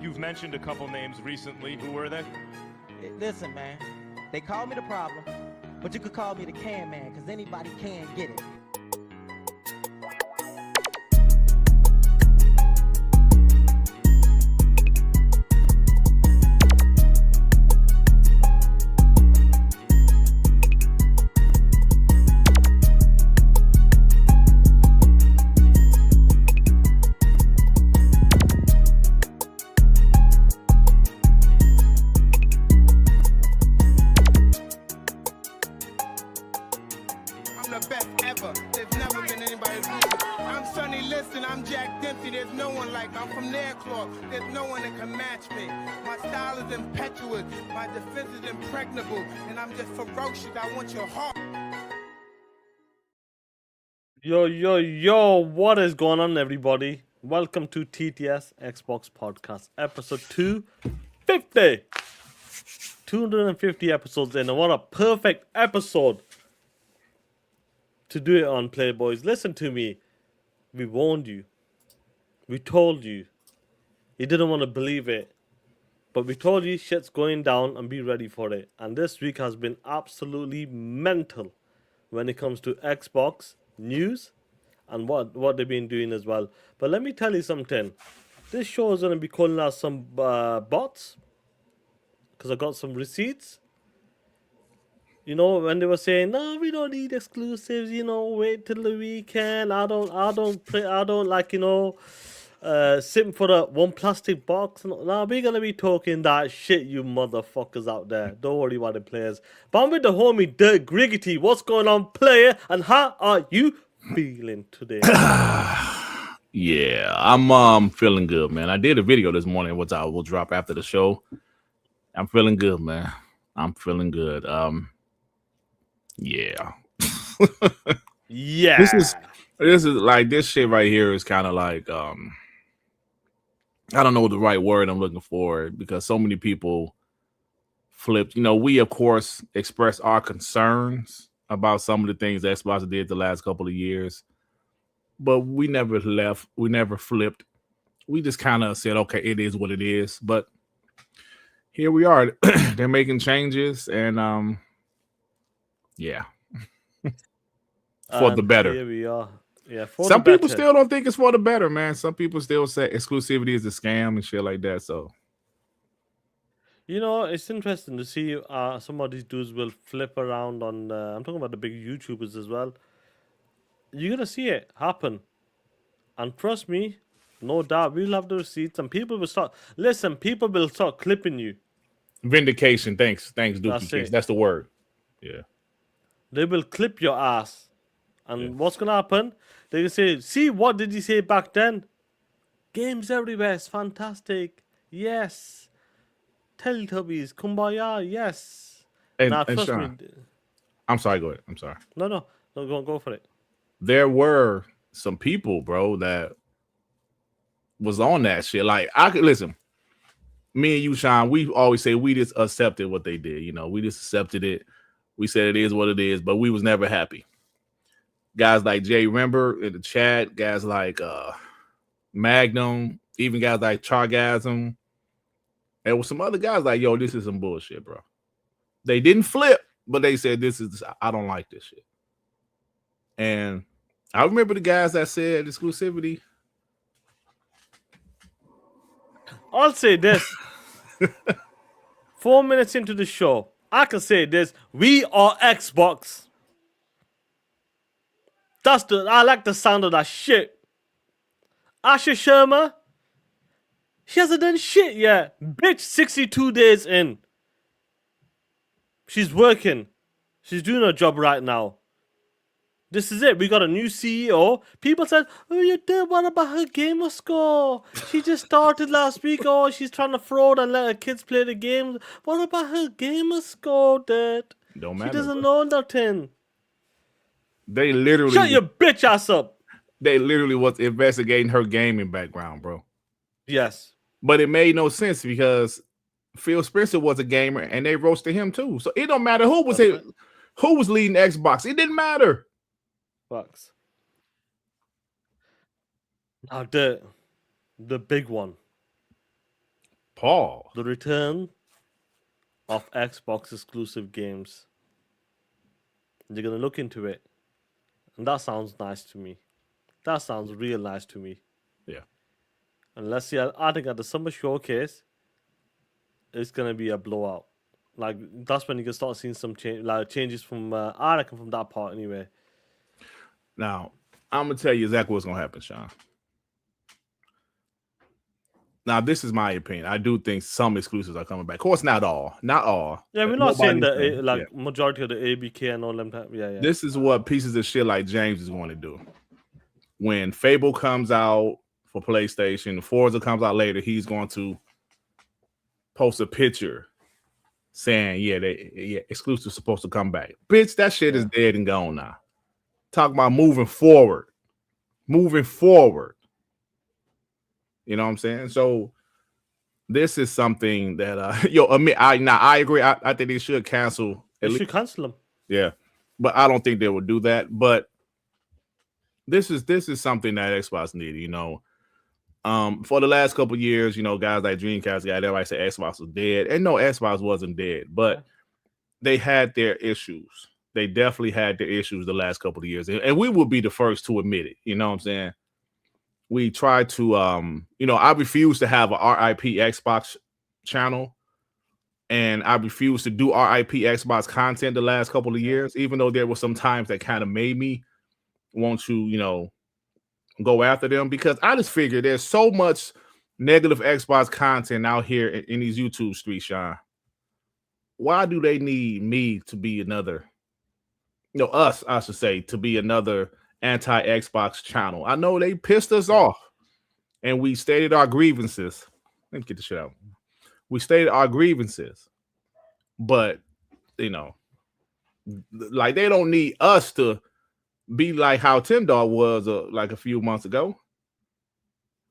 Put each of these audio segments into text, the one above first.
You've mentioned a couple names recently. Who were they? Listen, man. They call me the problem, but you could call me the can man, because anybody can get it. And I'm just ferocious. I want your heart. Yo, what is going on, everybody? Welcome to TTS Xbox Podcast, episode 250. 250 episodes in, and what a perfect episode to do it on, Playboys. Listen to me. We warned you. We told you. You didn't want to believe it. But we told you shit's going down and be ready for it. And this week has been absolutely mental when it comes to Xbox news and what they've been doing as well. But let me tell you something. This show is going to be calling out some bots. Because I got some receipts. You know, when they were saying, no, we don't need exclusives, you know, wait till the weekend. I don't like, you know, sitting for a one plastic box. Now we're gonna be talking that shit, you motherfuckers out there. Don't worry about the players. But I'm with the homie Dirt Griggity. What's going on, player? And how are you feeling today? Yeah, I'm feeling good, man. I did a video this morning, which I will drop after the show. I'm feeling good, man. I'm feeling good. Yeah. Yeah. This is like, this shit right here is kind of like I don't know the right word I'm looking for, because so many people flipped. You know, we of course expressed our concerns about some of the things that Xbox did the last couple of years, but we never left. We never flipped. We just kind of said, okay, it is what it is. But here we are. They're making changes, and yeah, for the better. Here we are. Yeah, some people still don't think it's for the better, man. Some people still say exclusivity is a scam and shit like that. So, you know, it's interesting to see some of these dudes will flip around on. I'm talking about the big YouTubers as well. You're gonna see it happen, and trust me, no doubt we'll have the receipts, and people will start. Listen, people will start clipping you. Vindication. Thanks, Dookie. That's the word. Yeah, they will clip your ass. And what's going to happen? They can say, see, what did you say back then? Games everywhere. It's fantastic. Yes. Teletubbies. Kumbaya. Yes. And trust Sean, me. I'm sorry. Go ahead. I'm sorry. No. Go for it. There were some people, bro, that was on that shit. Like, I could listen. Me and you, Sean, we always say we just accepted what they did. You know, we just accepted it. We said it is what it is, but we was never happy. Guys like Jay Rember in the chat, guys like Magnum, even guys like Chargasm. There was some other guys like, yo, this is some bullshit, bro. They didn't flip, but they said, I don't like this shit. And I remember the guys that said exclusivity. I'll say this. 4 minutes into the show, I can say this. We are Xbox. I like the sound of that shit. Asha Sharma, she hasn't done shit yet. Bitch, 62 days in. She's working. She's doing her job right now. This is it. We got a new CEO. People said, oh, you did. What about her gamer score? She just started last week. Oh, she's trying to fraud and let her kids play the games. What about her gamer score, dude? Don't matter. She doesn't know nothing. They literally shut your bitch ass up. They literally was investigating her gaming background, bro. Yes. But it made no sense because Phil Spencer was a gamer and they roasted him too. So it don't matter who was leading Xbox. It didn't matter. Bucks. Now the big one. Paul. The return of Xbox exclusive games. They're gonna look into it, and that sounds nice to me. That sounds real nice to me. Yeah. And let's see. I think at the summer showcase, it's gonna be a blowout. Like that's when you can start seeing some changes from. I reckon from that part anyway. Now, I'm gonna tell you exactly what's gonna happen, Sean. Now, this is my opinion. I do think some exclusives are coming back. Of course, not all. Not all. Yeah, we're not saying Nobody the said- majority of the ABK and all them. Yeah. This is what pieces of shit like James is going to do. When Fable comes out for PlayStation, Forza comes out later, he's going to post a picture saying, exclusive supposed to come back. Bitch, that shit is dead and gone now. Talk about moving forward. Moving forward. You know what I'm saying? So this is something that I agree. I think they should cancel. They should cancel them. Yeah, but I don't think they would do that. But this is something that Xbox needed. You know, for the last couple of years, you know, guys like Dreamcast, everybody said Xbox was dead, and no, Xbox wasn't dead, but they had their issues. They definitely had their issues the last couple of years, and we will be the first to admit it. You know what I'm saying? We tried to, I refuse to have a RIP Xbox channel, and I refuse to do RIP Xbox content the last couple of years, even though there were some times that kind of made me want to, go after them, because I just figured there's so much negative Xbox content out here in these YouTube streets, Sean. Why do they need me to be another, us, I should say, to be another anti-Xbox channel? I know they pissed us off, and we stated our grievances. Let me get the shit out. We stated our grievances, but like they don't need us to be like how Tim Dog was like a few months ago.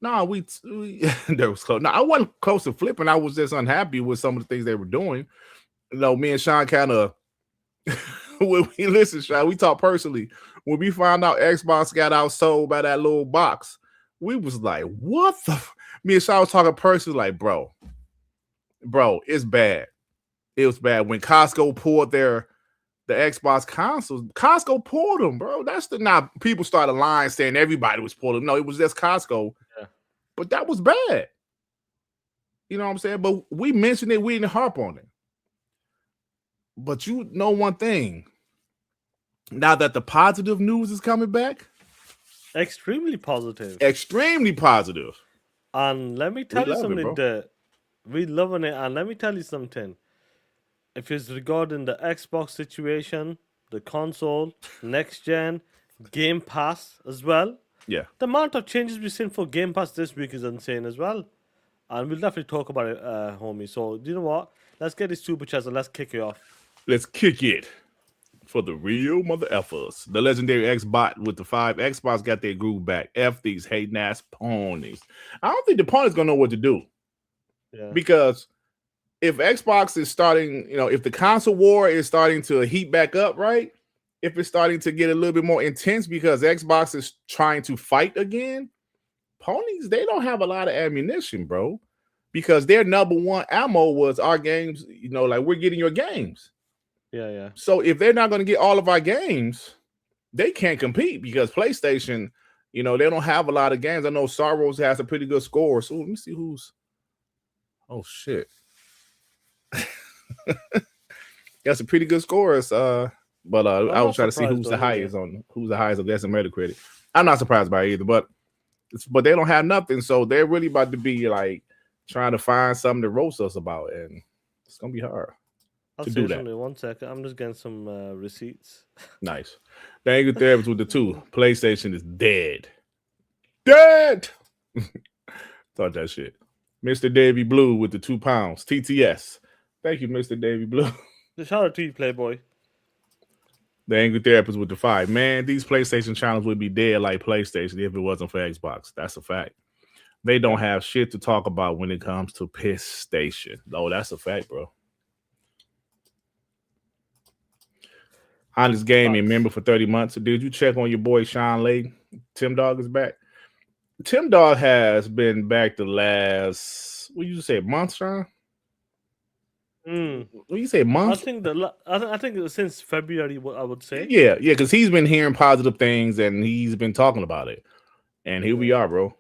No, we there was close. No, I wasn't close to flipping. I was just unhappy with some of the things they were doing. Me and Sean kind of when we listen, Sean, we talk personally. When we found out Xbox got outsold by that little box, we was like, what the me and Sean was talking personally, like, bro, it's bad. It was bad. When Costco pulled the Xbox consoles, Costco pulled them, bro. That's now people started lying saying everybody was pulling. No, it was just Costco. Yeah. But that was bad. You know what I'm saying? But we mentioned it, we didn't harp on it. But you know one thing. Now that the positive news is coming back, extremely positive. Extremely positive. And let me tell you something, we loving it. And let me tell you something. If it's regarding the Xbox situation, the console, next gen, Game Pass as well. Yeah. The amount of changes we've seen for Game Pass this week is insane as well. And we'll definitely talk about it, homie. So, you know what? Let's get these super chats and let's kick it off. Let's kick it for the real mother effers. The legendary Xbot with the 5. Xbox got their groove back. F these hating ass ponies. I don't think the ponies gonna know what to do. Yeah. Because if Xbox is starting, if the console war is starting to heat back up, right? If it's starting to get a little bit more intense because Xbox is trying to fight again, ponies, they don't have a lot of ammunition, bro. Because their number one ammo was our games, like we're getting your games. Yeah. So if they're not going to get all of our games, they can't compete because PlayStation, they don't have a lot of games. I know Sorrows has a pretty good score. So let me see who's. Oh shit. Got some pretty good scores. But I was trying to see who's the highest of that's in Metacritic. I'm not surprised by it either, but they don't have nothing, so they're really about to be like trying to find something to roast us about, and it's gonna be hard. I'll do that. 1 second. I'm just getting some receipts. Nice. Thank you, therapist with the 2. PlayStation is dead. Dead. Thought that shit. Mr. Davy Blue with the 2 pounds. TTS. Thank you, Mr. Davy Blue. Shout out to you, Playboy. The Angry Therapist with the 5. Man, these PlayStation channels would be dead like PlayStation if it wasn't for Xbox. That's a fact. They don't have shit to talk about when it comes to Piss Station. Oh, that's a fact, bro. Honest Gaming member for 30 months. Did you check on your boy Sean Layden? Tim Dog is back. Tim Dog has been back the last, what you say, month, Sean? Mm. What you say, I month? think I think since February, what I would say. Yeah, because he's been hearing positive things and he's been talking about it. And here we are, bro.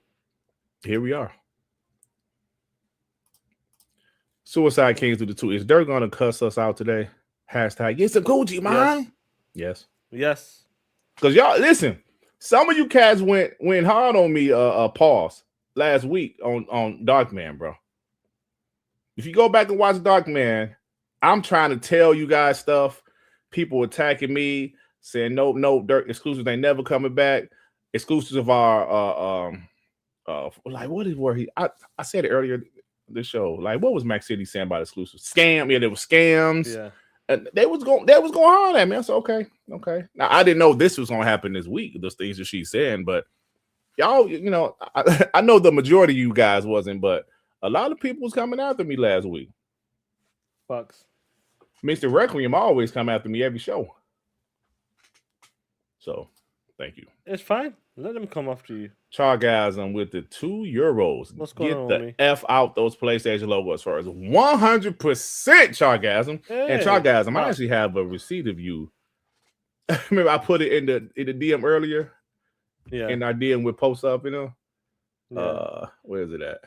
Here we are. Suicide Kings to the 2. Is Dirk gonna cuss us out today? Hashtag it's a Gucci, man. Yes. Yes. Because y'all listen, some of you cats went hard on me pause last week on Darkman, bro. If you go back and watch Darkman, I'm trying to tell you guys stuff. People attacking me, saying no, Dirk exclusives ain't never coming back. Exclusives of our like what is where he I said it earlier this show. Like what was Mac City saying about exclusives? Scam, yeah, there was scams. Yeah. And they was going on at me. I said, okay. Now I didn't know this was gonna happen this week, those things that she's saying, but y'all, you know, I know the majority of you guys wasn't, but a lot of people was coming after me last week. Fucks. Mr. Requiem always come after me every show. So thank you. It's fine. Let them come after you. Chargasm with the €2. What's going on Get with the me? F out those PlayStation logos for us. 100% Chargasm. Hey. And Chargasm, I Wow. actually have a receipt of you. Remember, I put it in the DM earlier. Yeah. In our DM with post up, you know. Yeah. Where is it at?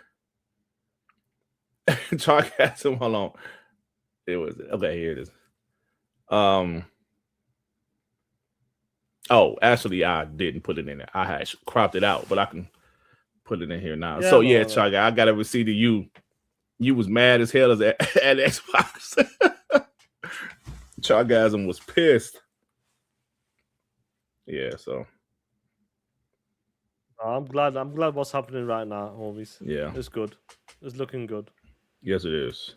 Chargasm, hold on. It was okay. Here it is. Oh, actually, I didn't put it in there. I had cropped it out, but I can put it in here now. Yeah, So yeah, Chaga, I got a receipt of you. You was mad as hell at Xbox. Chargasm was pissed. Yeah, so I'm glad what's happening right now, homies. yeah, It's good. It's looking good. yes, it is.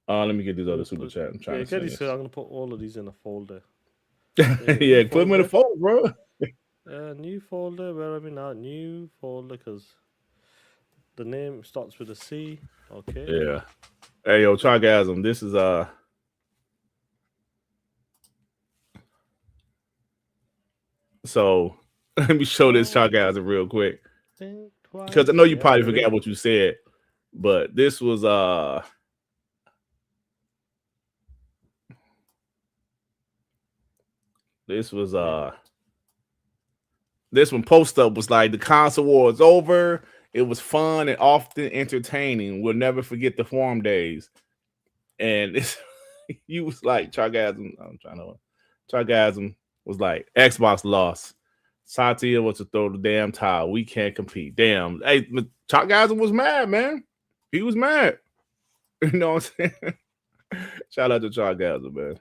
Let me get these other super chat. I'm trying to get see these. I'm gonna put all of these in a folder. yeah, put them in the folder, bro. New folder. Where are we now? New folder, because the name starts with a C. Okay. Yeah. Hey, yo, Chargasm. This is So let me show this Chargasm real quick, because I know you probably forgot what you said, but this was this one post up was like the console war is over. It was fun and often entertaining. We'll never forget the forum days. And it's you was like Chargasm. Chargasm was like Xbox lost. Satya was to throw the damn towel. We can't compete. Damn. Hey, Chargasm was mad, man. He was mad. You know what I'm saying? Shout out to Chargasm, man.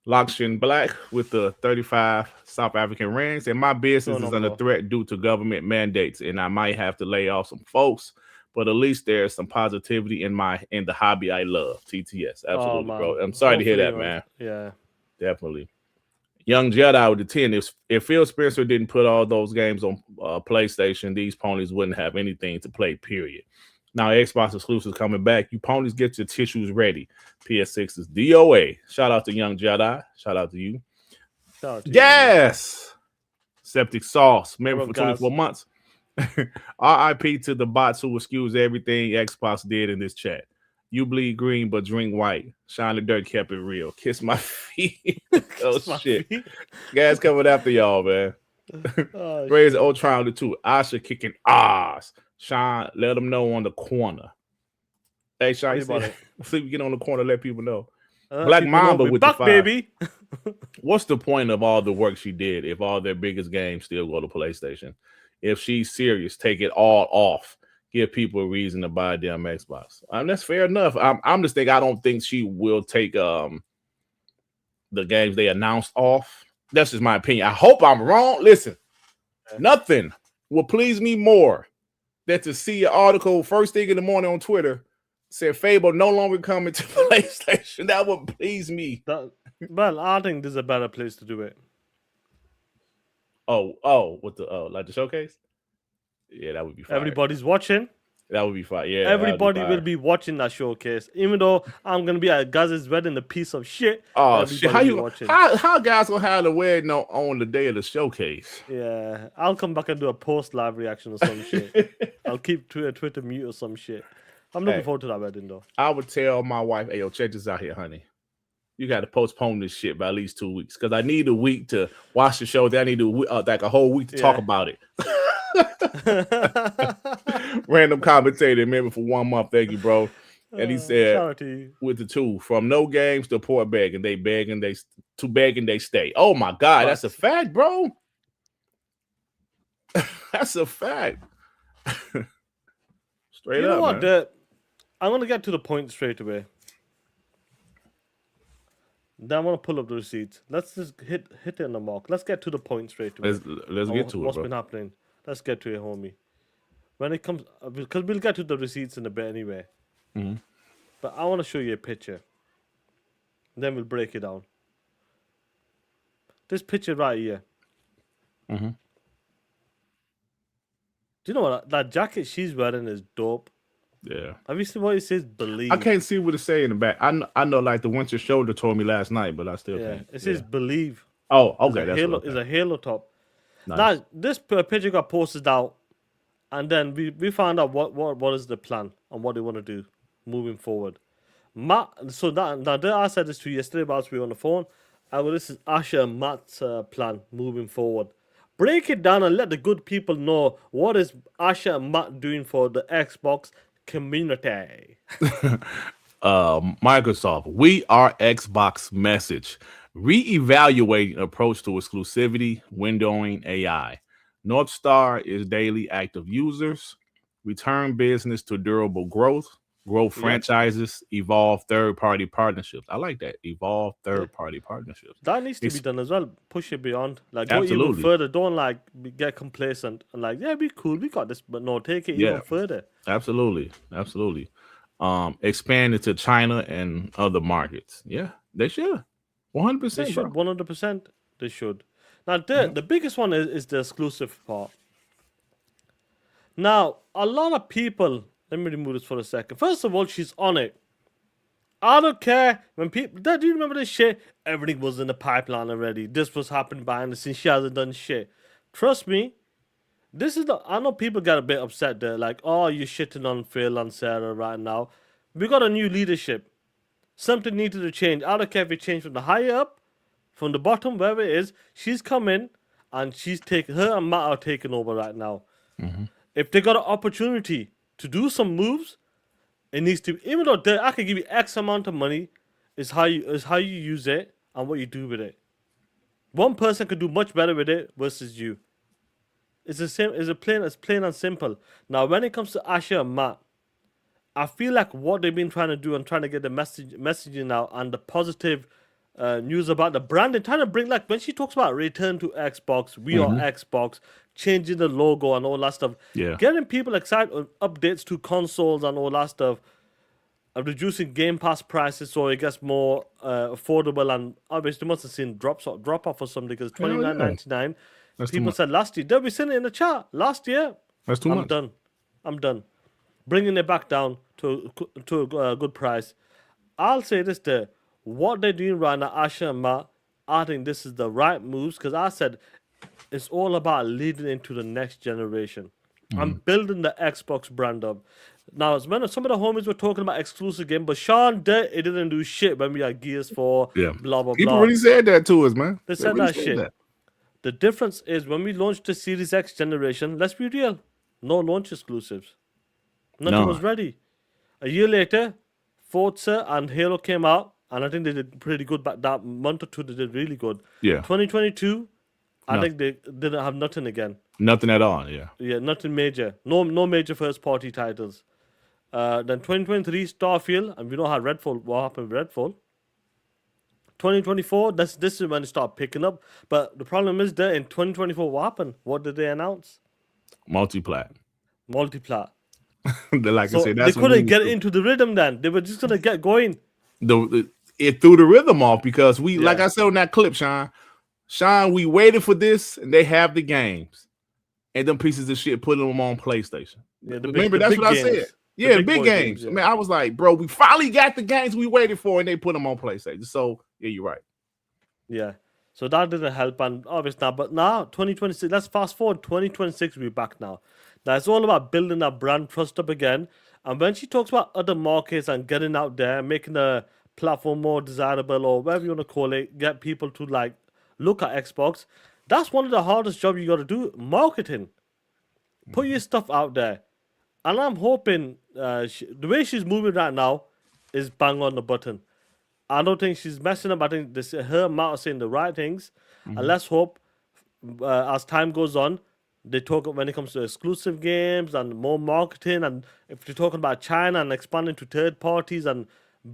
Lakshin Black with the 35 South African rings. And my business is under threat due to government mandates, and I might have to lay off some folks, but at least there's some positivity in the hobby I love. TTS. Absolutely, bro. I'm sorry to hear that, man. Yeah. Definitely. Young Jedi with the 10. If Phil Spencer didn't put all those games on PlayStation, these ponies wouldn't have anything to play, period. Now, Xbox exclusives coming back. You ponies, get your tissues ready. PS6 is DOA. Shout out to Young Jedi. Shout out to you. Shout out to yes! You. Septic Sauce. Remember for 24 guys. months. RIP to the bots who excuse everything Xbox did in this chat. You bleed green, but drink white. Shine the Dirt kept it real. Kiss my feet. Oh, shit. Guys coming after y'all, man. Raise Ultron to 2. Asha kicking ass. Sean, let them know on the corner. Hey, Sean, see we get on the corner, let people know. Black Mamba with the 5. Baby. What's the point of all the work she did if all their biggest games still go to PlayStation? If she's serious, take it all off. Give people a reason to buy a damn Xbox. That's fair enough. I'm just thinking I don't think she will take the games they announced off. That's just my opinion. I hope I'm wrong. Listen, nothing will please me more than to see an article first thing in the morning on Twitter said Fable no longer coming to PlayStation. That would please me. Well, I think this is a better place to do it. Oh, with the like the showcase? Yeah, that would be fire. Everybody's watching. That would be fun. Yeah, Everybody will be watching that showcase. Even though I'm gonna be at Gaz's wedding, the piece of shit. Oh shit! How you watching? How guys gonna have the wedding on the day of the showcase? Yeah, I'll come back and do a post live reaction or some shit. I'll keep Twitter mute or some shit. I'm looking forward to that wedding though. I would tell my wife, "Hey, yo, check this out here, honey. You got to postpone this shit by at least 2 weeks because I need a week to watch the show. Then I need like a whole week to talk about it." Random commentator, remember for 1 month. Thank you, bro. And he said, with the 2 from no games to port begging, they stay. Oh my God, that's a fact, bro. That's a fact. Straight up. You know what? I'm gonna get to the point straight away. Then I want to pull up the receipts. Let's just hit it on the mark. Let's get to the point straight away. Let's get to it. What's been happening? Let's get to it, homie. When it comes, because we'll get to the receipts in a bit anyway. Mm-hmm. But I want to show you a picture. Then we'll break it down. This picture right here. Mm-hmm. Do you know what? That jacket she's wearing is dope. Yeah. Have you seen what it says? Believe. I can't see what it say in the back. I know like the Winter Shoulder told me last night, but I still can't. It says believe. Oh, okay. It's a halo top. Nice. Now this picture got posted out, and then we found out what is the plan and what they want to do moving forward. Matt, so that I said this to you yesterday, whilst we were on the phone. This is Asha and Matt's plan moving forward. Break it down and let the good people know what is Asha and Matt doing for the Xbox community. Microsoft, we are Xbox message. Reevaluating approach to exclusivity, windowing AI. North Star is daily active users. Return business to durable growth. Grow franchises. Evolve third-party partnerships. I like that. Evolve third-party partnerships. That needs to be done as well. Push it beyond. Like, go even further. Don't like get complacent and like, yeah, be cool. We got this, but no, take it even further. Absolutely. Expand into China and other markets. Yeah, they should. 100%. They should. 100%. They should. Now, the biggest one is the exclusive part. Now, a lot of people. Let me remove this for a second. First of all, she's on it. I don't care when people. Do you remember this shit? Everything was in the pipeline already. This was happening behind the scenes. She hasn't done shit. Trust me. This is I know people get a bit upset there, like, oh, you're shitting on Phil and Sarah right now. We got a new leadership. Something needed to change. I don't care if it changed from the higher up, from the bottom, wherever it is. She's come in and her and Matt are taking over right now. Mm-hmm. If they got an opportunity to do some moves, it needs to. Even though I can give you X amount of money, is how you use it and what you do with it. One person could do much better with it versus you. It's the same. It's plain and simple. Now, when it comes to Asha and Matt, I feel like what they've been trying to do and trying to get the messaging out and the positive news about the brand and trying to bring, like, when she talks about return to Xbox, we are Xbox, changing the logo and all that stuff. Yeah. Getting people excited on updates to consoles and all that stuff. Reducing Gamepass prices so it gets more affordable, and obviously must have seen drop off or something because $29.99. People said last year. They'll be sitting in the chat last year. That's too much. I'm done. Bringing it back down to a good price. I'll say this there. What they're doing right now, Asha and Matt, I think this is the right moves because I said it's all about leading into the next generation. I'm building the Xbox brand up. Now, some of the homies were talking about exclusive game, but Sean, it didn't do shit when we had Gears 4, blah, blah, blah. People really said that to us, man. They said that shit. The difference is when we launched the Series X generation, let's be real, no launch exclusives. Nothing was ready. A year later, Forza and Halo came out, and I think they did pretty good back that month or two. They did really good. Yeah. 2022, I think they didn't have nothing again. Nothing at all, yeah. Yeah, nothing major. No major first-party titles. Then 2023, Starfield, and we know how what happened with Redfall. 2024, this is when it started picking up. But the problem is that in 2024, what happened? What did they announce? Multiplat. Like so I said, they couldn't get into the rhythm then. They were just going to get going. It threw the rhythm off because like I said on that clip, Sean, we waited for this and they have the games. and them pieces of shit putting them on PlayStation. Yeah, Remember, that's what I said. Yeah, big games. Yeah. Man, I was like, bro, we finally got the games we waited for, and they put them on PlayStation. So, yeah, you're right. Yeah. So that didn't help, and obviously now, but now 2026. Let's fast forward 2026. We're back now. Now it's all about building that brand trust up again. And when she talks about other markets and getting out there, making the platform more desirable or whatever you want to call it, get people to like look at Xbox. That's one of the hardest jobs you got to do. Marketing. Put your stuff out there. And I'm hoping the way she's moving right now is bang on the button. I don't think she's messing up. I think this her mouth is saying the right things. And let's hope as time goes on, they talk when it comes to exclusive games and more marketing. And if they're talking about China and expanding to third parties and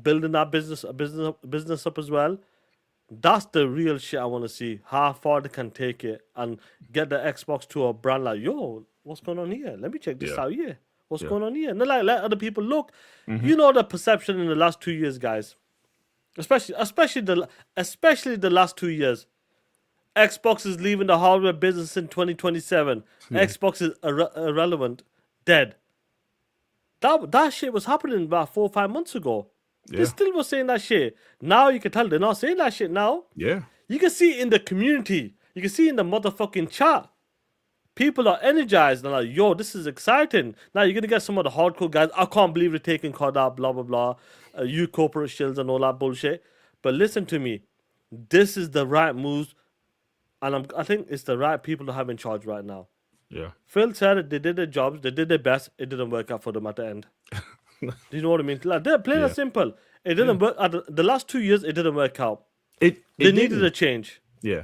building that business up as well, that's the real shit I want to see. How far they can take it and get the Xbox to a brand like, yo, what's going on here? Let me check this out here. What's going on here? And then like let other people look. You know the perception in the last 2 years, guys. Especially the last 2 years. Xbox is leaving the hardware business in 2027. Xbox is irrelevant, dead. That shit was happening about 4 or 5 months ago. They still were saying that shit. Now you can tell they're not saying that shit now. Yeah. You can see it in the community. You can see it in the motherfucking chat. People are energized. They're like, yo, this is exciting. Now you're going to get some of the hardcore guys. I can't believe they're taking COD out, blah, blah, blah. You corporate shills and all that bullshit. But listen to me. This is the right moves. And I think it's the right people to have in charge right now. Yeah. Phil said it. They did their jobs. They did their best. It didn't work out for them at the end. Do you know what I mean? Like, they're plain and simple. It didn't work. The last 2 years, it didn't work out. They needed a change. Yeah.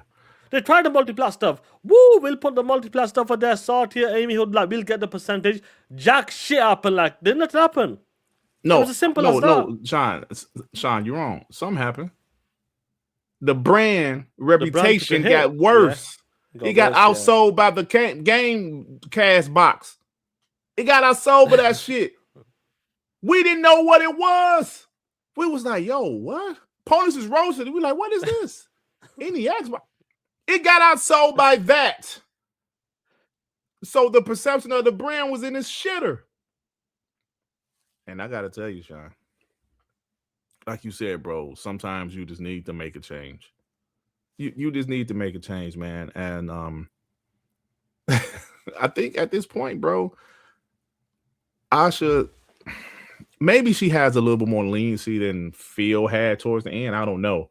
They tried the multiplat stuff. Woo! We'll put the multiplat stuff on there. Satya, Amy Hood, like, we'll get the percentage. Jack shit happened. Like, didn't it happen? No. It was as simple as that. No, Sean, you're wrong. Something happened. The brand reputation got worse. It got outsold by the Gamecast box. It got outsold by that shit. We didn't know what it was. We was like, yo, what? Ponies is roasted. We like, what is this? Any Xbox? It got outsold by that. So the perception of the brand was in its shitter. And I gotta tell you, Sean, like you said, bro, sometimes you just need to make a change. You just need to make a change, man. And I think at this point, bro, Asha, maybe she has a little bit more leniency than Phil had towards the end. I don't know.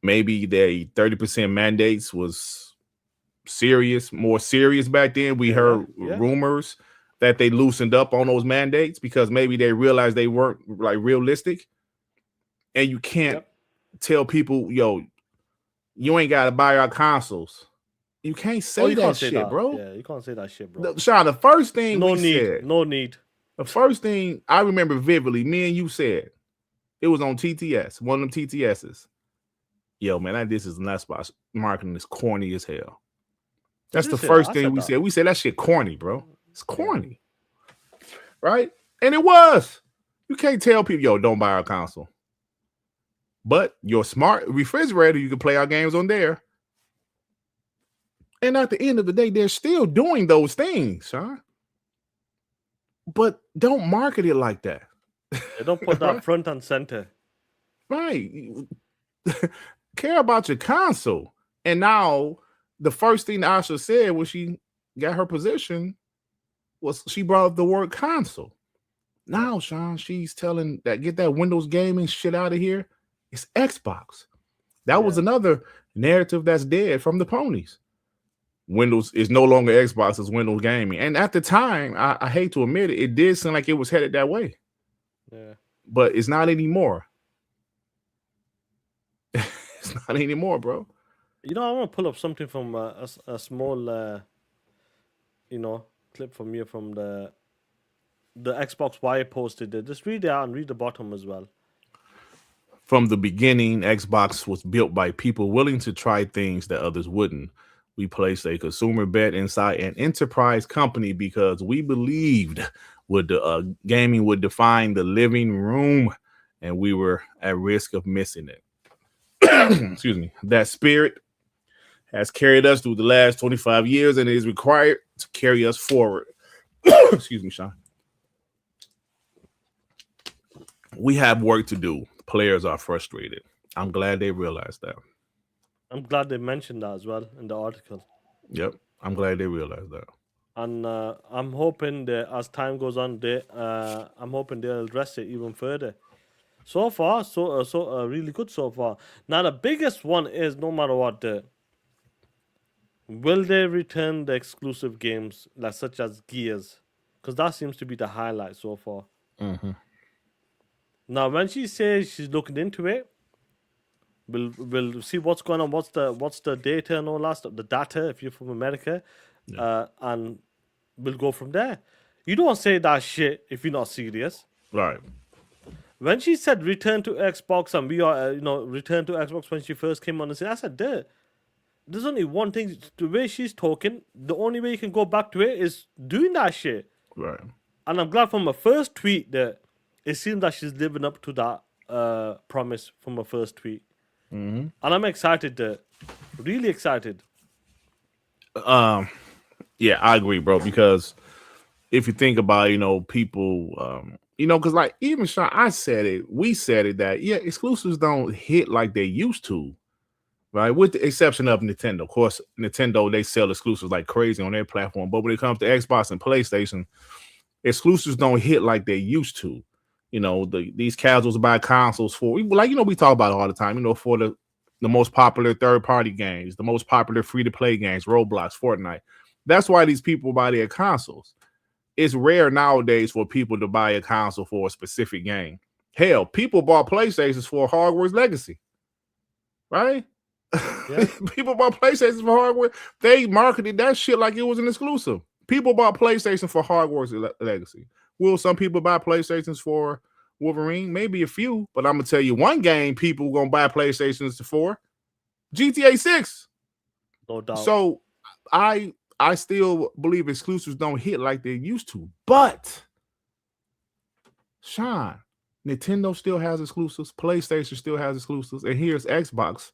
Maybe the 30% mandates was more serious back then. We heard rumors that they loosened up on those mandates because maybe they realized they weren't like realistic. And you can't tell people, yo, you ain't got to buy our consoles. You can't say that shit, bro. Yeah, you can't say that shit, bro. Sean, the first thing no need. The first thing I remember vividly, me and you said, it was on TTS, one of them TTSs. Yo, man, this is not spot marketing is corny as hell. That's the first thing we said. We said that shit corny, bro. It's corny. Right? And it was. You can't tell people, yo, don't buy our console. But your smart refrigerator, you can play our games on there. And at the end of the day, they're still doing those things, huh? But don't market it like that. They don't put that front and center. Right. Care about your console. And now the first thing Asha said when she got her position was she brought up the word console. Now, Sean, she's telling that get that Windows gaming shit out of here. It's Xbox. That was another narrative that's dead from the ponies. Windows is no longer Xbox, it's Windows gaming. And at the time, I hate to admit it, it did seem like it was headed that way. Yeah. But it's not anymore. It's not anymore, bro. You know, I want to pull up something from a small, clip from you from the Xbox Wire posted it. Just read it out and read the bottom as well. From the beginning, Xbox was built by people willing to try things that others wouldn't. We placed a consumer bet inside an enterprise company because we believed gaming would define the living room, and we were at risk of missing it. Excuse me. That spirit has carried us through the last 25 years and is required to carry us forward. Excuse me, Sean. We have work to do. Players are frustrated. I'm glad they realized that. I'm glad they mentioned that as well in the article. Yep. I'm glad they realized that. And I'm hoping that as time goes on, I'm hoping they'll address it even further. So far, really good so far. Now the biggest one is no matter what, will they return the exclusive games like such as Gears? Because that seems to be the highlight so far. Mm-hmm. Now when she says she's looking into it, we'll see what's going on. What's the data and all that stuff? The data if you're from America, and we'll go from there. You don't say that shit if you're not serious. Right. When she said return to Xbox and we are, return to Xbox when she first came on the scene, I said, there's only one thing. The way she's talking, the only way you can go back to it is doing that shit. Right. And I'm glad from her first tweet that it seems that she's living up to that promise from her first tweet. Mm-hmm. And I'm excited, really excited. Yeah, I agree, bro, because if you think about, people, because like even Sean, we said it that, exclusives don't hit like they used to, right? With the exception of Nintendo. Of course, Nintendo, they sell exclusives like crazy on their platform. But when it comes to Xbox and PlayStation, exclusives don't hit like they used to. These casuals buy consoles for, we talk about it all the time, for the most popular third-party games, the most popular free-to-play games, Roblox, Fortnite. That's why these people buy their consoles. It's rare nowadays for people to buy a console for a specific game. Hell, people bought PlayStations for Hogwarts Legacy, right? Yeah. People bought PlayStations for Hogwarts. They marketed that shit like it was an exclusive. People bought PlayStation for Hogwarts Legacy. Will some people buy PlayStations for Wolverine? Maybe a few, but I'm gonna tell you one game people gonna buy PlayStations for: GTA 6. No doubt. So I still believe exclusives don't hit like they used to. But Sean, Nintendo still has exclusives, PlayStation still has exclusives, and here's Xbox,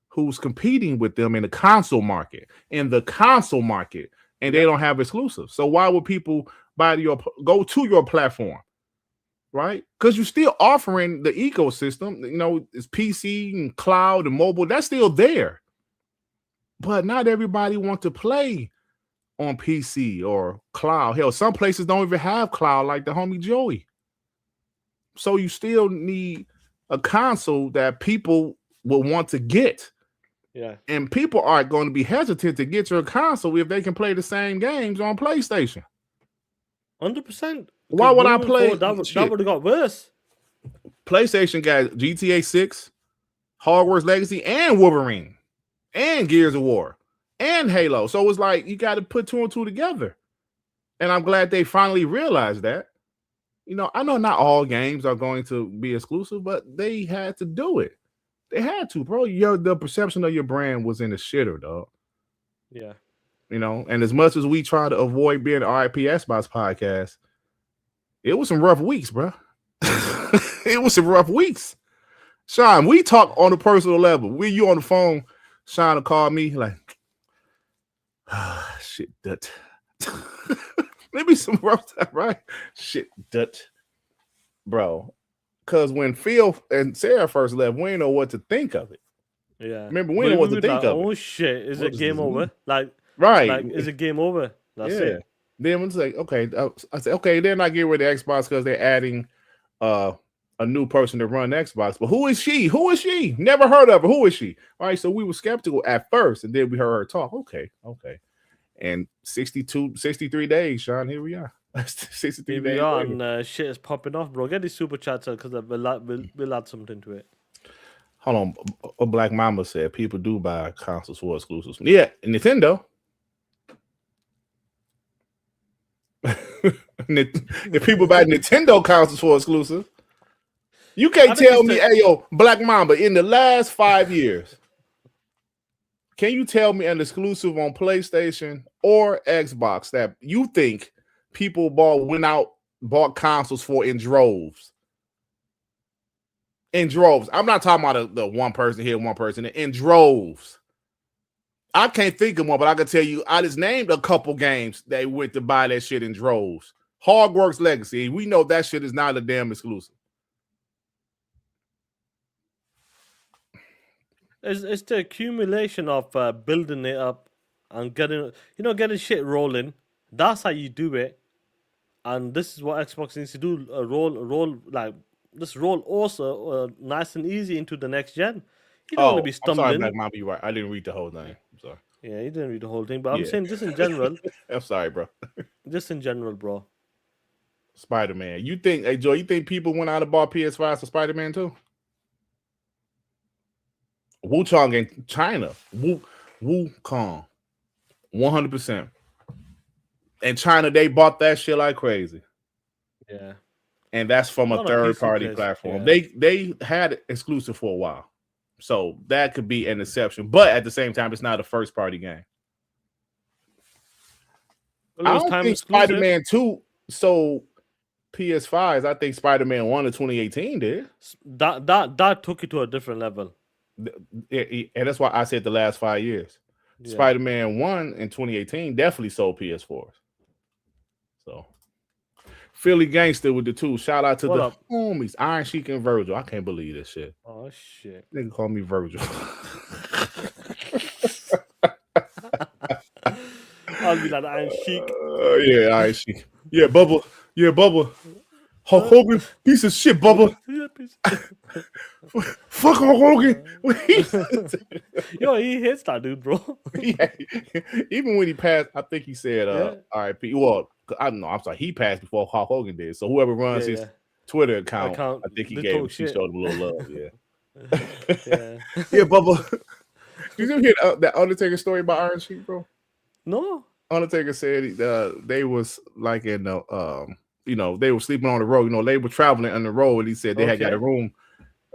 who's competing with them in the console market. And they don't have exclusives. So why would people go to your platform? Right? Because you're still offering the ecosystem, it's PC and cloud and mobile, that's still there. But not everybody wants to play on PC or cloud. Hell, some places don't even have cloud, like the homie Joey. So you still need a console that people will want to get. Yeah. And people are going to be hesitant to get your console if they can play the same games on PlayStation. 100%. Why would I play? That would have got worse. PlayStation got GTA 6, Hogwarts Legacy, and Wolverine, and Gears of War, and Halo. So it's like you got to put two and two together. And I'm glad they finally realized that. I know not all games are going to be exclusive, but they had to do it. They had to, bro. The perception of your brand was in the shitter, dog. Yeah. And as much as we try to avoid being an RIP Xbox podcast, it was some rough weeks, bro. It was some rough weeks. Sean, we talk on a personal level. You on the phone, Sean will call me like, shit, that. Maybe some rough time, right? Shit, that. Bro. Because when Phil and Sarah first left, we didn't know what to think of it. Yeah. Remember, we didn't know what to think of it. Oh, shit. Is it game over? Right. Like, is it game over? That's it. Then it's like, okay. I said, okay, they're not getting rid of Xbox because they're adding a new person to run Xbox. But who is she? Who is she? Never heard of her. Who is she? All right, so we were skeptical at first, and then we heard her talk. Okay. And 63 days, Sean, here we are. 63 here days. We are, and shit is popping off, bro. Get these super chats because we'll add something to it. Hold on. A Black Mama said people do buy consoles for exclusives. Yeah, Nintendo. If people buy Nintendo consoles for exclusive, you can't tell me, hey, yo, Black Mamba, in the last 5 years, can you tell me an exclusive on PlayStation or Xbox that you think people bought consoles for in droves? In droves. I'm not talking about the one person here, one person there. In droves. I can't think of one, but I can tell you, I just named a couple games they went to buy that shit in droves. Hogwarts Legacy. We know that shit is not a damn exclusive. It's the accumulation of building it up and getting shit rolling. That's how you do it. And this is what Xbox needs to do: roll also nice and easy into the next gen. You don't want to be I'm sorry, stumbling. Black Mamba, you're right. I didn't read the whole thing. I'm sorry. Yeah, you didn't read the whole thing, but I'm saying just in general. I'm sorry, bro. Just in general, bro. Spider-Man. You think, hey Joe, you think people went out and bought PS5s for Spider-Man too? Wu-Chang in China. Wu-Kong. 100%. In China, they bought that shit like crazy. Yeah. And that's from a third-party platform. Yeah. They had it exclusive for a while. So that could be an exception. But at the same time, it's not a first-party game. Well, I don't think Spider-Man 2 sold PS5s. I think Spider-Man 1 in 2018 did. That took it to a different level. And that's why I said the last 5 years. Yeah. Spider-Man 1 in 2018 definitely sold PS4s. So Philly Gangster with the 2. Shout out to the homies, Iron Sheik and Virgil. I can't believe this shit. Oh shit. Nigga call me Virgil. I'll be like Iron Sheik. Yeah, Iron Sheik. Yeah, Bubba. Yeah, Bubba. Hulk Hogan, piece of shit, Bubba. Fuck Hulk Hogan. Yo, he hits that dude, bro. Yeah. Even when he passed, I think he said R.I.P. Well, I don't know. I'm sorry. He passed before Hulk Hogan did. So whoever runs his Twitter account, I think he showed him a little love. Yeah. Yeah, Bubba. Did you hear that Undertaker story about Iron Sheik, bro? No. Undertaker said they was like in the they were sleeping on the road. They were traveling on the road, and he said they had got a room.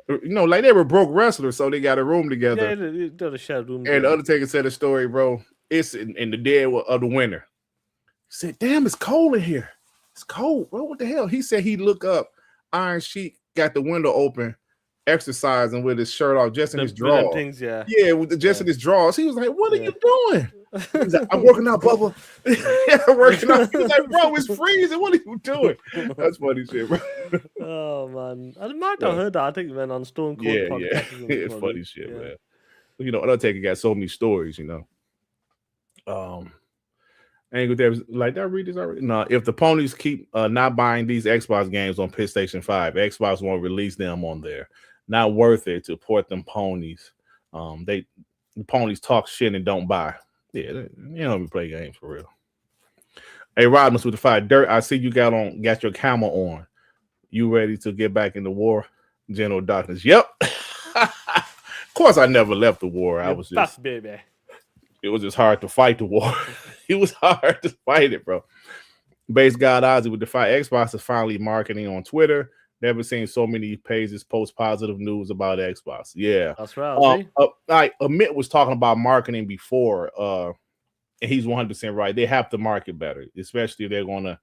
Like they were broke wrestlers, so they got a room together. Yeah, they had a shared room. And Undertaker said a story, bro. It's in the dead of the winter. He said, "Damn, it's cold in here. It's cold, bro. What the hell?" He said he looked up. Iron Sheik got the window open, exercising with his shirt off, just in his drawers. Just in his drawers. He was like, "What are you doing?" He's like, "I'm working out, Bubba." I'm working out. He's like, "Bro, it's freezing. What are you doing?" That's funny shit, bro. Oh man, I might have heard that. I think man on Stone Cold podcast. It's funny shit, man. Undertaker got so many stories. Ain't good. Like, did I read this already? No. If the ponies keep not buying these Xbox games on PlayStation 5, Xbox won't release them on there. Not worth it to port them ponies. The ponies talk shit and don't buy. Yeah, you don't play games for real. Hey, Rodmus with the fire dirt. I see you got your camera on. You ready to get back in the war? General Darkness. Yep. Of course, I never left the war. I was just baby. It was just hard to fight the war. It was hard to fight it, bro. Base God Ozzy with the fire. Xbox is finally marketing on Twitter. Never seen so many pages post positive news about Xbox. Yeah, that's right. Amit was talking about marketing before, and he's 100% right. They have to market better, especially if they're going to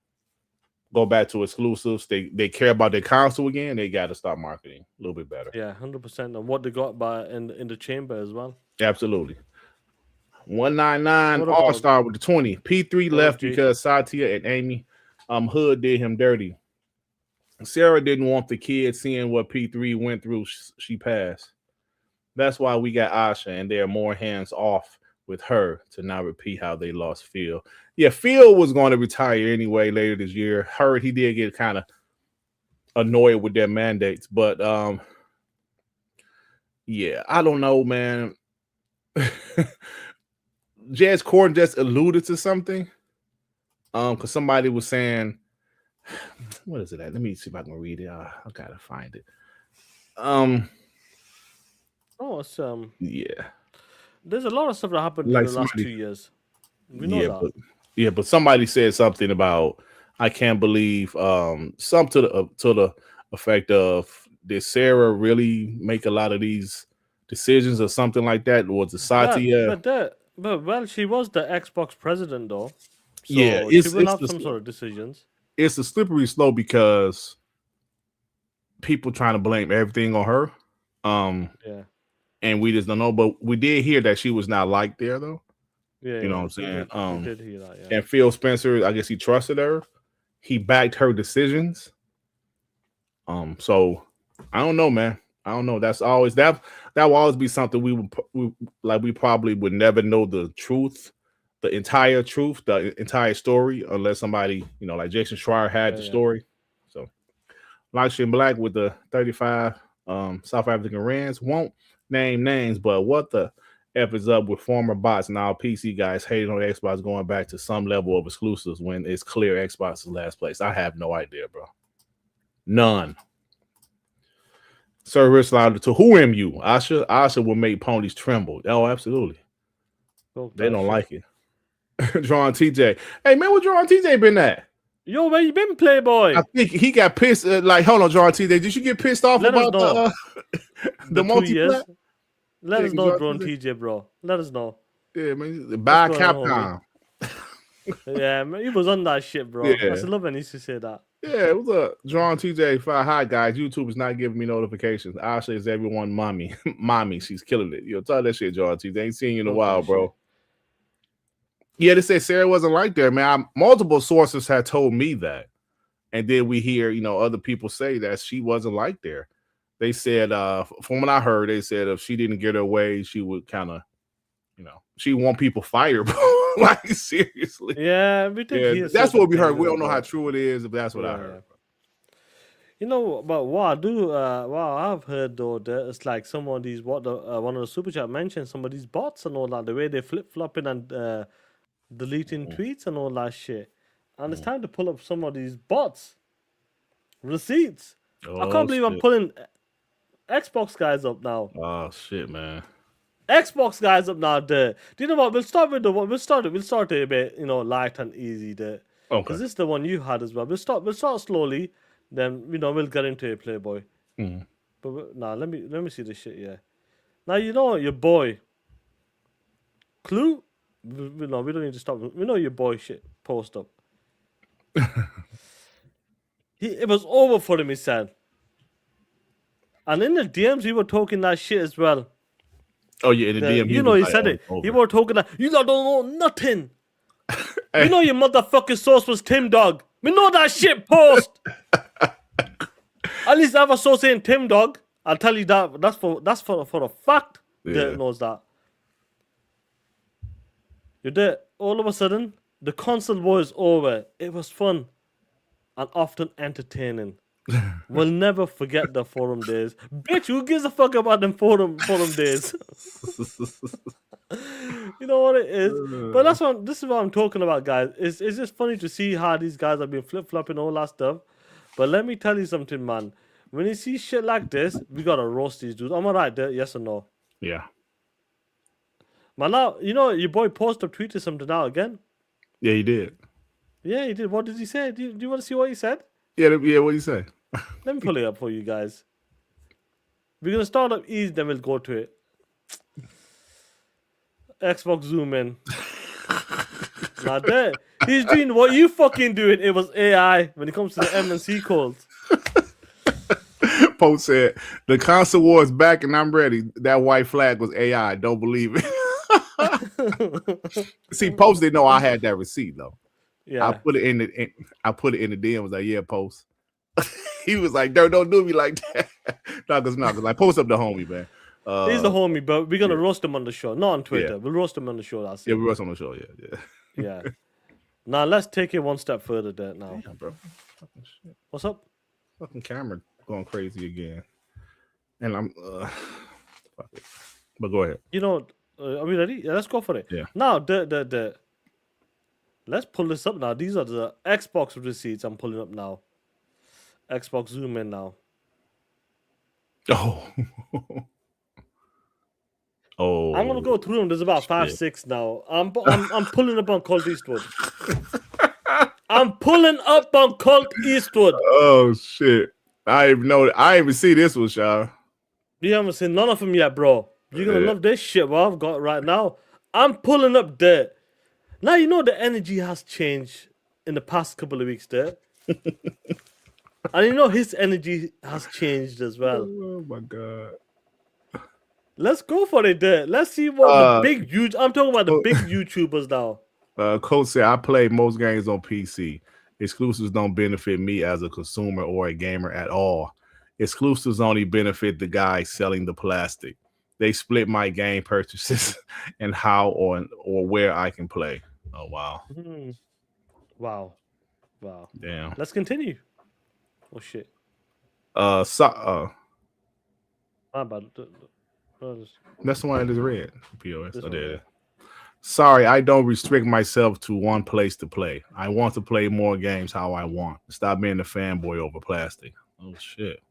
go back to exclusives. They care about their console again. They got to start marketing a little bit better. Yeah, 100%. And what they got in the chamber as well. Absolutely. 199 All-Star with the 20. P3 left because Satya and Amy Hood did him dirty. Sarah didn't want the kid seeing what P3 went through. She passed. That's why we got Asha, and they're more hands off with her to not repeat how they lost Phil. Yeah, Phil was going to retire anyway later this year. Heard he did get kind of annoyed with their mandates, but yeah, I don't know, man. Jez Corden just alluded to something. Because somebody was saying, what is it at? Let me see if I can read it. I gotta find it. It's yeah. There's a lot of stuff that happened in the last 2 years. We know that. But somebody said something about I can't believe some to the effect of, did Sarah really make a lot of these decisions or something like that? Or was it Satya? But she was the Xbox president though. So yeah, she will have some sort of decisions. It's a slippery slope because people trying to blame everything on her. Yeah. And we just don't know. But we did hear that she was not liked there though. Yeah, You know yeah, what I'm saying? we did hear that. Yeah. And Phil Spencer, I guess he trusted her. He backed her decisions. So I don't know, man. I don't know. That's always that will always be something we probably would never know the truth, the entire truth, the entire story, unless somebody, like Jason Schreier had the story. So Lakshin Black with the 35 South African Rands won't name names, but what the F is up with former bots and all PC guys hating on Xbox going back to some level of exclusives when it's clear Xbox is last place? I have no idea, bro. None. Sir Rich Louder to who am you? Asha will make ponies tremble. Oh, absolutely. They don't like it. Drawn TJ. Hey man, where Drawn TJ been at? Yo, where you been, Playboy? I think he got pissed. Hold on, Drawn TJ. Did you get pissed off about the multiplayer? Let us know, Drawn TJ, bro. Let us know. Yeah, man. Buy Capcom. Yeah, man, he was on that shit, bro. Yeah. I love when he used to say that. Yeah, what's up? Drawn TJ. Hi, guys. YouTube is not giving me notifications. Asha is everyone mommy. Mommy, she's killing it. Tell that shit, Drawn TJ. Ain't seen you in a while, bro. Shit. Yeah, they said Sarah wasn't like that, man. Multiple sources had told me that. And then we hear, other people say that she wasn't like there. They said, from what I heard, they said if she didn't get her way, she would kind of, she want people fired, bro. Like, seriously. Yeah, we did hear that's what we heard. We don't know how true it is, but that's what I heard. But what I do, what I've heard though, that it's like some of these, one of the super chat mentioned some of these bots and all that, the way they flip flopping and deleting tweets and all that shit. And it's time to pull up some of these bots receipts. I can't believe I'm pulling Xbox guys up now. Oh shit, man. Xbox guys up now there. Do you know what? We'll start it a bit, light and easy there. Okay. Because this is the one you had as well. We'll start slowly, then we'll get into it, Playboy. But now let me see this shit, yeah. Now your boy Clue. We don't need to stop. We know your boy shit post up. It was over for him, he said. And in the DMs, he were talking that shit as well. Oh yeah, in the DM. He said it. He were talking that you don't know nothing. Hey. Your motherfucking source was Tim Dog. We know that shit post. At least I have a source saying Tim Dog. I'll tell you that. That's for a fact. Yeah. That knows that. You did. All of a sudden, the console war is over. It was fun and often entertaining. We'll never forget the forum days. Bitch, who gives a fuck about them forum days? You know what it is? But this is what I'm talking about, guys. It's just funny to see how these guys have been flip-flopping all that stuff. But let me tell you something, man. When you see shit like this, we gotta roast these dudes. Am I right there? Yes or no? Yeah. Man, now, your boy tweeted something out again. Yeah, he did. Yeah, he did. What did he say? Do you want to see what he said? Yeah, what did he say? Let me pull it up for you guys. We're going to start up easy, then we'll go to it. Xbox zoom in. Now there, he's doing what you fucking doing. It was AI when it comes to the M&C calls. Post said, the console war is back and I'm ready. That white flag was AI. Don't believe it. See, Post didn't know I had that receipt though. Yeah. I put it in the DM. Was like, yeah, Post. He was like, don't do me like that. Cause like Post up the homie, man. He's the homie, but we're gonna roast him on the show, not on Twitter. Yeah. We'll roast him on the show. Yeah, we'll roast him on the show. Yeah. Now let's take it one step further there. Now, damn, bro. Fucking shit. What's up? Fucking camera going crazy again, and I'm. Fuck it. But go ahead. Are we ready? Yeah, let's go for it. Yeah. Now let's pull this up now. These are the Xbox receipts I'm pulling up now. Xbox zoom in now. Oh. Oh. I'm gonna go through them. There's about 5, 6 now. I'm pulling up on Colt Eastwood. I'm pulling up on Colt Eastwood. Oh shit! I even see this one, Shaw. You haven't seen none of them yet, bro. You're gonna love this shit. What I've got right now. I'm pulling up there. Now the energy has changed in the past couple of weeks there. And his energy has changed as well. Oh my god. Let's go for it. There. Let's see what the big huge. I'm talking about the big YouTubers now. Coach said, I play most games on PC. Exclusives don't benefit me as a consumer or a gamer at all. Exclusives only benefit the guy selling the plastic. They split my game purchases and how or where I can play. Oh, wow. Wow. Damn. Let's continue. Oh, shit. My bad. That's the one I just read. POS. I did. Sorry, I don't restrict myself to one place to play. I want to play more games how I want. Stop being a fanboy over plastic. Oh, shit.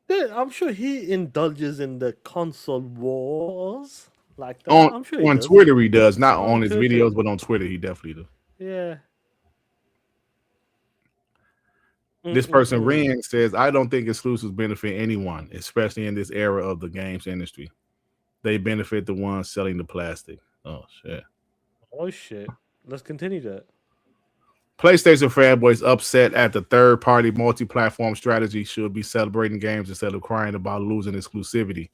Yeah, I'm sure he indulges in the console wars like that. On, I'm sure he on does. Twitter he does, not on his videos, but on Twitter he definitely does. Yeah. This person, Ring, says, I don't think exclusives benefit anyone, especially in this era of the games industry. They benefit the ones selling the plastic. Oh, shit. Oh, shit. Let's continue that. PlayStation fanboys upset at the third-party multi-platform strategy should be celebrating games instead of crying about losing exclusivity.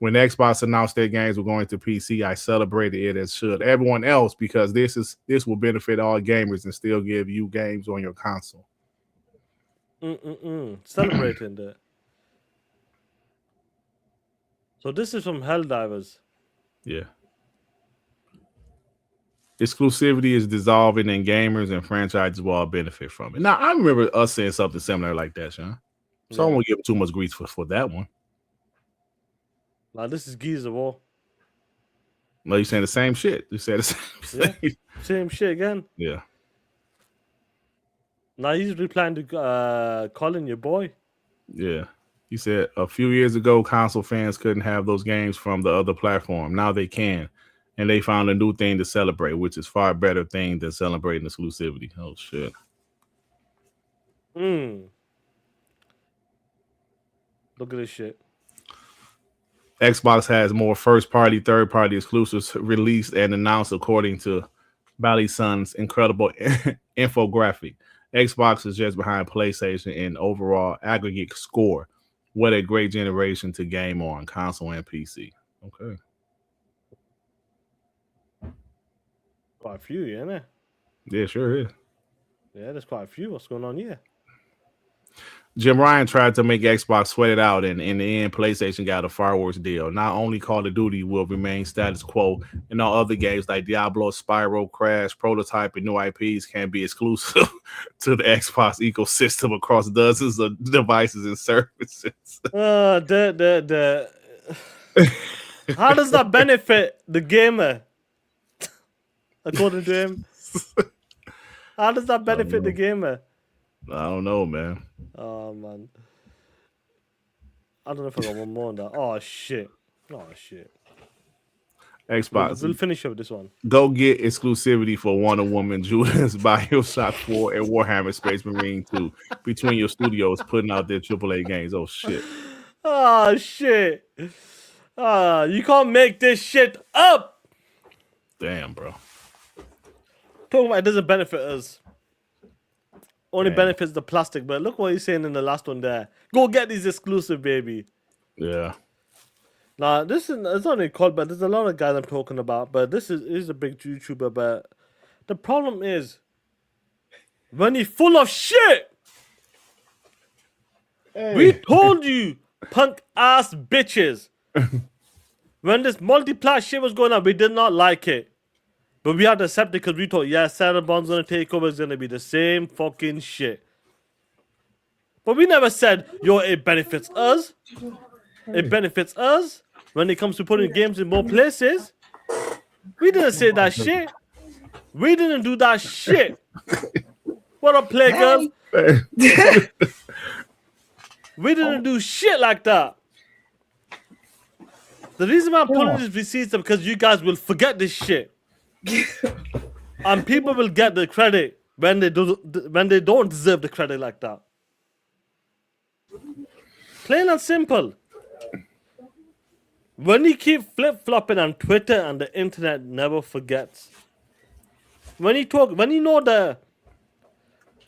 When Xbox announced their games were going to PC, I celebrated it as should everyone else because this will benefit all gamers and still give you games on your console. Celebrating that. So this is from Helldivers. Yeah. Exclusivity is dissolving and gamers and franchises will all benefit from it. Now, I remember us saying something similar like that, Sean. So I won't give too much grief for that one. Now, this is Geezer War. No, you're saying the same shit. You said the same thing. Same shit again. Yeah. Now he's replying to Colin, your boy. Yeah. He said a few years ago, console fans couldn't have those games from the other platform. Now they can. And they found a new thing to celebrate, which is far better thing than celebrating exclusivity. Oh, shit. Look at this shit. Xbox has more first-party, third-party exclusives released and announced according to Bally Sun's incredible infographic. Xbox is just behind PlayStation in overall aggregate score. What a great generation to game on console and PC. Okay. Quite a few, isn't it? Yeah, sure is. Yeah, there's quite a few. What's going on here? Jim Ryan tried to make Xbox sweat it out, and in the end, PlayStation got a far worse deal. Not only Call of Duty will remain status quo, and all other games like Diablo, Spyro, Crash, Prototype, and new IPs can be exclusive to the Xbox ecosystem across dozens of devices and services. How does that benefit the gamer? According to him, how does that benefit the gamer? I don't know, man. Oh, man. I don't know if I got one more on that. Oh, shit. Xbox. We'll finish up with this one. Go get exclusivity for Wonder Woman, Judas, BioShock 4, and Warhammer Space Marine 2 between your studios putting out their AAA games. Oh, shit. Oh, shit. You can't make this shit up. Damn, bro. Talking about it doesn't benefit us. Only benefits the plastic, but look what he's saying in the last one there. Go get these exclusive, baby. Yeah. Now, it's not only called, but there's a lot of guys I'm talking about, but this is a big YouTuber, but the problem is when he's full of shit. Hey. We told you, punk ass bitches. When this multi-plat shit was going on, we did not like it. But we had to accept it because we thought, yeah, Cinnabon's going to take over. It's going to be the same fucking shit. But we never said, yo, it benefits us. It benefits us when it comes to putting games in more places. We didn't say that shit. We didn't do that shit. What up, play girl? We didn't do shit like that. The reason why I'm pulling these receipts is because you guys will forget this shit. And people will get the credit when they don't deserve the credit like that. Plain and simple. When you keep flip-flopping on Twitter and the internet never forgets. When you know the...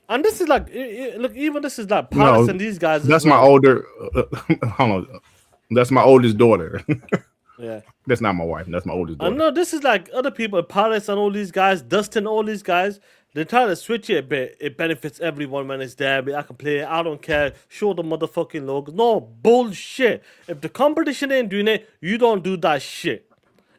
And this is like... Look, even this is like Palace and these guys... That's my older... hold on. That's my oldest daughter. Yeah. That's not my wife. That's my oldest I daughter. know this is like other people, Paris and all these guys, Dustin, all these guys. They're trying to switch it a bit. It benefits everyone when it's there. I can play it. I don't care. Show the motherfucking logo. No bullshit. If the competition ain't doing it, you don't do that shit.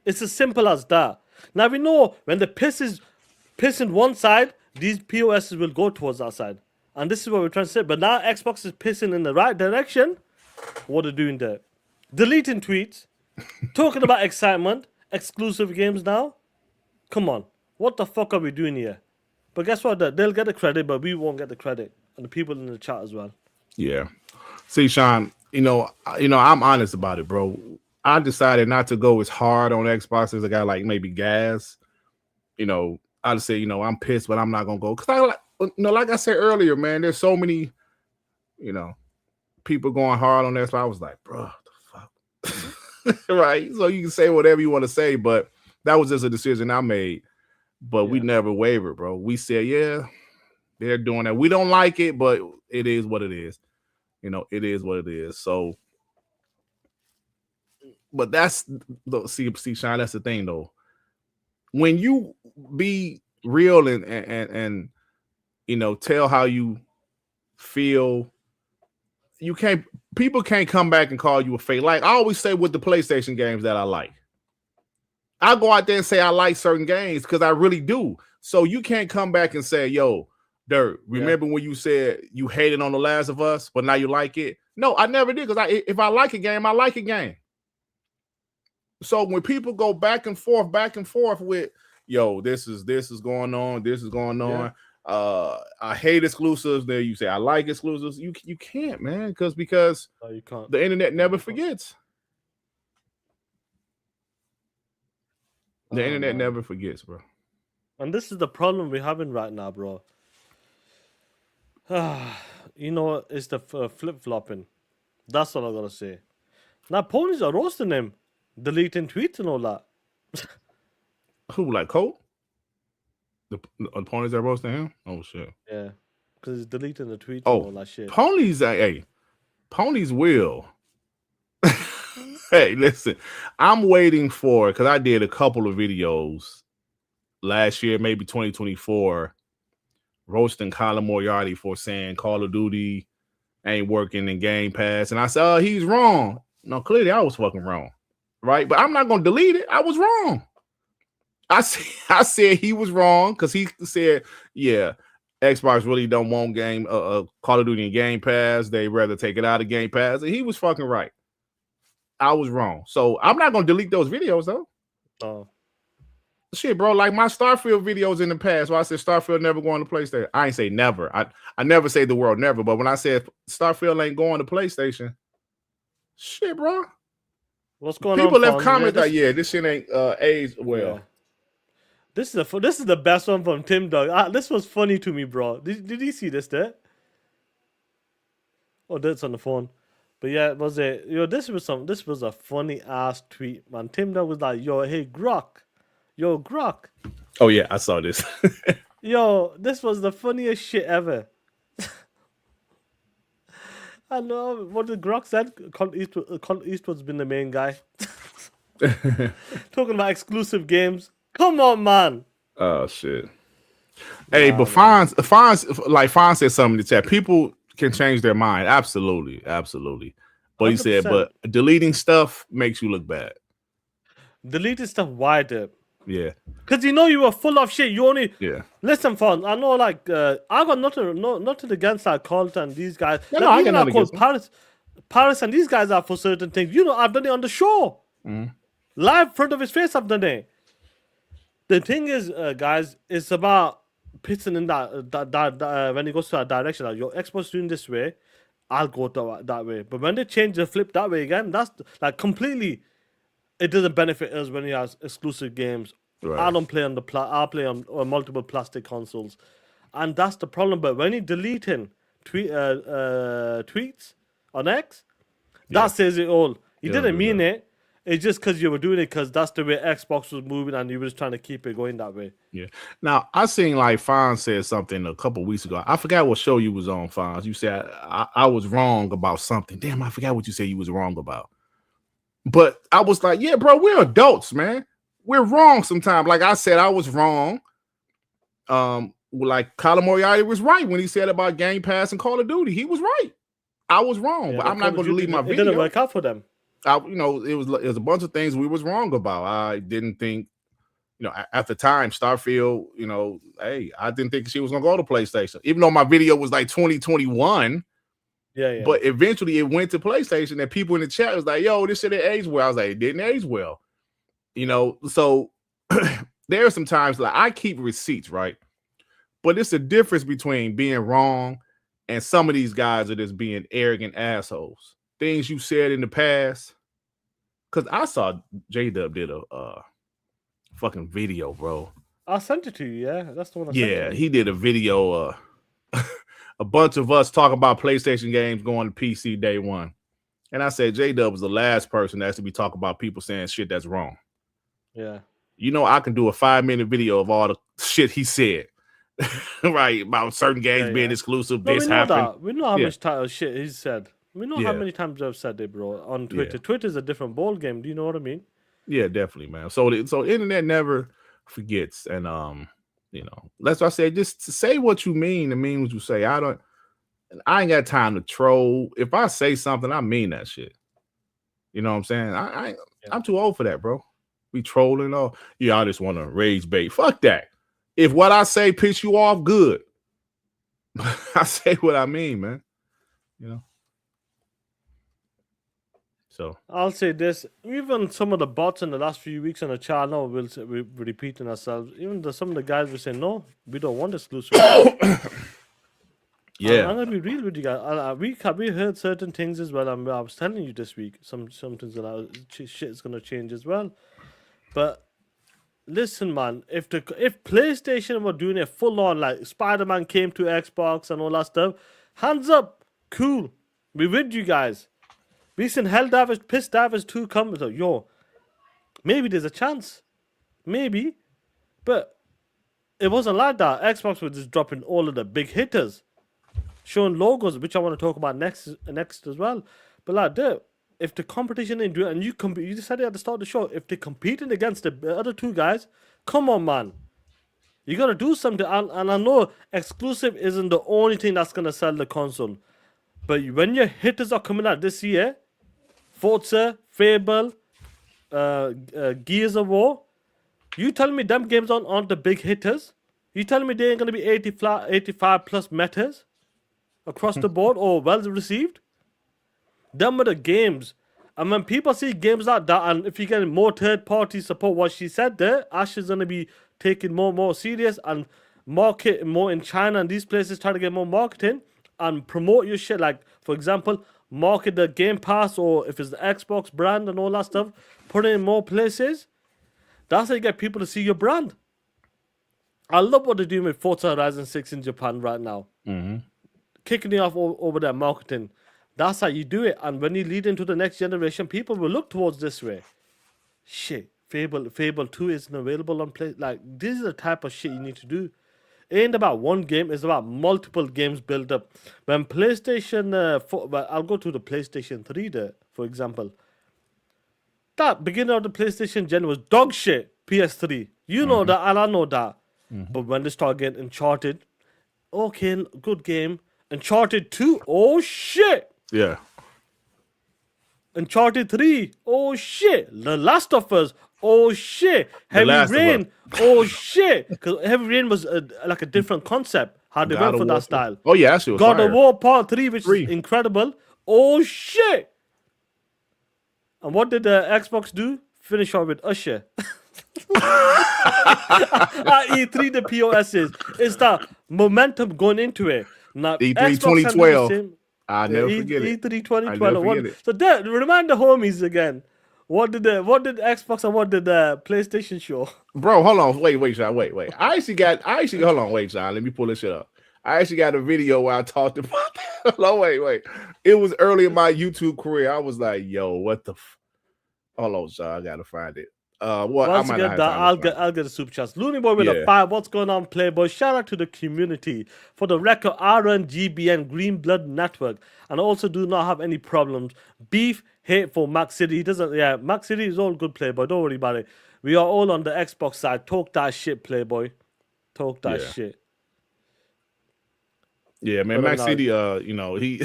It's as simple as that. Now we know when the piss in one side, these POSs will go towards that side. And this is what we're trying to say. But now Xbox is pissing in the right direction. What are they doing there? Deleting tweets. Talking about excitement. Exclusive games now. Come on. What the fuck are we doing here? But guess what? They'll get the credit, but we won't get the credit. And the people in the chat as well. Yeah. See, Sean, I'm honest about it, bro. I decided not to go as hard on Xbox as a guy like maybe Gas. I just say, I'm pissed, but I'm not gonna go. Cause like I said earlier, man, there's so many, people going hard on that. So I was like, bro, the fuck. Right. So you can say whatever you want to say, but that was just a decision I made. But we never wavered, bro. We said, yeah, they're doing that. We don't like it, but it is what it is. It is what it is. So, but that's see, Sean, that's the thing though. When you be real and tell how you feel, people can't come back and call you a fake. Like I always say with the PlayStation games that I like. I go out there and say I like certain games because I really do. So you can't come back and say, yo, Dirt, remember when you said you hated on The Last of Us, but now you like it? No, I never did, because if I like a game, I like a game. So when people go back and forth with, yo, this is going on, this is going on. I hate exclusives. Then you say I like exclusives. You can't, man, because you can't. The internet never forgets. The internet never forgets, bro. And this is the problem we're having right now, bro. It's the flip-flopping. That's all I gotta say. Now, ponies are roasting him, deleting tweets and all that. Who, like Cole? The ponies are roasting him? Oh, shit. Yeah, because he's deleting the tweets and all that shit. Ponies will. Hey, listen, I'm waiting for, because I did a couple of videos last year, maybe 2024, roasting Colin Moriarty for saying Call of Duty ain't working in Game Pass. And I said, oh, he's wrong. No, clearly I was fucking wrong. Right? But I'm not going to delete it. I was wrong. I said he was wrong because he said, yeah, Xbox really don't want Call of Duty in Game Pass. They rather take it out of Game Pass. And he was fucking right. I was wrong. So I'm not going to delete those videos, though. Oh. Shit, bro, like my Starfield videos in the past where I said Starfield never going to PlayStation. I ain't say never. I never say the word never, but when I said Starfield ain't going to PlayStation, shit, bro. What's going on? People on? left comments like, yeah, this shit ain't aged well. Yeah. This is the best one from Tim Dog. This was funny to me, bro. Did you see this there? Oh, that's on the phone. But yeah, this was a funny ass tweet, man. Tim Dog was like, yo, hey, Grok. Yo, Grok. Oh, yeah, I saw this. Yo, this was the funniest shit ever. I know what the Grok said. Clint Eastwood's been the main guy. Talking about exclusive games. Come on, man. Oh, shit. Hey, but Fonz said something in the chat. People can change their mind. Absolutely. Absolutely. But 100%. He said, but deleting stuff makes you look bad. Deleting stuff, why, dude? Yeah, because you were full of shit. You only listen, Fon. I know, like I got nothing against like Colt and these guys. No, I got nothing against Paris and these guys are for certain things. I've done it on the show, live in front of his face. I've done it. The thing is, guys, it's about pitching in that when it goes to that direction. Like your Xbox doing this way, I'll go that way. But when they change the flip that way again, that's like completely. It doesn't benefit us when he has exclusive games. Right. I don't play on I play on multiple plastic consoles, and that's the problem. But when he deleting tweets on X, that says it all. He didn't mean it. It's just because you were doing it because that's the way Xbox was moving, and you were just trying to keep it going that way. Yeah. Now I seen like Fonz said something a couple weeks ago. I forgot what show you was on, Fonz. You said I was wrong about something. Damn, I forgot what you said you was wrong about. But I was like, yeah, bro, we're adults, man. We're wrong sometimes. Like I said, I was wrong. Like Colin Moriarty was right when he said about Game Pass and Call of Duty. He was right. I was wrong, Yeah, but I'm not going to leave my video. It didn't work out for them. It was a bunch of things we was wrong about. I didn't think, at the time, Starfield, hey, I didn't think she was going to go to PlayStation, even though my video was like 2021. Yeah. But eventually it went to PlayStation, and people in the chat was like, yo, this shit didn't age well. I was like, it didn't age well. So there are some times like I keep receipts, right? But it's a difference between being wrong and some of these guys are just being arrogant assholes. Things you said in the past. Because I saw J-Dub did a fucking video, bro. I sent it to you, yeah. That's the one I sent Yeah, you. he did a video, a bunch of us talk about PlayStation games going to PC day one. And I said J-Dub was the last person that has to be talking about people saying shit that's wrong. Yeah. I can do a 5-minute video of all the shit he said. Right, about certain games being exclusive. No, this happened. We know how much shit he's said. We know how many times I've said it, bro, on Twitter. Twitter's a different ball game. Do you know what I mean? Yeah, definitely, man. So internet never forgets, and that's why I said just say what you mean and mean what you say. I ain't got time to troll. If I say something, I mean that shit. You know what I'm saying? I'm too old for that, bro. We trolling all. Yeah, I just want to rage bait. Fuck that. If what I say piss you off, good. I say what I mean, man. So I'll say this: even some of the bots in the last few weeks on the channel, we're repeating ourselves. Even some of the guys will say, "No, we don't want exclusive." Yeah, I'm gonna be real with you guys. We heard certain things as well. I was telling you this week, some things that shit is gonna change as well. But listen, man, if PlayStation were doing it full on, like Spider-Man came to Xbox and all that stuff, hands up, cool. We with you guys. We seen Helldivers, Piss Divers 2 come. So, yo, maybe there's a chance. Maybe. But it wasn't like that. Xbox was just dropping all of the big hitters. Showing logos, which I want to talk about next as well. But like that, if the competition ain't doing it, and you said it at the start of the show, if they're competing against the other two guys, come on, man. You got to do something. And I know exclusive isn't the only thing that's going to sell the console. But when your hitters are coming out this year, Forza, Fable, Gears of War, you tell me them games aren't the big hitters? You telling me they ain't going to be 85 plus metas across the board or well received? Them are the games. And when people see games like that, and if you get more third-party support, what she said there, Asha's going to be taking more serious and market more in China and these places, trying to get more marketing and promote your shit. Like, for example, market the Gamepass, or if it's the Xbox brand and all that stuff, put it in more places. That's how you get people to see your brand. I love what they're doing with Forza Horizon 6 in Japan right now. Mm-hmm. Kicking it off over their marketing. That's how you do it. And when you lead into the next generation, people will look towards this way. Shit, Fable 2 isn't available on Play. Like, this is the type of shit you need to do. It ain't about one game, it's about multiple games built up. When PlayStation 4, I'll go to the PlayStation 3 there, for example. That beginning of the PlayStation gen was dog shit, PS3. You know that, and I know that. But when they start getting Uncharted, okay, good game. Uncharted 2, oh shit. Yeah. Uncharted 3, oh shit. The Last of Us, oh shit. Heavy Rain, oh shit. Because Heavy Rain was like a different concept. How they went for that style. Oh yeah, actually, God of War Part 3, which is incredible. Oh shit. And what did the Xbox do? Finish off with Usher. At E3, the POSs. It's that momentum going into it. Now, E3 2012. I never forget it. E3 2012. So remind the homies again. What did Xbox and what did the PlayStation show? Bro, hold on. Wait, Sean. Wait. I actually hold on, wait, Sean. Let me pull this shit up. I actually got a video where I talked about that. Hold on, wait. It was early in my YouTube career. I was like, yo, what the hold on, Sean. I gotta find it. Well, I Once might you not get have that, time. I'll get a super chat. Looney Boy with a Yeah. 5. What's going on, Playboy? Shout out to the community. For the record, RNGBN Green Blood Network, and I also do not have any problems. Beef, hate for Max City. He doesn't. Yeah, Max City is all good, Playboy. Don't worry about it. We are all on the Xbox side. Talk that shit, Playboy. Talk that Yeah. shit. Yeah, man. But Max City, you know, he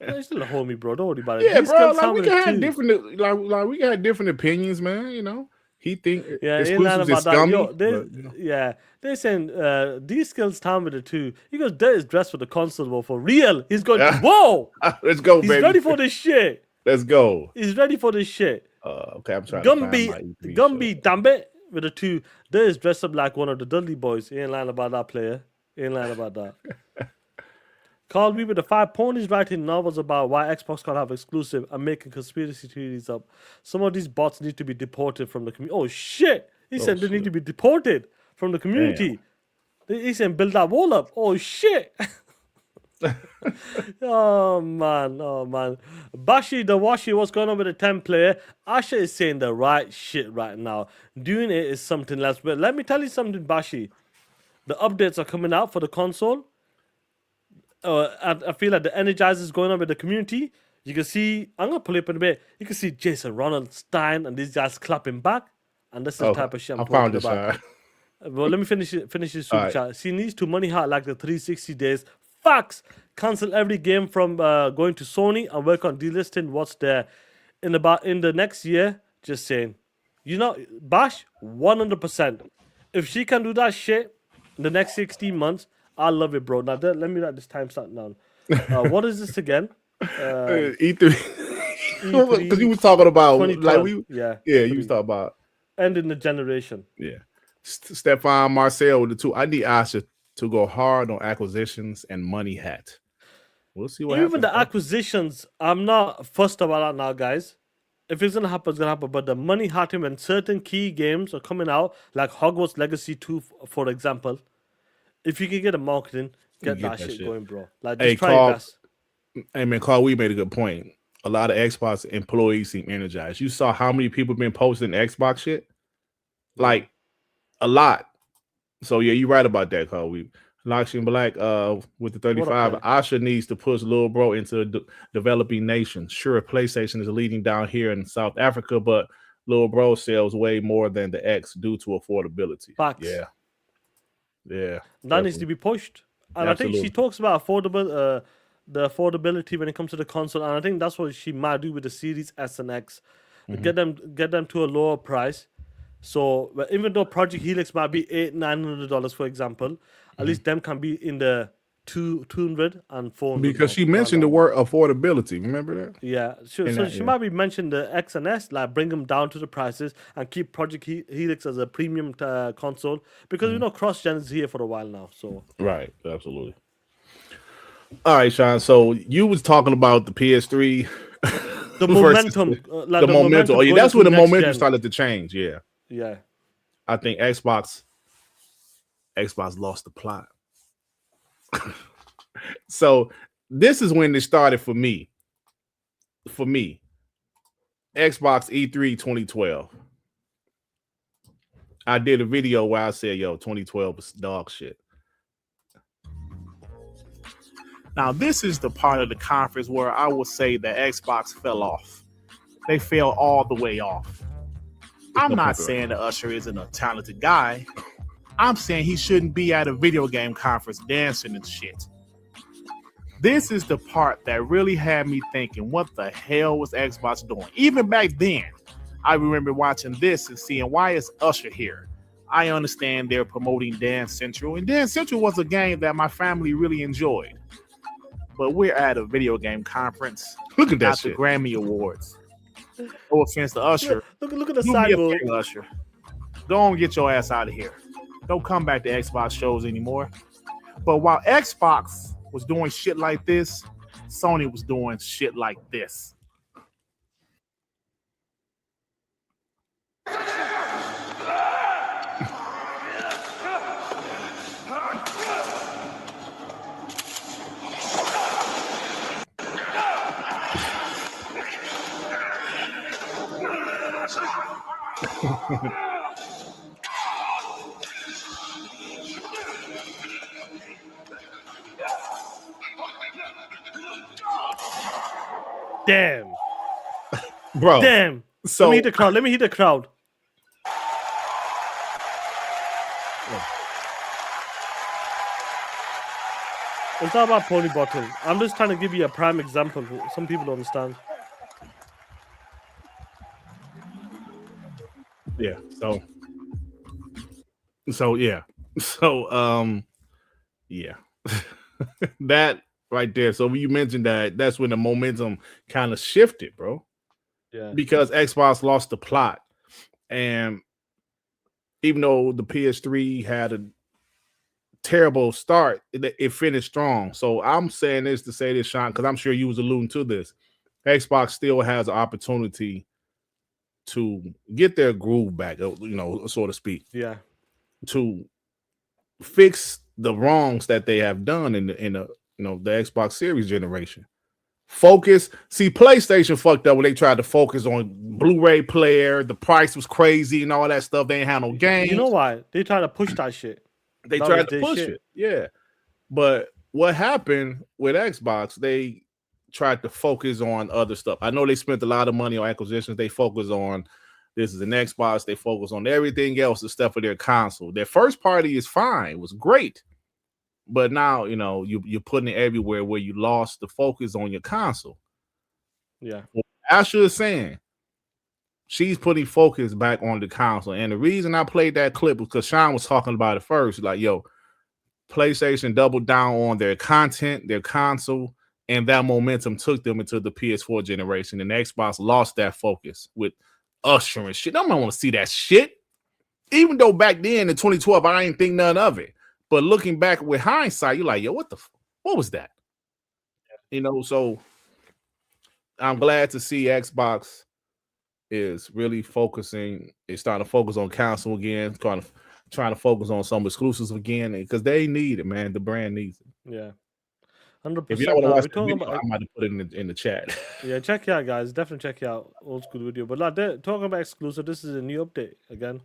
he's still a homie, bro. Don't worry about it. yeah, These bro. skills Like we talented can have too. different like we got different opinions, man. You know, he think Yeah, ain't lying exclusives about is that. scummy. Yo, they, But, you know. yeah, they're saying these skills talented too. He goes, "That is dressed for the console, bro. For real." He's going, whoa. Let's go, He's baby. ready for this shit. Let's go. He's ready for this shit. Okay, I'm trying to find my E3 Gumby, damn it, with a 2. There is dressed up like one of the Dudley boys. He ain't lying about that player. He ain't lying about that. Carl me with the 5. Ponies writing novels about why Xbox can't have exclusive and making conspiracy theories up. Some of these bots need to be deported from the community. Oh shit! He said they need to be deported from the community. He said build that wall up. Oh shit! Oh man. Bashi the Washi, what's going on with the 10 player? Asha is saying the right shit right now. Doing it is something else. But let me tell you something, Bashi. The updates are coming out for the console. I feel like the energizer is going on with the community. You can see, I'm gonna pull it up in a bit. You can see Jason Ronald Stein and these guys clapping back, and that's the type of shit I'm talking about. Well, let me finish this super chat. She needs to money hard like the 360 days. Facts. Cancel every game from going to Sony and work on delisting what's there in the next year. Just saying, Bash 100%. If she can do that shit in the next 16 months. I love it, bro. Now, let me write this timestamp down. What is this again? E3. Because you was talking about you was talking about ending the generation. Yeah. Stefan Marcel with the 2. I need Asha to go hard on acquisitions and money hat. We'll see what happens. Even the acquisitions, I'm not fussed about that now, guys. If it's gonna happen, it's gonna happen. But the money hat him when certain key games are coming out, like Hogwarts Legacy 2, for example. If you can get a marketing, get that shit going, bro. Like, just try your best. Hey, man, Carl, we made a good point. A lot of Xbox employees seem energized. You saw how many people been posting Xbox shit? Like, a lot. So, yeah, you're right about that, Carl. Lakshin Black with the 35. Asha needs to push Lil Bro into developing nations. Sure, PlayStation is leading down here in South Africa, but Lil Bro sells way more than the X due to affordability. Facts. Yeah, that needs to be pushed, and absolutely. I think she talks about the affordability when it comes to the console, and I think that's what she might do with the Series S and X, get them to a lower price. So even though Project Helix might be $800-900, for example, at least them can be in the $200 and $400. Because she mentioned the word affordability. Remember that? Yeah. She might be mentioning the X and S, like bring them down to the prices and keep Project Helix as a premium console, because cross-gen is here for a while now. So right, absolutely. All right, Sean. So you was talking about the PS3, the momentum, the momentum. Oh, yeah, that's where the momentum started to change. Yeah. Yeah. I think Xbox lost the plot. So this is when it started for me. Xbox E3 2012. I did a video where I said, 2012 was dog shit. Now, this is the part of the conference where I will say that Xbox fell off. They fell all the way off. I'm not saying that Usher isn't a talented guy. I'm saying he shouldn't be at a video game conference dancing and shit. This is the part that really had me thinking, what the hell was Xbox doing? Even back then, I remember watching this and seeing, why is Usher here? I understand they're promoting Dance Central, and Dance Central was a game that my family really enjoyed. But we're at a video game conference. Look at that shit. The Grammy Awards. No offense to Usher. Look at the sideboard. Usher. Go on, get your ass out of here. Don't come back to Xbox shows anymore. But while Xbox was doing shit like this, Sony was doing shit like this. Damn. Bro. Damn. So let me hit the crowd. Let me hit the crowd. It's not about pony bottle. I'm just trying to give you a prime example. Some people don't understand. yeah. So yeah. So yeah. That right there. So when you mentioned that's when the momentum kind of shifted, bro. Yeah. Because Xbox lost the plot. And even though the PS3 had a terrible start, it finished strong. So I'm saying this to say this, Sean, because I'm sure you was alluding to this. Xbox still has an opportunity to get their groove back, so to speak. Yeah. To fix the wrongs that they have done in the Xbox Series generation. Focus. See, PlayStation fucked up when they tried to focus on Blu-ray player. The price was crazy and all that stuff. They ain't had no games. You know why? They try to push that shit. They tried to push it. Yeah. But what happened with Xbox, they tried to focus on other stuff. I know they spent a lot of money on acquisitions. They focus on this is an Xbox. They focus on everything else except for their console. Their first party is fine. It was great. But now, you're putting it everywhere where you lost the focus on your console. Yeah. Asha is saying she's putting focus back on the console. And the reason I played that clip was because Sean was talking about it first. Like, yo, PlayStation doubled down on their content, their console, and that momentum took them into the PS4 generation. And Xbox lost that focus with Usher and shit. I don't want to see that shit. Even though back then in 2012, I ain't think none of it. But looking back with hindsight, you're like, yo, what was that? So I'm glad to see Xbox is really focusing. It's starting to focus on console again, trying to focus on some exclusives again, because they need it, man. The brand needs it. Yeah. 100%. If you don't want to watch the video, I might have put it in the chat. Yeah, check it out, guys. Definitely check it out. Old school video. But like talking about exclusive, this is a new update again.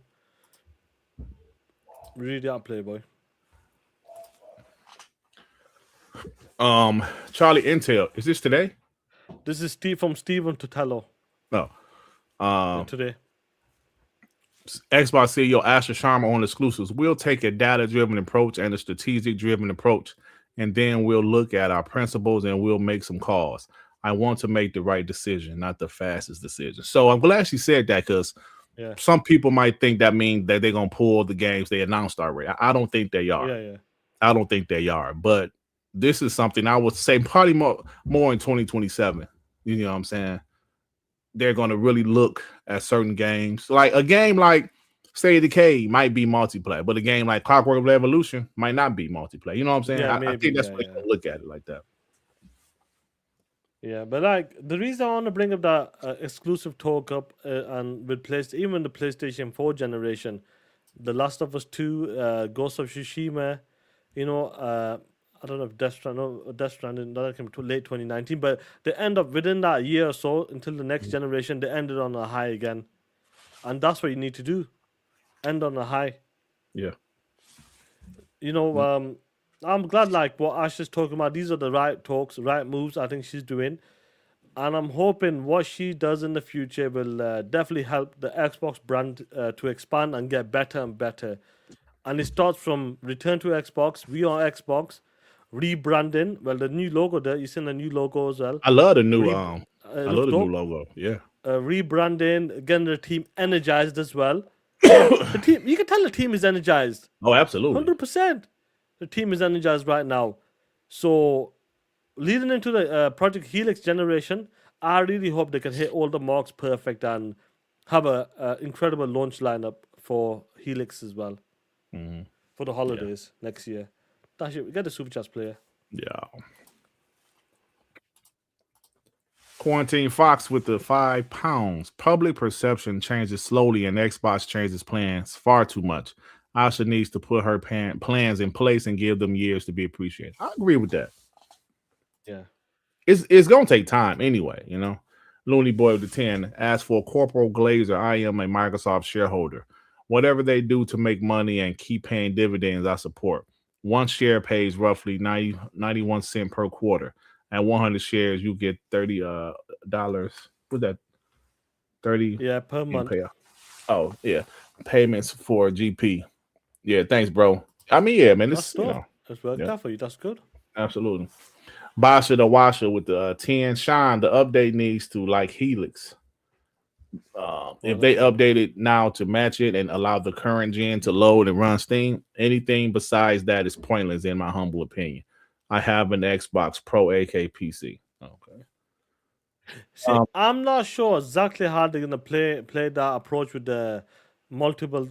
Read it out, Playboy. Charlie Intel, is this today? This is from Steven Totello. No. Today. Xbox CEO Asha Sharma on exclusives. We'll take a data-driven approach and a strategic-driven approach, and then we'll look at our principles and we'll make some calls. I want to make the right decision, not the fastest decision. So I'm glad she said that, because some people might think that means that they're going to pull the games they announced already. I don't think they are. Yeah. I don't think they are. But this is something I would say probably more in 2027. You know what I'm saying? They're going to really look at certain games. Like a game like State of Decay might be multiplayer, but a game like Clockwork Revolution might not be multiplayer. You know what I'm saying? Yeah, I think that's what they're going to look at it like that. Yeah, but like the reason I want to bring up that exclusive talk up and with even the PlayStation 4 generation, The Last of Us 2, Ghost of Tsushima, I don't know if Death Stranding that came to late 2019, but they end up within that year or so until the next generation, they ended on a high again. And that's what you need to do. End on a high. Yeah. I'm glad like what Asha's talking about. These are the right talks, right moves I think she's doing. And I'm hoping what she does in the future will definitely help the Xbox brand to expand and get better and better. And it starts from return to Xbox, we are Xbox, rebranding. Well, the new logo there, you seen the new logo as well. I love the new new logo. Yeah. Rebranding, getting the team energized as well. The team, you can tell the team is energized. Oh, absolutely. 100%. The team is energized right now. So, leading into the Project Helix generation, I really hope they can hit all the marks perfect and have a incredible launch lineup for Helix as well. For the holidays next year. That's it. We get the Super Chats player. Yeah. Quarantine Fox with the £5. Public perception changes slowly and Xbox changes plans far too much. Asha needs to put her plans in place and give them years to be appreciated. I agree with that. Yeah. It's going to take time anyway, Looney Boy with the 10. As for Corporal Glazer, I am a Microsoft shareholder. Whatever they do to make money and keep paying dividends, I support. One share pays roughly 91 cents per quarter. At 100 shares, you get $30. What's that? 30 Yeah, per you month. pay. Oh, yeah. Payments for GP. Yeah, thanks, bro. I mean, yeah, man. That's It's, dope. It's worked yeah. out for you. That's good. Absolutely. Basha the Washer with the 10. Shine, the update needs to like Helix. If they update it now to match it and allow the current gen to load and run Steam, anything besides that is pointless, in my humble opinion. I have an Xbox Pro AK PC. Okay. See, I'm not sure exactly how they're gonna play that approach with the multiple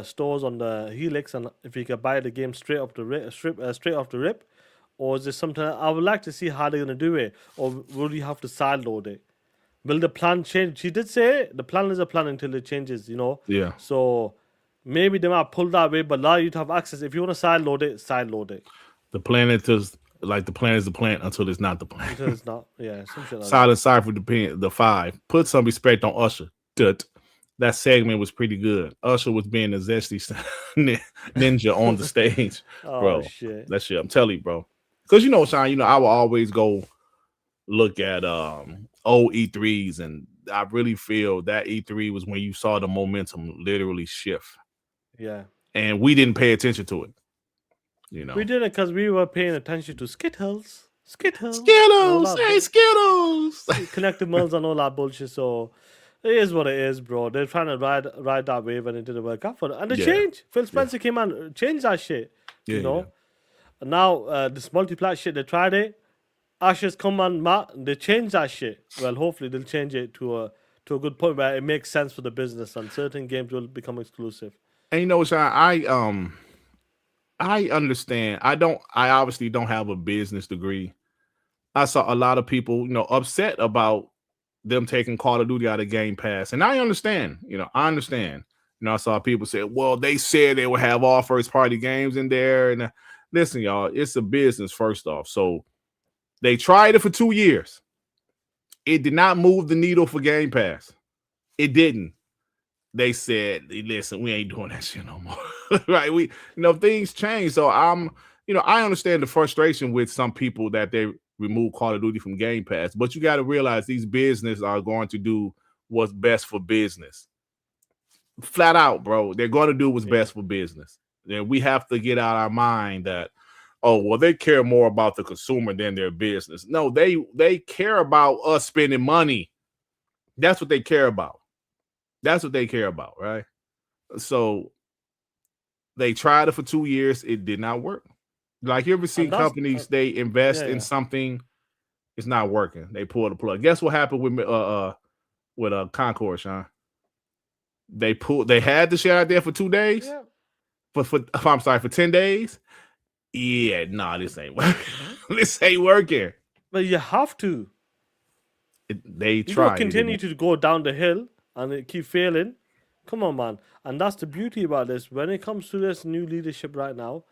stores on the Helix, and if you can buy the game straight off the straight off the rip, or is it something? I would like to see how they're gonna do it, or will you have to side load it? Will the plan change? She did say the plan is a plan until it changes, you know. Yeah. So maybe they might pull that way, but allow you to have access. If you want to side load it, side load it. The plan is like the plan is the plan until it's not the plan. Until it's not. Yeah, some shit like that. Silent Cypher the 5. Put some respect on Usher. Dut. That segment was pretty good. Usher was being a zesty ninja on the stage, bro. Shit. That shit, I'm telling you, bro. Because you know, Sean, I will always go look at old E3s, and I really feel that E3 was when you saw the momentum literally shift. Yeah. And we didn't pay attention to it. You know, We did it because we were paying attention to Skittles. Hey, Skittles. Connected and all that bullshit. So it is what it is, bro. They're trying to ride that wave, and it didn't work out for them. And they changed. Phil Spencer came and changed that shit. You know. And now this multi-plat shit, they tried it. Asha's come on, Matt. They changed that shit. Well, hopefully they'll change it to a good point where it makes sense for the business, and certain games will become exclusive. And you know, Sean, I understand. I obviously don't have a business degree. I saw a lot of people, upset about them taking Call of Duty out of Game Pass. And I understand. I understand. I saw people say, well, they said they would have all first-party games in there. And listen, y'all, it's a business, first off. So they tried it for 2 years. It did not move the needle for Game Pass. It didn't. They said, listen, we ain't doing that shit no more. Right? Things change. So I understand the frustration with some people that they remove Call of Duty from Game Pass, but you got to realize these businesses are going to do what's best for business. Flat out, bro. They're going to do what's best for business. Then we have to get out our mind that, oh, well, they care more about the consumer than their business. No, they care about us spending money. That's what they care about. That's what they care about, right? So they tried it for 2 years. It did not work. Like, you ever seen companies, they invest in something, it's not working. They pull the plug. Guess what happened with Concord, Sean? They had the shit out there for 2 days. Yeah. For 10 days. Yeah, this ain't working. This ain't working. But you have to. They try. You continue to go down the hill and it keep failing. Come on, man. And that's the beauty about this. When it comes to this new leadership right now,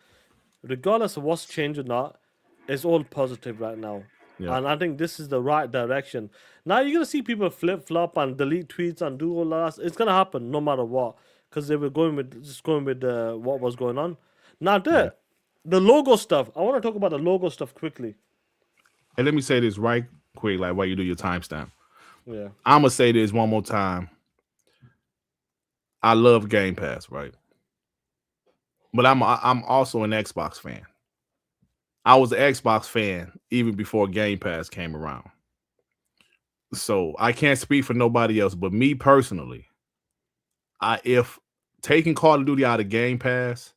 regardless of what's changed or not, it's all positive right now. Yeah. And I think this is the right direction. Now you're going to see people flip-flop and delete tweets and do all that. It's going to happen no matter what. Because they were going with what was going on. Now, the logo stuff. I want to talk about the logo stuff quickly. And let me say this right quick, like while you do your timestamp. Yeah. I'm going to say this one more time. I love Game Pass, right? But I'm also an Xbox fan. I was an Xbox fan even before Game Pass came around. So I can't speak for nobody else, but me personally, if taking Call of Duty out of Game Pass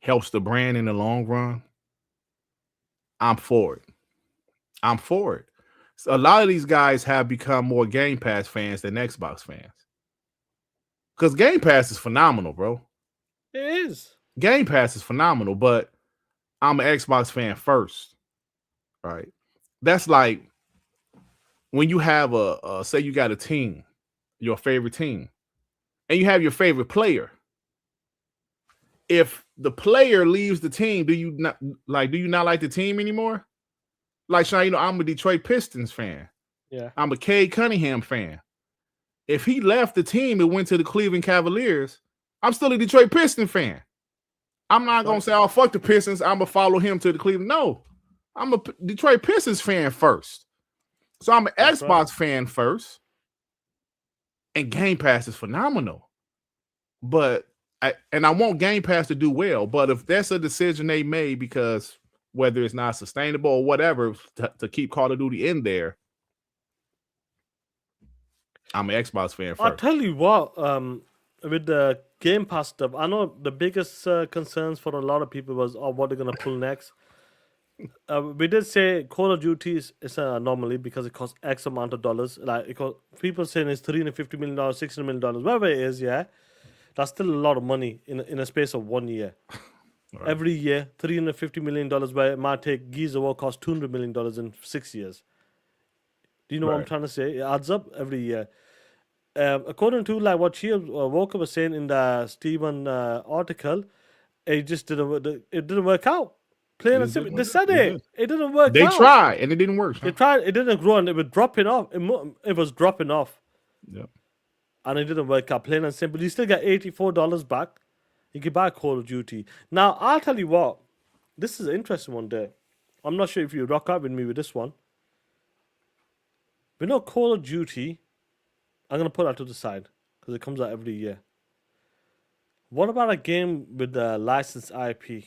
helps the brand in the long run, I'm for it. I'm for it. So a lot of these guys have become more Game Pass fans than Xbox fans. Because Game Pass is phenomenal, bro. It is. Game Pass is phenomenal, but I'm an Xbox fan first, right? That's like when you have say you got a team, your favorite team, and you have your favorite player. If the player leaves the team, do you not like the team anymore? Like, Sean, I'm a Detroit Pistons fan. Yeah. I'm a Cade Cunningham fan. If he left the team and went to the Cleveland Cavaliers, I'm still a Detroit Pistons fan. I'm not going to say, oh, fuck the Pistons. I'm going to follow him to the Cleveland. No, I'm a Detroit Pistons fan first. So I'm an Xbox fan first. And Game Pass is phenomenal. But I want Game Pass to do well. But if that's a decision they made because whether it's not sustainable or whatever to keep Call of Duty in there, I'm an Xbox fan first. I'll tell you what, with the Game Pass stuff, I know the biggest concerns for a lot of people was what they're going to pull next. We did say Call of Duty is an anomaly because it costs X amount of dollars. Like people saying it's $350 million, $600 million, whatever it is, yeah. That's still a lot of money in a space of 1 year. Right. Every year, $350 million, where it might take Gears of War cost $200 million in 6 years. Do you know what I'm trying to say? It adds up every year. According to like what Walker was saying in the Steven article, it just didn't work out. Plain and simple. They said it didn't work out. They tried and it didn't work. They tried, it didn't grow, and it was dropping off. It was dropping off. Yep. And it didn't work out. Plain and simple. You still get $84 back. You can buy Call of Duty. Now I'll tell you what. This is an interesting one there. I'm not sure if you rock out with me with this one. We know Call of Duty. I'm gonna put that to the side because it comes out every year. What about a game with the licensed IP?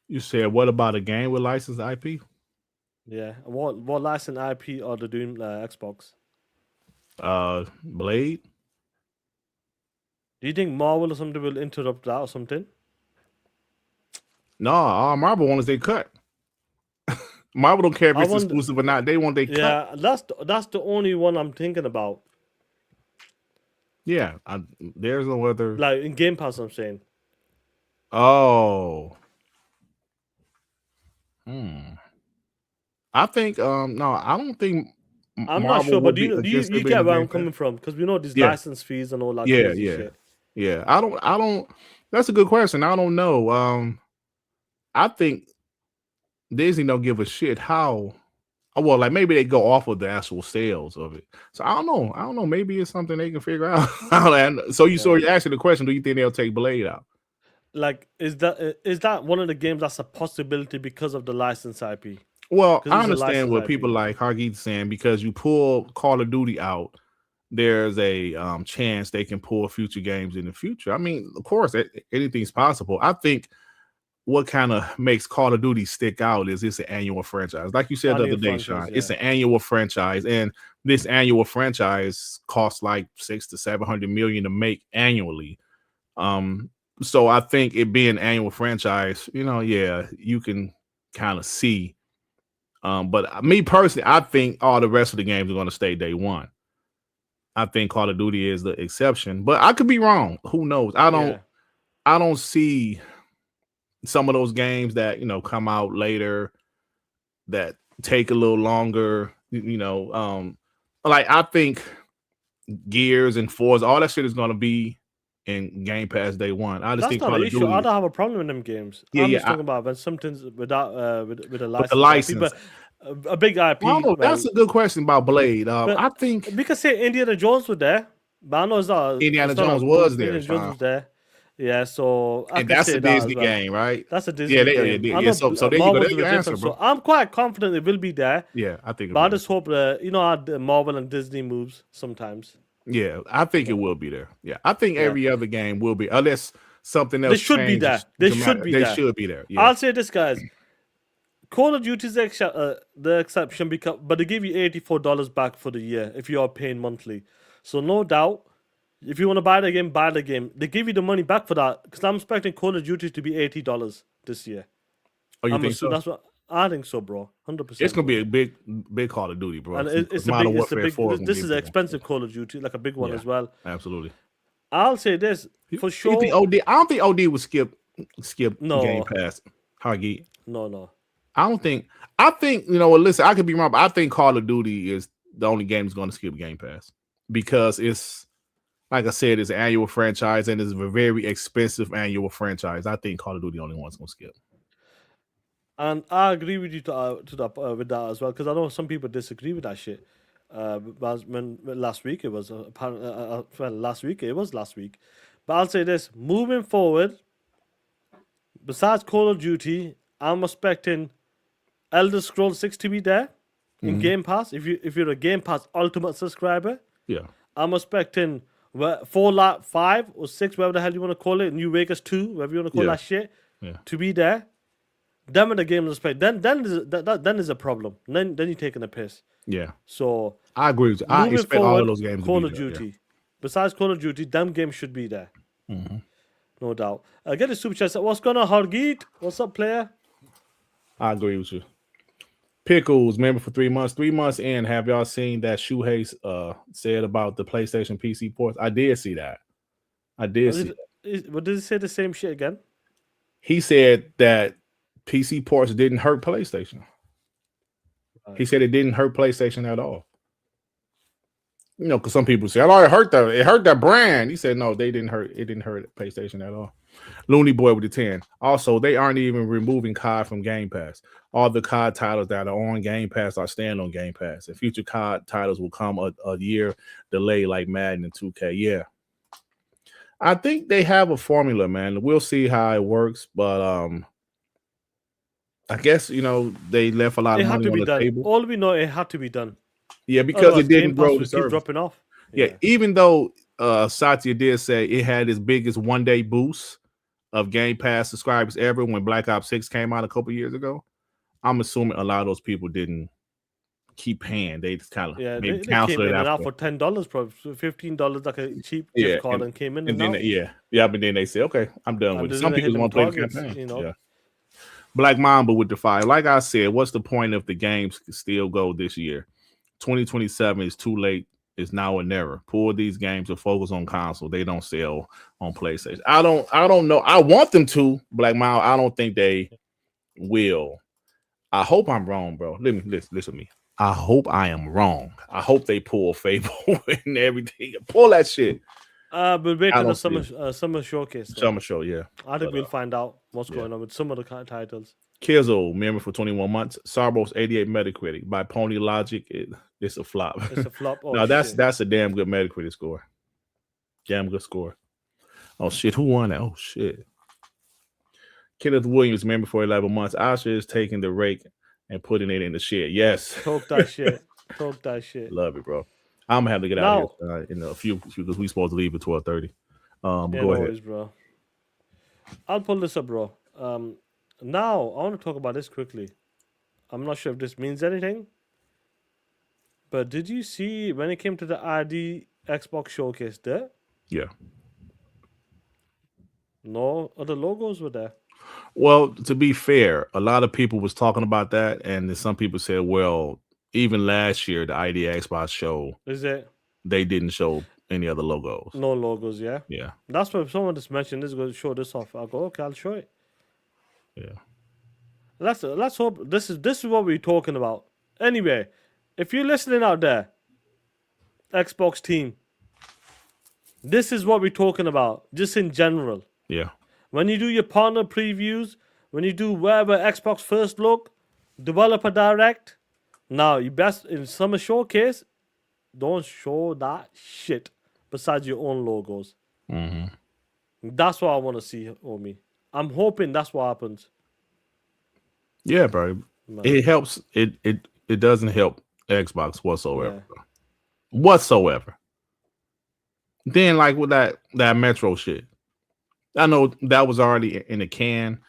You said, what about a game with licensed IP? Yeah. What licensed IP are they doing Xbox? Blade. Do you think Marvel or something will interrupt that or something? No, all Marvel wants they cut. Marvel don't care if it's exclusive or not. They want they cut. Yeah, that's the only one I'm thinking about. Yeah, there's no other. Like in Game Pass, I'm saying. Oh. I think no, I don't think I'm Marvel not sure, but do you get where I'm Game coming Pass. from? Because we know these license fees and all that crazy shit. Yeah. I don't that's a good question. I don't know. I think Disney don't give a shit how well, like maybe they go off of the actual sales of it. So I don't know. Maybe it's something they can figure out. So you're asking the question, do you think they'll take Blade out? Like, is that one of the games that's a possibility because of the license IP? Well, I understand what people like Hargeet saying, because you pull Call of Duty out, there's a chance they can pull future games in the future. I mean, of course, anything's possible. I think what kind of makes Call of Duty stick out is it's an annual franchise. Like you said the other day, Sean, it's an annual franchise, and this annual franchise costs like $600 to $700 million to make annually. So I think it being an annual franchise, you can kind of see. But me personally, I think all the rest of the games are going to stay day one. I think Call of Duty is the exception, but I could be wrong. Who knows? I don't see some of those games that come out later that take a little longer. Like I think Gears and Forza, all that shit is going to be in Game Pass day one. I just think Call of Duty. I don't have a problem with them games. I'm just talking about when something's without with a license. With the license. A big IP. That's a good question about Blade. I think we could say Indiana Jones was there, but I know it's not. Indiana Jones was there. Indiana Jones was there. Yeah, so and that's a Disney game, right? That's a Disney game. Yeah, so there you go. There's your answer, bro. So I'm quite confident it will be there. Yeah, I think. But I just hope that how Marvel and Disney moves sometimes. Yeah, I think it will be there. Yeah, I think every other game will be, unless something else. They should be there. They should be there. Yeah. I'll say this, guys. Call of Duty is the exception, but they give you $84 back for the year if you are paying monthly. So no doubt, if you want to buy the game, buy the game. They give you the money back for that, because I'm expecting Call of Duty to be $80 this year. Oh, you think so? That's what I think so, bro. 100%. It's gonna be a big Call of Duty, bro. And it's a big. This is an expensive Call of Duty, like a big one as well. Absolutely. I'll say this for sure. I don't think OD would skip Game Pass. Hargeet. No. I think listen, I could be wrong, but I think Call of Duty is the only game that's going to skip Game Pass, because it's, like I said, it's an annual franchise and it's a very expensive annual franchise. I think Call of Duty the only one's going to skip. And I agree with you with that as well, because I know some people disagree with that shit. When last week it was last week it was last week, but I'll say this: moving forward, besides Call of Duty, I'm expecting Elder Scrolls 6 to be there in Game Pass. If you're a Game Pass Ultimate subscriber, Yeah. I'm expecting Fallout 5 or 6, whatever the hell you want to call it, New Vegas 2, whatever you want to call that shit, to be there. Then when the game is played, then is a problem. Then you're taking a piss. Yeah. So I agree with you. I moving expect all of those games Call to of be there, Duty. Besides Call of Duty, them games should be there. No doubt. Get a super chat. What's going on, Hargeet? What's up, player? I agree with you. Pickles, member for 3 months. 3 months in, have y'all seen that Shuhei said about the PlayStation PC ports? I did see that. I did see that. What did he say? The same shit again? He said that PC ports didn't hurt PlayStation. He said it didn't hurt PlayStation at all. You know, because some people say, "Oh, it hurt that brand." He said, "No, it didn't hurt PlayStation at all." Looney Boy with the 10. Also, they aren't even removing COD from Game Pass. All the COD titles that are on Game Pass are staying on Game Pass. And future COD titles will come a year delay like Madden and 2K. Yeah. I think they have a formula, man. We'll see how it works, but I guess, you know, they left a lot of money on the table. All we know, it had to be done. Yeah, because it didn't grow the service. Keep dropping off. Yeah, even though Satya did say it had its biggest one-day boost of Game Pass subscribers ever when Black Ops 6 came out a couple years ago, I'm assuming a lot of those people didn't keep paying. They just kind of they canceled came it in and out for $10, probably $15, like a cheap gift card, and came in. And then but then they say, "Okay, I'm done with it." Some people want to play the campaign. You know? Yeah. Black Mamba with the fire. Like I said, what's the point if the games still go this year? 2027 is too late. It's now an error. Pull these games and focus on console. They don't sell on PlayStation. I don't know. I want them to, Black Mamba. I don't think they will. I hope I'm wrong, bro. Listen to me. I hope I am wrong. I hope they pull Fable and everything. Pull that shit. But wait till the summer showcase. Summer show, yeah. I think we'll find out what's going on with some of the titles. Kizzo, member for 21 months. Sarbo's 88 Metacritic. By Pony Logic, it's a flop. It's a flop. Oh, no, that's a damn good Metacritic score. Damn good score. Oh, shit. Who won that? Oh, shit. Kenneth Williams, member for 11 months. Asha is taking the rake and putting it in the shit. Yes. Talk that shit. Talk that shit. Love it, bro. I'm going to have to get out of here in a few because we're supposed to leave at 12:30. Go ahead. Worries, bro. I'll pull this up, bro. Now, I want to talk about this quickly. I'm not sure if this means anything, but did you see when it came to the ID Xbox showcase there? Yeah. No other logos were there. Well, to be fair, a lot of people was talking about that, and then some people said, well, even last year, the ID Xbox show, they didn't show any other logos. No logos, yeah? Yeah. That's why if someone just mentioned this, going to show this off. I'll go, okay, I'll show it. Yeah. Let's hope this is what we're talking about. Anyway, if you're listening out there, Xbox team, this is what we're talking about, just in general. Yeah. When you do your partner previews, when you do whatever Xbox First Look, Developer Direct, now you best in Summer Showcase, don't show that shit besides your own logos. Mm-hmm. That's what I want to see, homie. I'm hoping that's what happens. Yeah, bro. Man. It helps. It doesn't help Xbox whatsoever. Yeah. Whatsoever. Then like with that Metro shit. I know that was already in the can,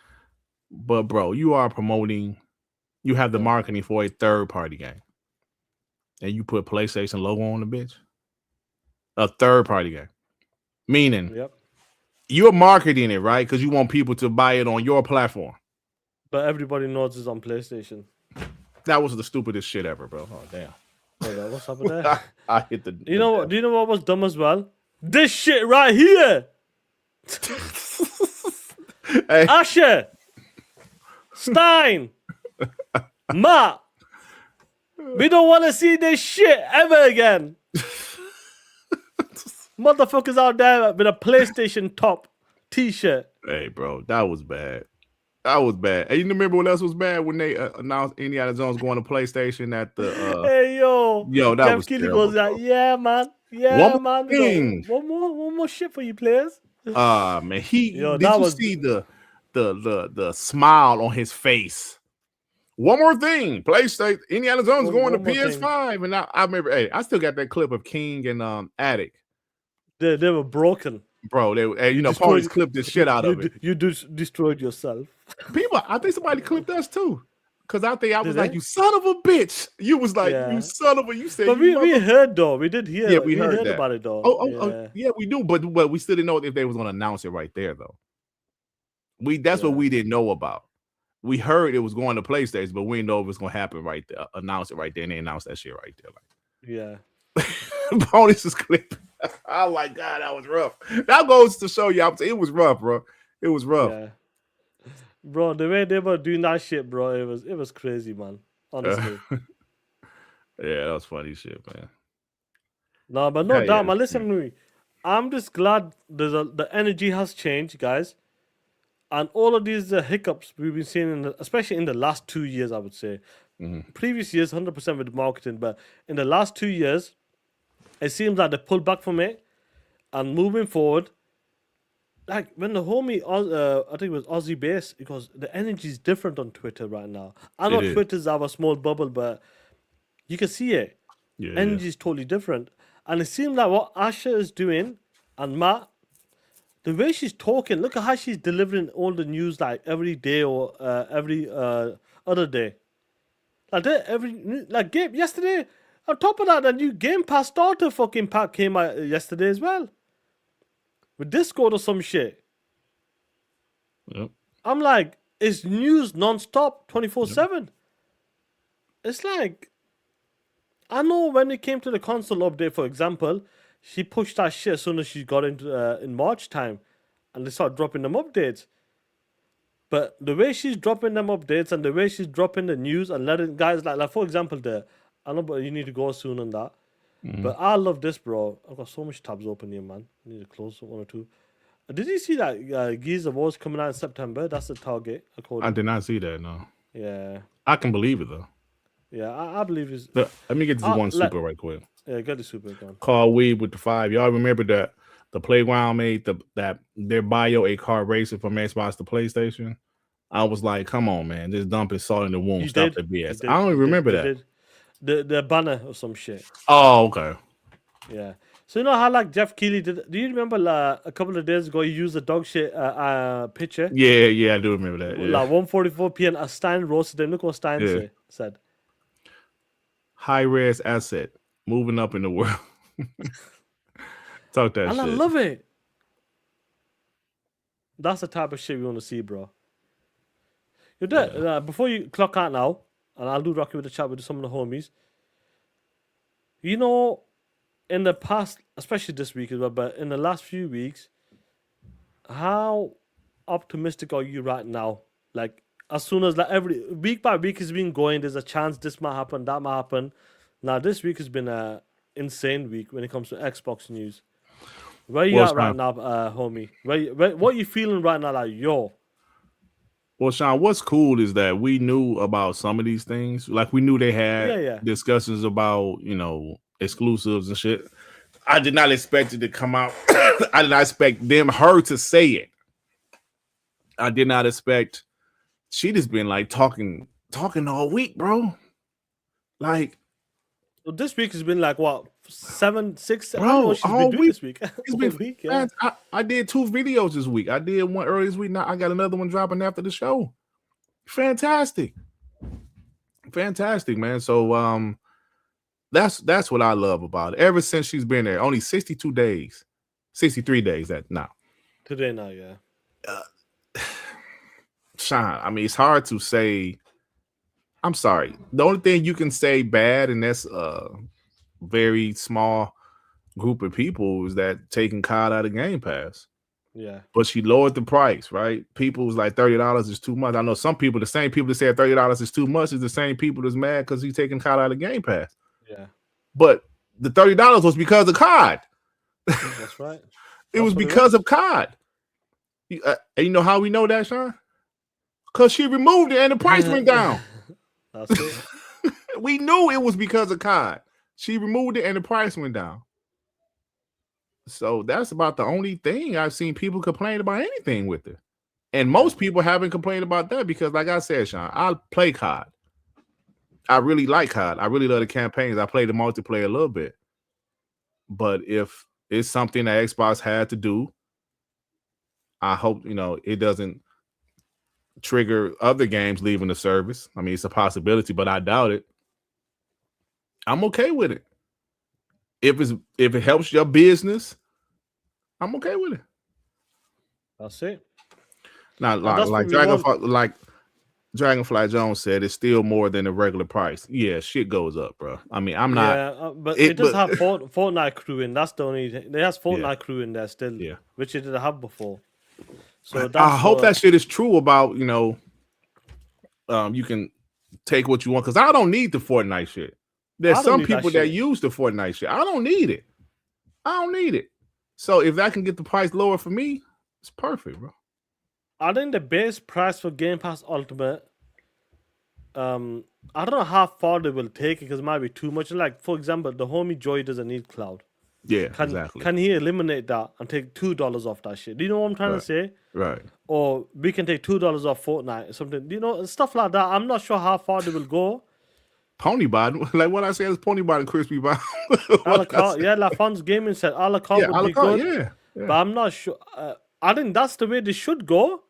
but bro, you are promoting, you have the marketing for a third-party game. And you put PlayStation logo on the bitch. A third-party game. Meaning, you're marketing it, right? Because you want people to buy it on your platform. But everybody knows it's on PlayStation. That was the stupidest shit ever, bro. Oh, damn. Hold what's up with that? I hit the... You know what? Do you know what was dumb as well? This shit right here! Hey. Asha, Stein, Matt, we don't want to see this shit ever again. Motherfuckers out there with a PlayStation top t-shirt. Hey, bro, that was bad. That was bad. And you remember what else was bad when they announced Indiana Jones going to PlayStation at the Hey yo, that Jeff was Keighley terrible, goes like, bro. yeah, man. One more Man. thing. One more shit for you players. Man, Yo, did that you was see the smile on his face? One more thing, PlayStation, Indiana Jones going to one more PS5, thing. and I remember, hey, I still got that clip of King and Attic, They were broken. bro. Ponies clipped the shit out of it. You destroyed yourself. People, I think somebody clipped us too, because I think I was Did like, they? "You son of a bitch!" You was like, Yeah. "You son of a," you said, But you we heard though. We did hear. Yeah, we heard that. about it though. Oh, yeah, we do, but we still didn't know if they was gonna announce it right there though. That's what we didn't know about. We heard it was going to PlayStation, but we didn't know it was gonna happen right there. Announce it right there, and they announced that shit right there. Yeah. Bonus is clip. Oh my god, that was rough. That goes to show you, it was rough, bro. It was rough. Yeah. Bro, the way they were doing that shit, bro, it was crazy, man. Honestly. Yeah, that was funny shit, man. No, but no doubt, Yeah. man. Listen to me. I'm just glad the energy has changed, guys. And all of these hiccups we've been seeing, especially in the last 2 years, I would say. Mm-hmm. Previous years, 100% with marketing, but in the last 2 years, it seems like they pulled back from it. And moving forward, like when the homie, I think it was Aussie Base, because the energy is different on Twitter right now. I know Twitter's our small bubble, but you can see it. Yeah, Energy is totally different. And it seems like what Asha is doing and Matt, the way she's talking, look at how she's delivering all the news like every day or every other day. Like yesterday, on top of that, the new Gamepass starter fucking pack came out yesterday as well. With Discord or some shit. Yep. I'm like, it's news non-stop, 24/7. It's like, I know when it came to the console update, for example, she pushed that shit as soon as she got into in March time, and they started dropping them updates. But the way she's dropping them updates and the way she's dropping the news and letting guys like for example, I know, but you need to go soon on that. Mm-hmm. But I love this, bro. I've got so much tabs open here, man. I need to close one or two. Did you see that Gears of War's coming out in September? That's the target. I did not see that, no. Yeah. I can believe it, though. Yeah, I believe it's... Let me get this one super right quick. Yeah, get the super going. Call Weed with the 5. Y'all remember that the Playground made their bio a car racer from Xbox to PlayStation? I was like, come on, man. Just dumping salt in the wound. Stop the BS. I don't even remember that. The banner or some shit. Oh, okay. Yeah. So you know how like Jeff Keighley did? Do you remember a couple of days ago he used a dog shit picture? Yeah, I do remember that. Yeah. Like 1:44 p.m. Stein roasted him. Look what Stein said. High res asset moving up in the world. Talk that shit. And I love it. That's the type of shit we want to see, bro. You're dead. Before you clock out now, and I'll do Rocky with the chat with some of the homies. You know, in the past, especially this week as well, but in the last few weeks, how optimistic are you right now? Like, as soon as like every week by week has been going, there's a chance this might happen, that might happen. Now, this week has been an insane week when it comes to Xbox news. Where you at right now, homie? What are you feeling right now? Like, yo. Well, Sean, what's cool is that we knew about some of these things. Like, we knew they had discussions about, exclusives and shit. I did not expect it to come out. I did not expect her to say it. I did not expect. She just been like talking all week, bro. Like, well, this week has been like what 7, 6. Bro, I don't know what she's been doing this week. It's been week, yeah. I did 2 videos this week. I did one earlier this week. Now I got another one dropping after the show. Fantastic, man. So that's what I love about it. Ever since she's been there, only 63 days at now. Today now, yeah. Sean, I mean, it's hard to say. I'm sorry. The only thing you can say bad, and that's very small group of people, is that taking COD out of Game Pass. Yeah. But she lowered the price, right? People was like $30 is too much. I know some people, the same people that said $30 is too much is the same people that's mad because he's taking COD out of Game Pass. Yeah. But the $30 was because of COD. That's right. It was because of COD. You know how we know that, Sean? Because she removed it and the price went down. That's it. We knew it was because of COD. She removed it and the price went down. So that's about the only thing I've seen people complain about anything with it. And most people haven't complained about that because, like I said, Sean, I play COD. I really like COD. I really love the campaigns. I play the multiplayer a little bit. But if it's something that Xbox had to do, I hope, it doesn't trigger other games leaving the service. I mean, it's a possibility, but I doubt it. I'm okay with it. If it helps your business, I'm okay with it. That's it. Now, like Dragonfly Jones said, it's still more than the regular price. Yeah, shit goes up, bro. I mean, I'm not. Yeah, but it does have Fortnite crew in. That's the only. It has Fortnite crew in there still. Yeah, which it didn't have before. So I hope that shit is true about you can take what you want because I don't need the Fortnite shit. There's some people that use the Fortnite shit. I don't need it. So if that can get the price lower for me, it's perfect, bro. I think the base price for Game Pass Ultimate, I don't know how far they will take it because it might be too much. Like, for example, the homie Joy doesn't need cloud. Yeah, exactly. Can he eliminate that and take $2 off that shit? Do you know what I'm trying to say? Right. Or we can take $2 off Fortnite or something. Stuff like that. I'm not sure how far they will go. Pony bottom, like what I said is pony bottom, crispy bottom. A la carte, yeah, La Fonz Gaming said a la carte would be good. Yeah. But I'm not sure. I think that's the way they should go.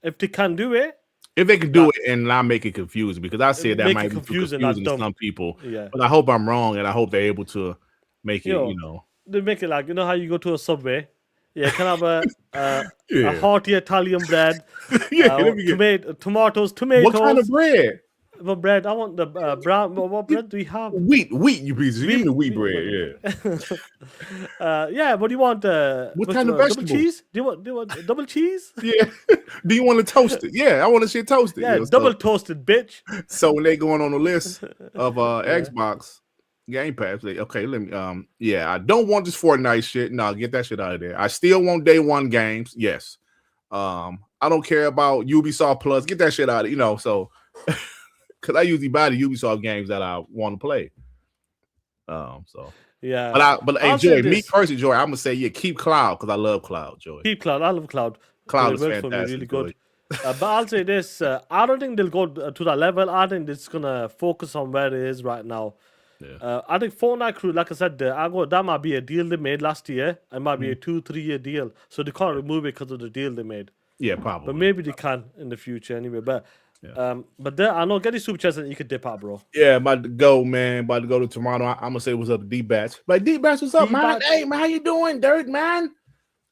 If they can do it. If they can do it and not make it confusing, because I said that might be confusing to some people. Yeah. But I hope I'm wrong, and I hope they're able to make it, They make it like, how you go to a Subway? Yeah, can I have a hearty Italian bread? Tomatoes. What kind of bread? The bread. I want the brown. What bread do we have? Wheat, you please. Give me the wheat bread. Yeah. What do you want? What kind of vegetable? Double cheese? Do you want double cheese? Yeah. Do you want to toast it? Yeah, I want to shit toasted. Yeah, double toasted, bitch. So when they going on the list of Xbox Game Pass, okay, let me. I don't want this Fortnite shit. No, get that shit out of there. I still want day one games. Yes. I don't care about Ubisoft Plus. Get that shit out of so. Because I usually buy the Ubisoft games that I want to play. Yeah. But hey, Joy, me personally, Joy, I'm gonna say keep Cloud because I love Cloud, Joy. Keep Cloud. I love Cloud. Cloud is fantastic. For me, really good. But I'll say this: I don't think they'll go to that level. I think it's gonna focus on where it is right now. Yeah. I think Fortnite crew, like I said, that might be a deal they made last year. It might be a 2-3 year deal, so they can't remove it because of the deal they made. Yeah, probably. But maybe they can in the future anyway. But. Yeah. But there, I know, get these super chats and you could dip out, bro. Yeah, about to go, man. About to go to Toronto. I'm gonna say what's up to D-Bats. Like, D-Bats, what's up, man? Hey, man, how you doing, Dirt, man?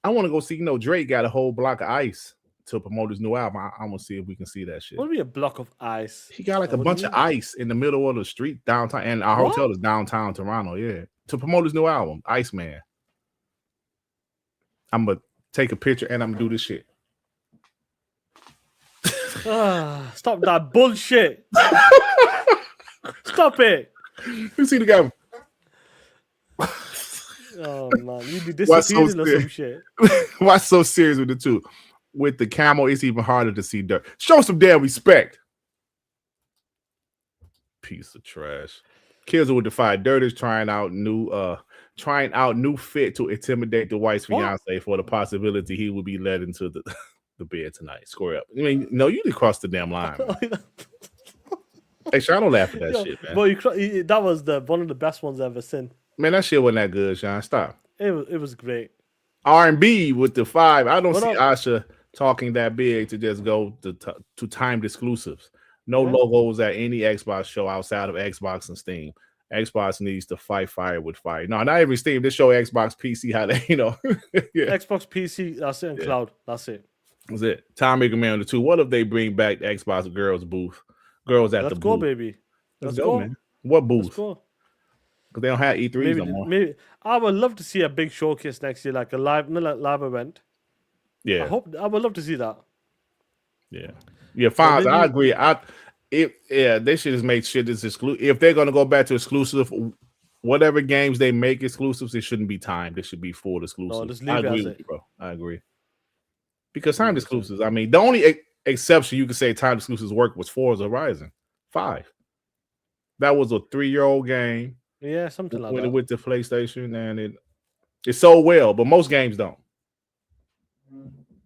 I want to go see, Drake got a whole block of ice to promote his new album. I'm gonna see if we can see that shit. What would be a block of ice? He got like a bunch of ice in the middle of the street downtown, and our hotel is downtown Toronto. Yeah, to promote his new album, Iceman. I'm gonna take a picture and I'm gonna do this shit. Stop that bullshit. Stop it. You see the guy. Oh man, you be disappearing or some shit. Why so serious with the two? With the camel, it's even harder to see dirt. Show some damn respect. Piece of trash. Kids will defy dirt is trying out new fit to intimidate the wife's fiance for the possibility he will be led into the bed tonight. Square up. I mean, no, you did cross the damn line. Hey, Sean, don't laugh at that shit, man. But that was one of the best ones I've ever seen. Man, that shit wasn't that good, Sean. Stop. It was great. R&B with the 5. I don't see Asha talking that big to just go to timed exclusives. No logos at any Xbox show outside of Xbox and Steam. Xbox needs to fight fire with fire. No, not even Steam. This show Xbox PC how they, Xbox PC, that's it, and cloud. That's it. That's it. Time Maker Man on the 2. What if they bring back the Xbox Girls booth? Girls at the booth. Let's go, baby. Let's go, man. What booth? Let's go. Because they don't have E3s no more. Maybe I would love to see a big showcase next year, like a live event. Yeah. I would love to see that. Yeah. Yeah, fine. I agree. They should just make shit that's exclusive. If they're gonna go back to exclusive, whatever games they make exclusives, it shouldn't be timed. It should be full exclusive. No, just I leave agree it with you, bro. I agree. Because timed exclusives, I mean, the only exception you could say time exclusives work was Forza Horizon 5. That was a 3-year-old game. Yeah, something like when that. it went to PlayStation, and it sold well, but most games don't.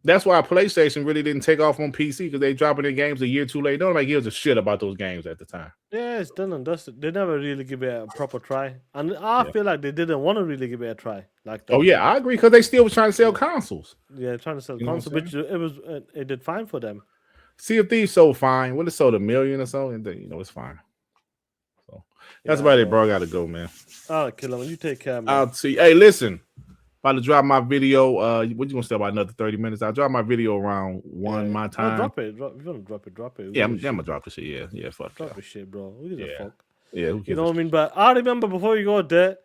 That's why PlayStation really didn't take off on PC because they dropping their games a year too late. Nobody gives a shit about those games at the time. Yeah, it's done and dusted. They never really give it a proper try, and I feel like they didn't want to really give it a try. Like that. Oh yeah, I agree because they still was trying to sell consoles. Yeah, trying to sell You know what console, I'm which it did fine for them. Sea of Thieves sold fine. What it sold $1 million or so, and then, it's fine. So that's about it, bro. I gotta go, man. All right, Killer, you take care, man. I'll see. Hey, listen. About to drop my video. What you gonna say about another 30 minutes? I'll drop my video around 1 my time. Drop it. If you wanna drop it. Yeah, I'm gonna drop the shit. Yeah, fuck. Drop the shit, bro. Who gives a fuck? Yeah, who you know what I mean? But I remember before you go there,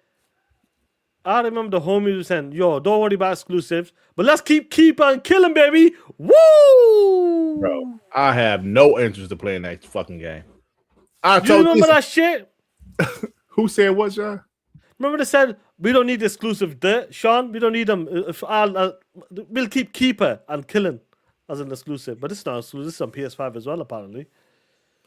I remember the homies were saying, "Yo, don't worry about exclusives, but let's keep on killing, baby." Woo! Bro, I have no interest in playing that fucking game. You remember that shit? Who said what, Sean? Remember they said we don't need exclusive there, Sean. We don't need them. We'll keep Keeper and Killing as an exclusive, but it's not exclusive. This is on PS5 as well, apparently.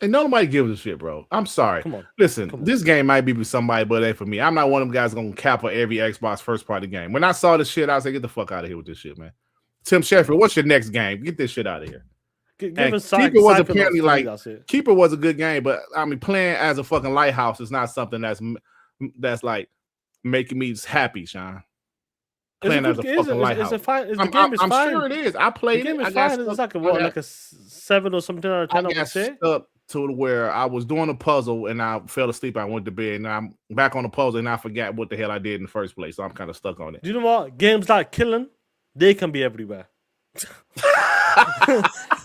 And nobody gives a shit, bro. I'm sorry. Come on. Listen, this game might be for somebody, but it ain't for me. I'm not one of them guys gonna cap for every Xbox first party game. When I saw this shit, I said, get the fuck out of here with this shit, man. Tim Sheffield, what's your next game? Get this shit out of here. Keeper was apparently like Keeper was a good game, but I mean, playing as a fucking lighthouse is not something that's like making me happy, Sean. Playing as a fucking lighthouse. I'm sure it is. I played it. It's like a 7 or something out of 10. I got stuck to where I was doing a puzzle and I fell asleep. I went to bed and I'm back on the puzzle and I forgot what the hell I did in the first place. So I'm kind of stuck on it. Do you know what? Games like Killing, they can be everywhere.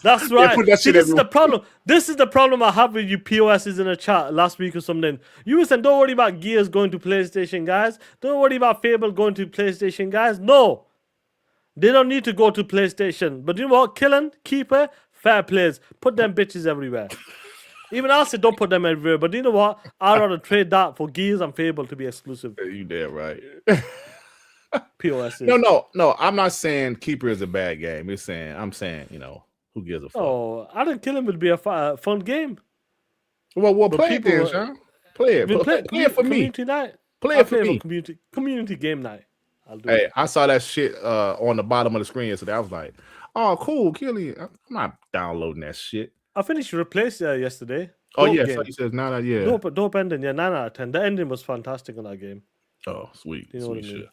That's right. See, this is the problem. This is the problem I have with you POSs in the chat last week or something. You were saying, don't worry about Gears going to PlayStation, guys. Don't worry about Fable going to PlayStation, guys. No. They don't need to go to PlayStation. But you know what? Killing, Keeper, fair plays. Put them bitches everywhere. Even I said don't put them everywhere. But you know what? I'd rather trade that for Gears and Fable to be exclusive. You damn right. POSs. No. I'm not saying Keeper is a bad game. I'm saying, who gives a fuck? Oh, I think Killing would be a fun game. Well, play it then, Sean. Play it. Play it for me. Night. Play it for me. Community game night. I saw that shit on the bottom of the screen yesterday. I was like, oh, cool, Killing. I'm not downloading that shit. I finished Replace yesterday. Oh, yeah. So he says 9 out of 10. Dope ending. Yeah, 9 out of 10. The ending was fantastic in that game. Oh, sweet. You know sweet what I mean? shit.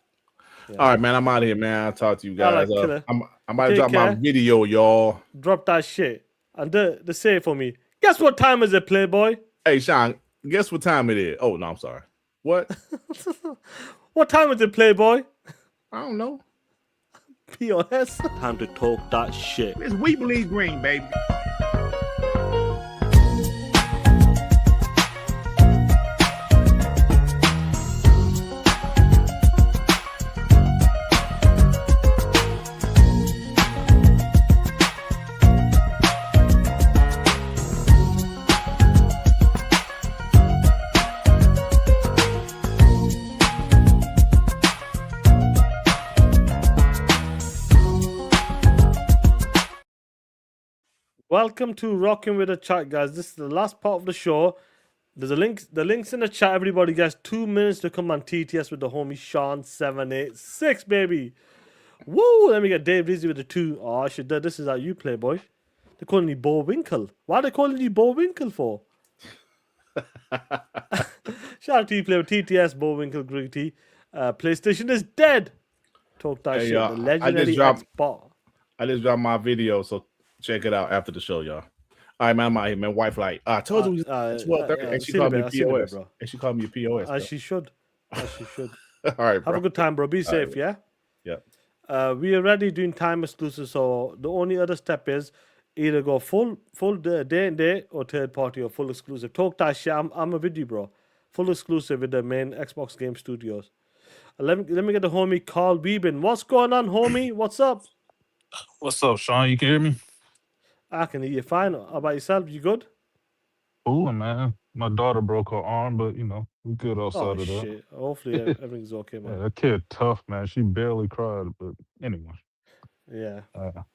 Yeah. All right, man. I'm out of here, man. I'll talk to you guys. I'm about to drop my video, y'all. Drop that shit. And the say it for me. Guess what time is it, Playboy? Hey, Sean, guess what time it is? Oh, no, I'm sorry. What? What time is it, Playboy? I don't know. POS. Time to talk that shit. It's We Believe Green, baby. Welcome to Rocking with the Chat, guys. This is the last part of the show. There's the links in the chat. Everybody gets 2 minutes to come on TTS with the homie Sean 786, baby. Woo! Let me get Dave Rizzi with the 2. Oh, I should do this. Is how you play, boy. They're calling you Bo Winkle. Why are they calling you Bo Winkle for? Shout out to you, play with TTS, Bo Winkle, Gritty. PlayStation is dead. Talk that shit. The legendary Xbox. I just dropped my video, so check it out after the show, y'all. All right, man. I'm out here, man. Wife like, I told you 12:30, and she called me POS. And she called me a POS. As she should. As she should. All right, bro. Have a good time, bro. Be safe, yeah? Yeah. We are already doing time exclusive, so the only other step is either go full day and day or third party or full exclusive. Talk that shit. I'm a video, bro. Full exclusive with the main Xbox Game Studios. Let me get the homie Carl Weeben. What's going on, homie? What's up? What's up, Sean? You can hear me? I can hear you fine. How about yourself? You good? Cool, man. My daughter broke her arm, but we good outside of that. Shit. Hopefully everything's okay, man. Yeah, that kid tough, man. She barely cried, but anyway. Yeah.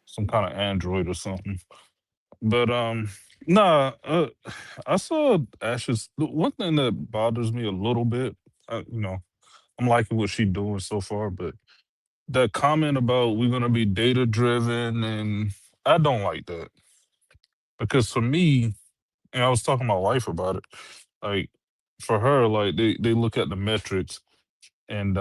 Some kind of android or something. But nah, I saw Ashes. The one thing that bothers me a little bit, I'm liking what she's doing so far, but that comment about we're gonna be data driven, and I don't like that because for me, and I was talking to my wife about it, like for her, like they look at the metrics, and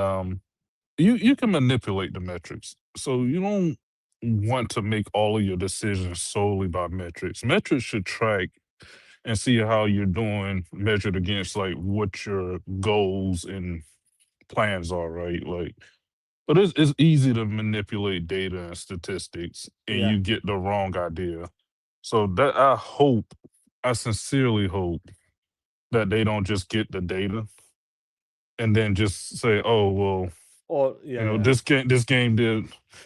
you can manipulate the metrics, so you don't want to make all of your decisions solely by metrics. Metrics should track and see how you're doing measured against like what your goals and plans are, right? Like, but it's easy to manipulate data and statistics and Yeah. you get the wrong idea. So that I sincerely hope that they don't just get the data and then just say, oh well, Or yeah. this game did.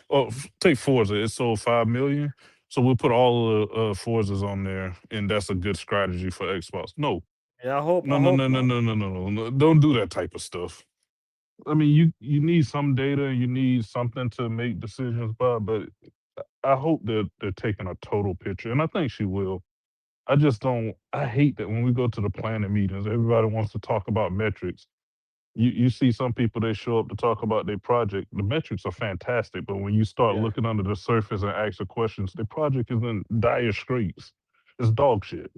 Oh, take Forza, it sold 5 million. So we'll put all the Forzas on there, and that's a good strategy for Xbox. No, Yeah. I hope. no, I no, hope no, no, not. no, no, no, no, no. Don't do that type of stuff. I mean, you need some data, you need something to make decisions by, but I hope that they're taking a total picture, and I think she will. I just don't. I hate that when we go to the planning meetings, everybody wants to talk about metrics. You see some people, they show up to talk about their project. The metrics are fantastic, but when you start Yeah. looking under the surface and ask the questions, the project is in dire straits. It's dog shit.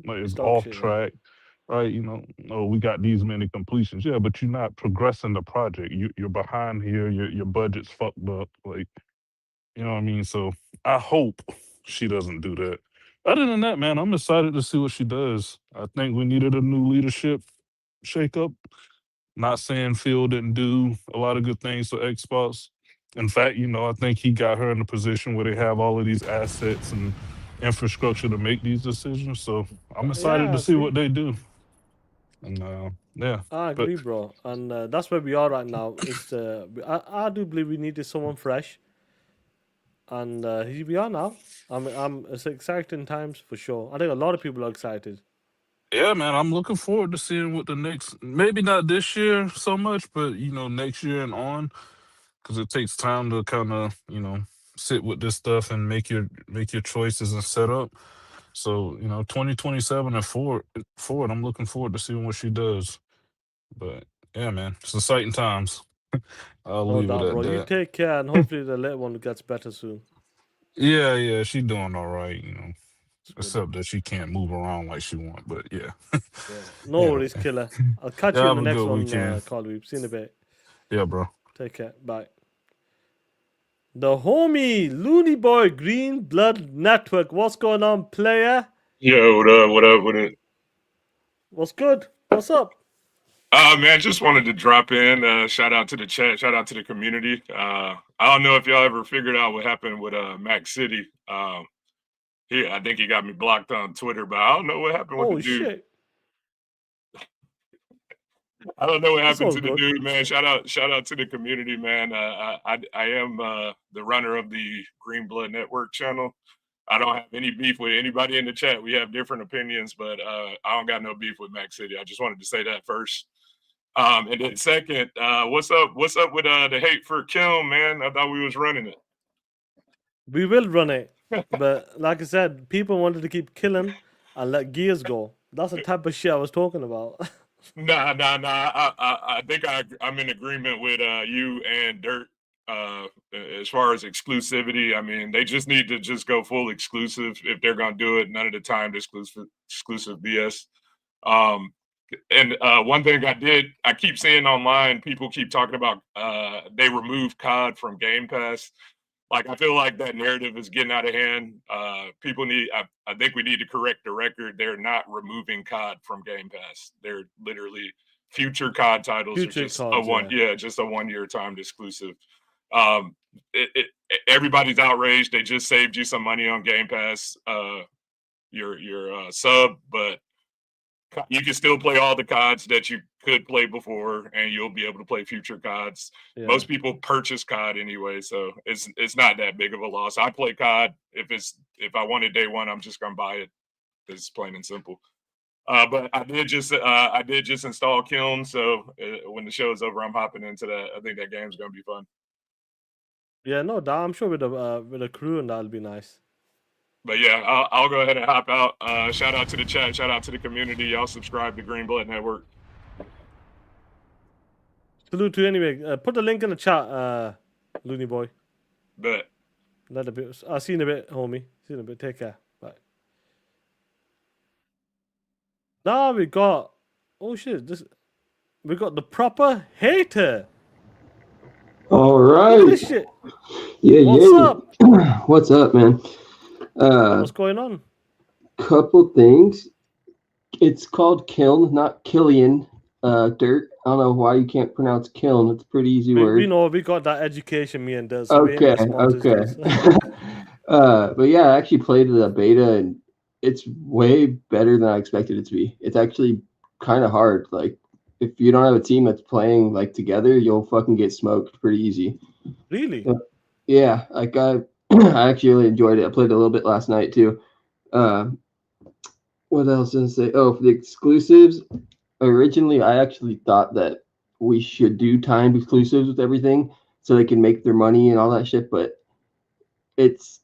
Like It's it's dog off shit. Yeah. track, right? Oh, we got these many completions. Yeah, but you're not progressing the project. You're behind here. Your budget's fucked up. Like, you know what I mean? So I hope she doesn't do that. Other than that, man, I'm excited to see what she does. I think we needed a new leadership shakeup. Not saying Phil didn't do a lot of good things for Xbox. In fact, I think he got her in a position where they have all of these assets and infrastructure to make these decisions. So I'm excited Yeah. to I see agree. what they do. And yeah, I but agree, bro. And that's where we are right now. It's I do believe we needed someone fresh, and here we are now. It's exciting times for sure. I think a lot of people are excited. yeah, man, I'm looking forward to seeing what the next, maybe not this year so much, but next year and on, because it takes time to kind of sit with this stuff and make your choices and set up. So 2027 and forward, I'm looking forward to seeing what she does. But yeah, man, it's exciting times. I'll No leave it doubt, at bro. You that. take care, and hopefully the little one gets better soon. Yeah, yeah, she doing all right. It's good. Except that she can't move around like she want. But yeah, Yeah. No yeah, worries, killer. I'll catch yeah. you in Have the a next good one, weekend. Carl. We've seen a bit. Yeah, bro. Take care. Bye. The homie Looney Boy Green Blood Network. What's going on, player? Yo, what up? What up? What up? What's good? What's up? Man, just wanted to drop in. Shout out to the chat. Shout out to the community. I don't know if y'all ever figured out what happened with Mac City. I think he got me blocked on Twitter, but I don't know what happened with the Oh dude. shit! I don't know what It's happened all to the good. dude, man. Shout out to the community, man. I am the runner of the Green Blood Network channel. I don't have any beef with anybody in the chat. We have different opinions, but I don't got no beef with Mac City. I just wanted to say that first. And then second, what's up? What's up with the hate for Kim, man? I thought we was running it. We will run it, but like I said, people wanted to keep killing and let gears go. That's the type of shit I was talking about. Nah. I think I'm in agreement with you and Dirt as far as exclusivity. I mean, they just need to just go full exclusive if they're gonna do it. None of the time exclusive BS. Um, and one thing I keep seeing online, people keep talking about they removed COD from Game Pass. Like, I feel like that narrative is getting out of hand. I think we need to correct the record. They're not removing COD from Game Pass. They're literally future COD titles are Future just cards, yeah. just a 1 year timed exclusive. Um, Everybody's outraged. They just saved you some money on Game Pass, your sub, but you can still play all the CODs that you could play before, and you'll be able to play future CODs. Yeah. Most people purchase COD anyway, so it's not that big of a loss. I play COD if I want it day one, I'm just gonna buy it. It's plain and simple. But I did just install Kiln, so when the show is over, I'm hopping into that. I think that game's gonna be fun. Yeah, no doubt. I'm sure with a crew and that'll be nice. But yeah, I'll go ahead and hop out. Shout out to the chat. Shout out to the community. Y'all subscribe to Green Blood Network. Salute to you anyway. Put the link in the chat, Looney Boy. Bet. Let a bit. I'll see you in a bit, homie. See you in a bit. Take care. Bye. Now we got. Oh shit! We got the proper hater. All Look right. at this shit. Yeah, What's up? What's up, man? What's going on? Couple things. It's called Kiln, not Killian. Dirt. I don't know why you can't pronounce Kiln. It's a pretty easy word. We know we got that education, me and Des. Okay. But yeah, I actually played the beta, and it's way better than I expected it to be. It's actually kind of hard. Like, if you don't have a team that's playing like together, you'll fucking get smoked pretty easy. Really? Yeah, like I actually really enjoyed it. I played a little bit last night too. What else did I say? Oh, for the exclusives, originally I actually thought that we should do timed exclusives with everything so they can make their money and all that shit, but it's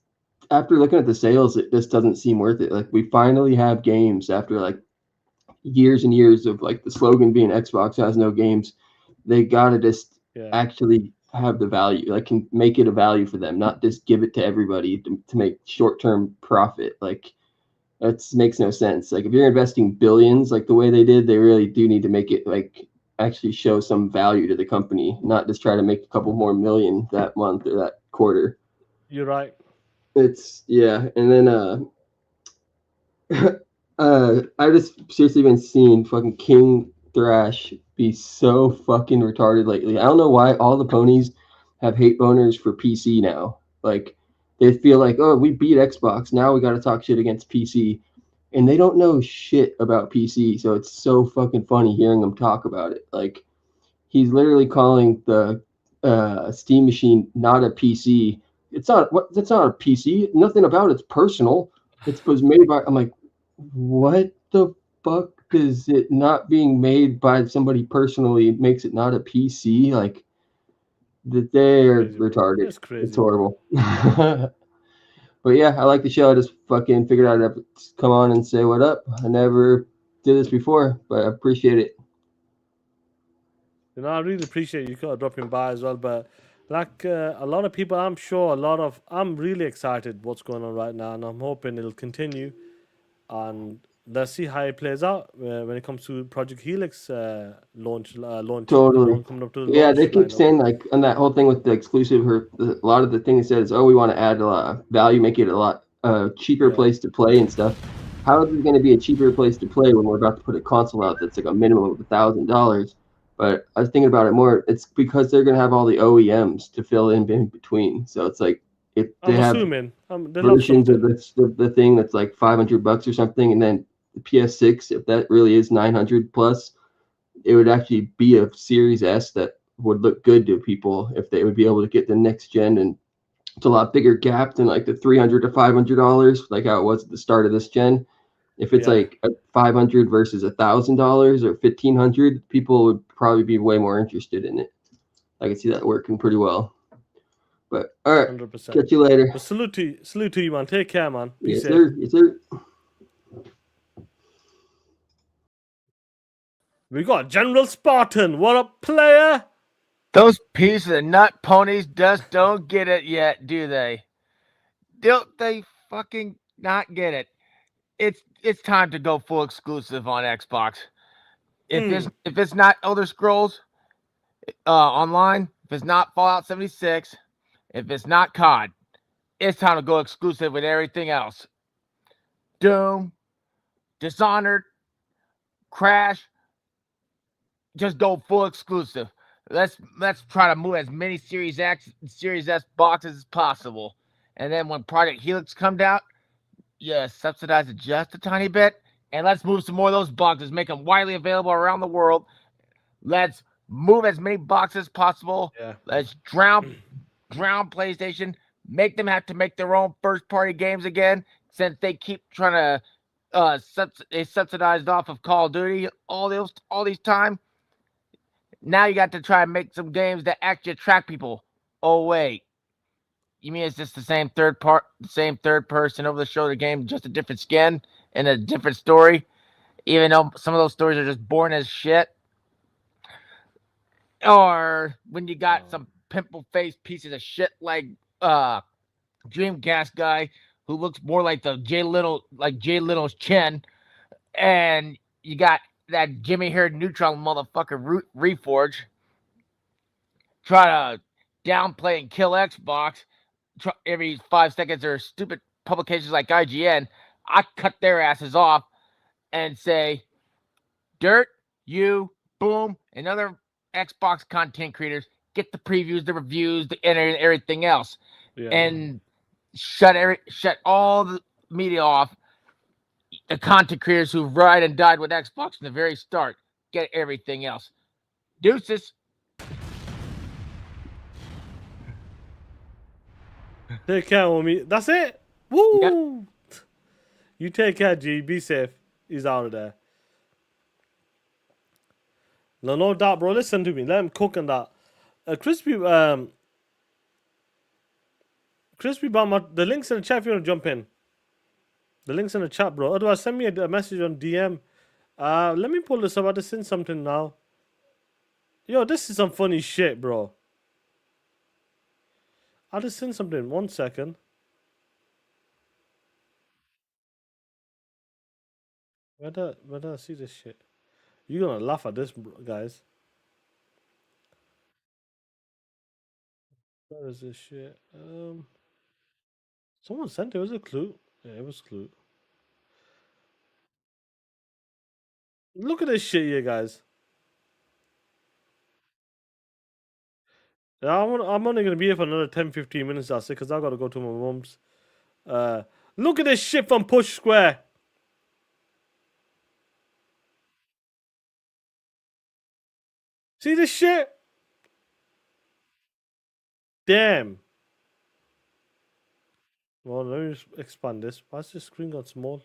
after looking at the sales, it just doesn't seem worth it. Like, we finally have games after like years and years of like the slogan being Xbox has no games. They gotta just actually have the value, like, can make it a value for them, not just give it to everybody to make short-term profit. Like, that makes no sense. Like, if you're investing billions like the way they did, they really do need to make it like actually show some value to the company, not just try to make a couple more million that month or that quarter. You're right. It's and then I just seriously been seeing fucking King Thrash be so fucking retarded lately. I don't know why all the ponies have hate boners for PC now. Like, they feel like, oh, we beat Xbox, now we got to talk shit against PC, and they don't know shit about PC. So it's so fucking funny hearing them talk about it. Like, he's literally calling the Steam machine not a PC. It's not what. That's not a PC. Nothing about it's personal. It was made by. I'm like, what the fuck does it not being made by somebody personally makes it not a PC? Like, that they're retarded. It's crazy. It's horrible. But yeah, I like the show. I just fucking figured out to come on and say what up. I never did this before, but I appreciate it. You know, I really appreciate you dropping by as well. But like a lot of people, I'm really excited what's going on right now, and I'm hoping it'll continue. And let's see how it plays out when it comes to Project Helix launch. Totally. Coming up to Yeah, launch they keep lineup. saying, like, on that whole thing with the exclusive, a lot of the thing it says, oh, we want to add a lot of value, make it a lot cheaper place to play and stuff. How is it going to be a cheaper place to play when we're about to put a console out that's like a minimum of $1,000? But I was thinking about it more. It's because they're going to have all the OEMs to fill in between. So it's like, if they have versions of the thing that's like $500 or something, and then the PS6, if that really is 900 plus, it would actually be a Series S that would look good to people if they would be able to get the next gen. And it's a lot bigger gap than like the $300 to $500, like how it was at the start of this gen. If it's like a $500 versus $1,000 or $1,500, people would probably be way more interested in it. I can see that working pretty well. But all right, 100%. Catch you later. But salute to you, man. Take care, man. Be safe. Sir. Yes, sir. We got General Spartan. What up, player? Those pieces of nut ponies just don't get it yet, do they? Don't they fucking not get it? It's time to go full exclusive on Xbox. If it's not Elder Scrolls Online, if it's not Fallout 76, if it's not COD, it's time to go exclusive with everything else. Doom, Dishonored, Crash, just go full exclusive. Let's try to move as many Series X and Series S boxes as possible. And then when Project Helix comes out, subsidize it just a tiny bit. And let's move some more of those boxes, make them widely available around the world. Let's move as many boxes as possible. Yeah. Let's drown PlayStation. Make them have to make their own first-party games again, since they keep trying to they subsidized off of Call of Duty all these time. Now you got to try and make some games that actually attract people. Oh wait, You mean it's just the same third person over the shoulder game, just a different skin and a different story? Even though some of those stories are just boring as shit. Or when you got some pimple faced pieces of shit like Dreamcast guy who looks more like the Jay Little's chin, and you got that Jimmy haired neutron motherfucker Reforge try to downplay and kill Xbox every 5 seconds, or stupid publications like IGN. I cut their asses off and say, Dirt, you, Boom, and other Xbox content creators get the previews, the reviews, the internet, everything else, and shut all the media off. The content creators who ride and died with Xbox from the very start get everything else. Deuces. Take care, homie. That's it. Woo! Yep. You take care, G. Be safe. He's out of there. No doubt, bro. Listen to me. Let him cook and that. Crispy Bama, the link's in the chat if you want to jump in. The link's in the chat, bro. Otherwise, send me a message on DM. Let me pull this up. I just seen something now. Yo, this is some funny shit, bro. I just seen something. 1 second. Where did I see this shit? You're gonna laugh at this, guys. Where is this shit? Someone sent it. Was it Clue? Yeah, it was Clue. Look at this shit here, guys. I'm only gonna be here for another 10-15 minutes, that's it, because I gotta go to my mom's. Look at this shit from Push Square. See this shit? Damn. Well, let me just expand this. Why is this screen got small?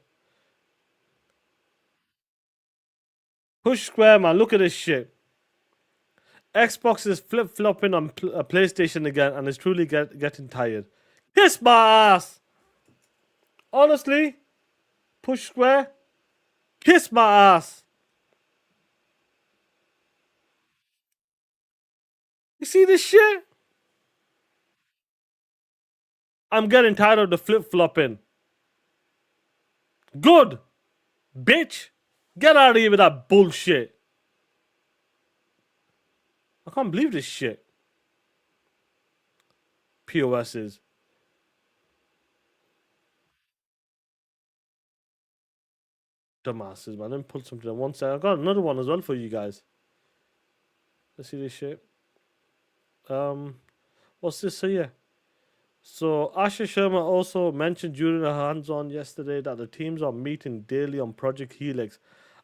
Push Square, man. Look at this shit. Xbox is flip-flopping on PlayStation again and is truly getting tired. Kiss my ass! Honestly, Push Square, kiss my ass. You see this shit? I'm getting tired of the flip-flopping. Good. Bitch. Get out of here with that bullshit. I can't believe this shit. POSs. Dumbasses, man. Let me pull something on one side. I got another one as well for you guys. Let's see this shit. What's this here? So Asha Sharma also mentioned during her hands-on yesterday that the teams are meeting daily on Project Helix,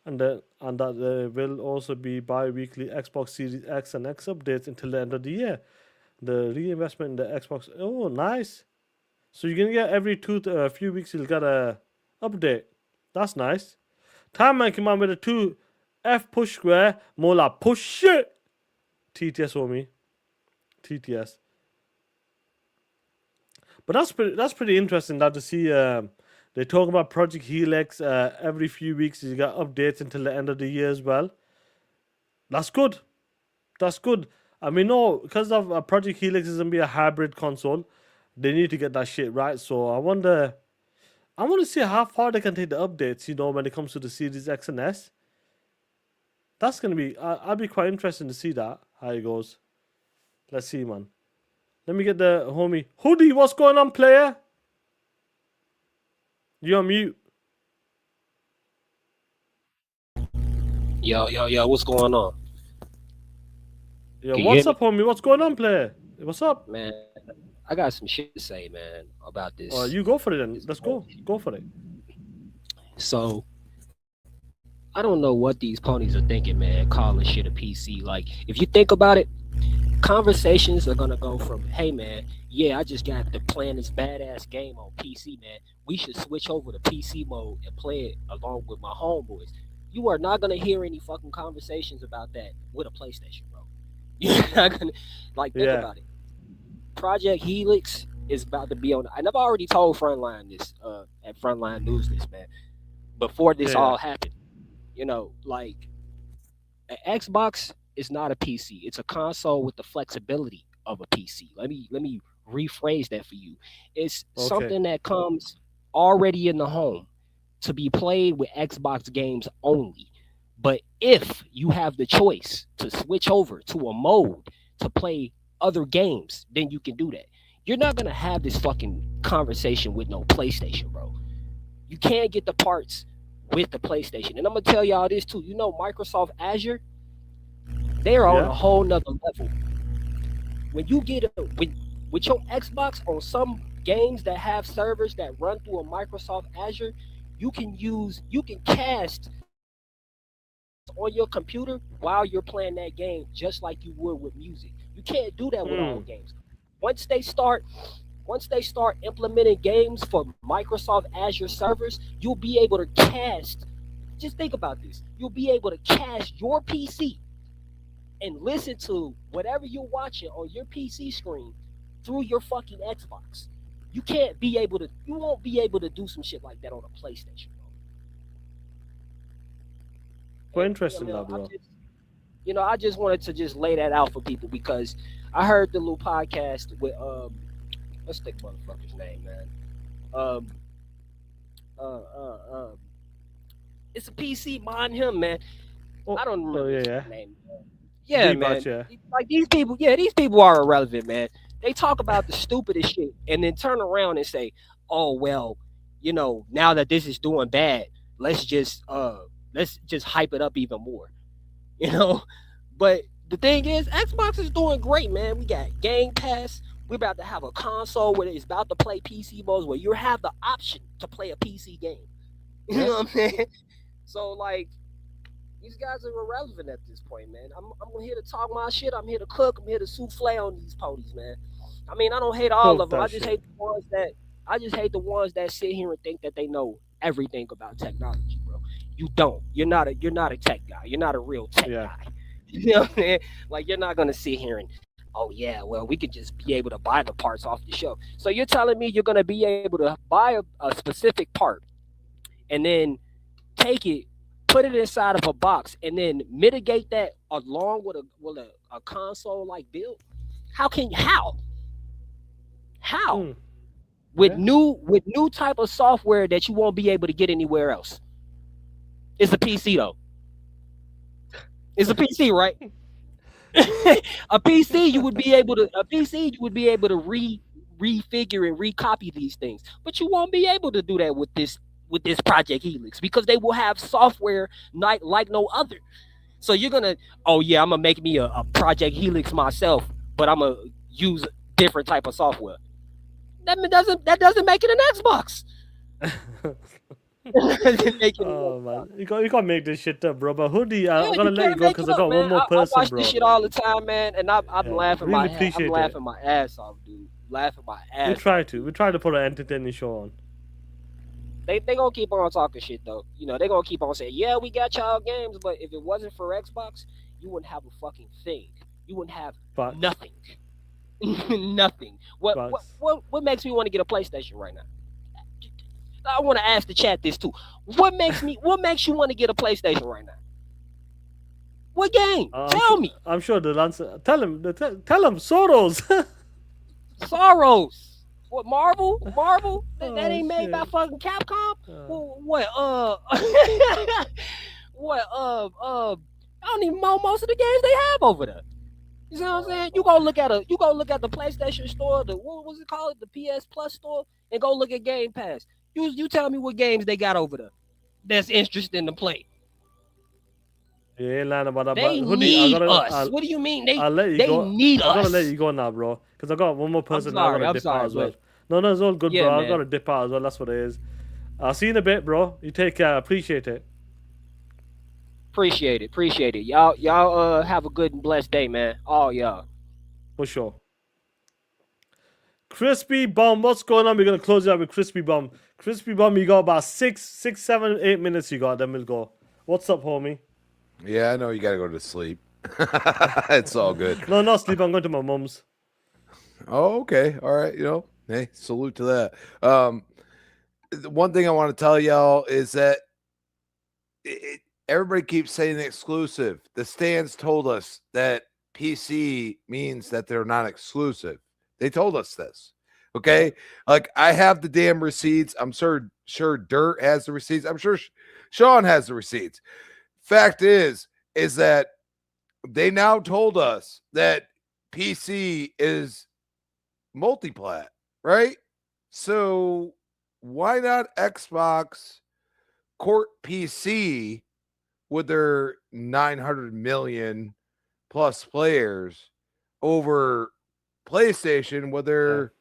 and that there will also be bi-weekly Xbox Series X and X updates until the end of the year. The reinvestment in the Xbox. Oh, nice. So you're gonna get every few weeks you'll get a update. That's nice. Time man came out with a 2F Push Square, more like push shit. TTS for me. TTS. But that's pretty interesting that to see they talk about Project Helix every few weeks. You got updates until the end of the year as well. That's good. That's good. I mean, no, because of Project Helix is gonna be a hybrid console, they need to get that shit right. So I want to see how far they can take the updates. You know, when it comes to the Series X and S. That's gonna be. I'd be quite interested to see that how it goes. Let's see, man. Let me get the homie Hoodie. What's going on, player? You're on mute. Yo, what's going on? Yo, what's up, homie? What's going on, player? What's up? Man, I got some shit to say, man, about this. You go for it then. Let's go. Go for it. So, I don't know what these ponies are thinking, man, calling shit a PC. Like, if you think about it, conversations are gonna go from, hey man, yeah, I just got to playing this badass game on PC, man. We should switch over to PC mode and play it along with my homeboys. You are not gonna hear any fucking conversations about that with a PlayStation, bro. You're not gonna think about it. Project Helix is about to be on. And I've already told Frontline this at Frontline News this, man. Before this Yeah. all happened, like an Xbox is not a PC. It's a console with the flexibility of a PC. Let me rephrase that for you. It's Okay. something that comes already in the home to be played with Xbox games only. But if you have the choice to switch over to a mode to play other games, then you can do that. You're not gonna have this fucking conversation with no PlayStation, bro. You can't get the parts with the PlayStation. And I'm gonna tell y'all this too. Microsoft Azure, they're on Yeah. a whole nother level. When you get with your Xbox on some games that have servers that run through a Microsoft Azure, you can cast on your computer while you're playing that game just like you would with music. You can't do that with all games. Once they start implementing games for Microsoft Azure servers, you'll be able to cast. Just think about this. You'll be able to cast your PC and listen to whatever you're watching on your PC screen through your fucking Xbox. You won't be able to do some shit like that on a PlayStation. Quite interesting, bro. I just wanted to just lay that out for people because I heard the little podcast with what's the motherfucker's name, man? It's a PC, mind him, man. I don't remember his name. Yeah, man. Like these people are irrelevant, man. They talk about the stupidest shit and then turn around and say, "Oh well, now that this is doing bad, let's just hype it up even more." But the thing is, Xbox is doing great, man. We got Game Pass. We're about to have a console where it's about to play PC modes where you have the option to play a PC game. You know what I'm saying? So like, these guys are irrelevant at this point, man. I'm here to talk my shit. I'm here to cook. I'm here to souffle on these ponies, man. I mean, I don't hate all of them. I just hate the ones that sit here and think that they know everything about technology, bro. You don't. You're not a tech guy. You're not a real tech guy. You know what I'm saying? Like, you're not gonna sit here and, oh yeah, well, we could just be able to buy the parts off the shelf. So you're telling me you're gonna be able to buy a specific part and then take it, put it inside of a box, and then mitigate that along with a console like build? How? With new type of software that you won't be able to get anywhere else. It's a PC though. It's a PC, right? A PC you would be able to refigure and recopy these things, but you won't be able to do that with this Project Helix because they will have software like no other. So you're gonna, I'm gonna make me a Project Helix myself, but I'm gonna use a different type of software. That doesn't make it an Xbox. Oh man, you can't make this shit up, bro. But Hoodie, I'm gonna let you go because I got one more person, I watch bro. this shit all the time, man, and I'm laughing really I'm laughing my ass off, dude. Laughing my ass. We try to put an entertaining show on. They gonna keep on talking shit though. They gonna keep on saying, yeah, we got y'all games, but if it wasn't for Xbox, you wouldn't have a fucking thing. You wouldn't have nothing. Nothing. What makes me want to get a PlayStation right now? I want to ask the chat this too. What makes you want to get a PlayStation right now? What game? Tell me. I'm sure the answer. Tell him. Tell him. Soros. Soros. What, Marvel? That ain't made by fucking Capcom? What? I don't even know most of the games they have over there. You see what I'm saying? You go look at the PlayStation store, what was it called? The PS Plus store, and go look at Game Pass. You tell me what games they got over there that's interesting to play. Yeah, lying about that. They need us. What do you mean? They need us. I'm gonna let you go now, bro. Because I got one more person now. I'm gonna dip out as well. No, it's all good, bro. I gotta dip out as well. That's what it is. I'll see you in a bit, bro. You take care. Appreciate it. Appreciate it. Y'all have a good and blessed day, man. All y'all. For sure. Crispy Bomb, what's going on? We're gonna close it out with Crispy Bomb. Crispy Bomb, you got about 6, 7, 8 minutes. You got, then we'll go. What's up, homie? Yeah, I know you gotta go to sleep. It's all good. No, not sleep. I'm going to my mum's. Oh, okay. All right. Hey, salute to that. The one thing I want to tell y'all is that everybody keeps saying exclusive. The stands told us that PC means that they're not exclusive. They told us this. Okay, like I have the damn receipts. I'm sure Dirt has the receipts. I'm sure Sean has the receipts. Fact is that they told us that PC is multiplat, right? So why not Xbox court PC with their 900 million plus players over PlayStation with their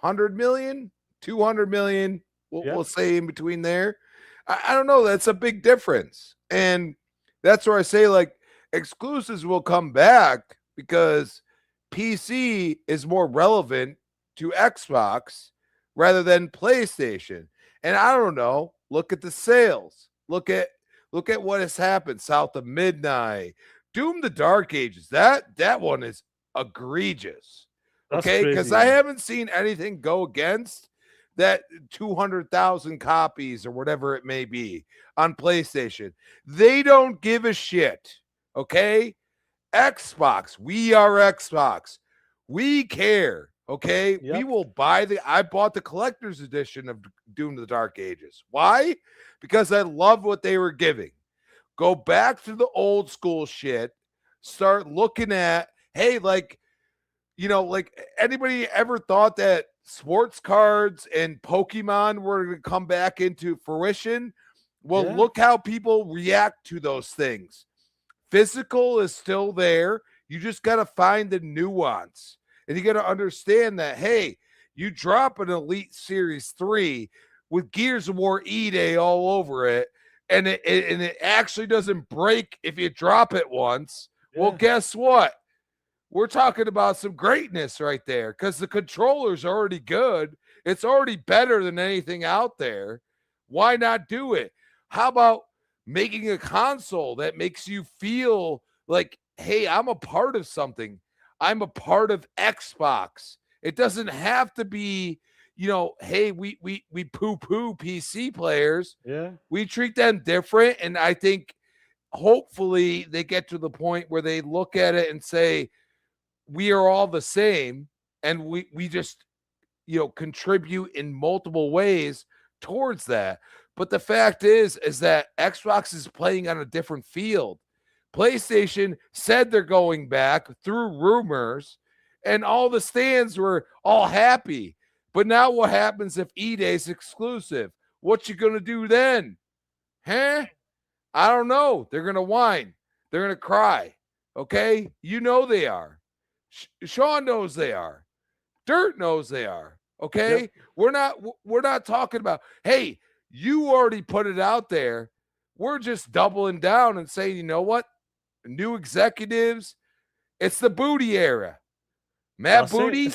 100 million, 200 million, we'll say in between there. I don't know. That's a big difference. And that's where I say, like, exclusives will come back because PC is more relevant to Xbox rather than PlayStation. And I don't know. Look at the sales. Look at what has happened south of midnight. Doom the Dark Ages. That one is egregious. Okay, because I haven't seen anything go against that 200,000 copies or whatever it may be on PlayStation. They don't give a shit. Okay, Xbox. We are Xbox. We care. Okay, we will buy I bought the collector's edition of Doom the Dark Ages. Why? Because I love what they were giving. Go back to the old school shit. Start looking at, hey, like, you know, like anybody ever thought that sports cards and Pokemon were going to come back into fruition? Well, look how people react to those things. Physical is still there. You just got to find the nuance. And you got to understand that, hey, you drop an Elite Series 3 with Gears of War E-Day all over it, and it actually doesn't break if you drop it once. Well, guess what? We're talking about some greatness right there because the controller's already good. It's already better than anything out there. Why not do it? How about making a console that makes you feel like, hey, I'm a part of something. I'm a part of Xbox. It doesn't have to be, you know, hey, we poo-poo PC players. Yeah. We treat them different. And I think hopefully they get to the point where they look at it and say, we are all the same, and we just, you know, contribute in multiple ways towards that. But the fact is that Xbox is playing on a different field. PlayStation said they're going back through rumors, and all the stands were all happy. But now what happens if E-Day's exclusive? What you gonna do then? Huh? I don't know. They're gonna whine. They're gonna cry. Okay? You know they are. Sean knows they are. Dirt knows they are. Okay? We're not talking about, hey, you already put it out there. We're just doubling down and saying, you know what? New executives, it's the Booty era. Matt Booty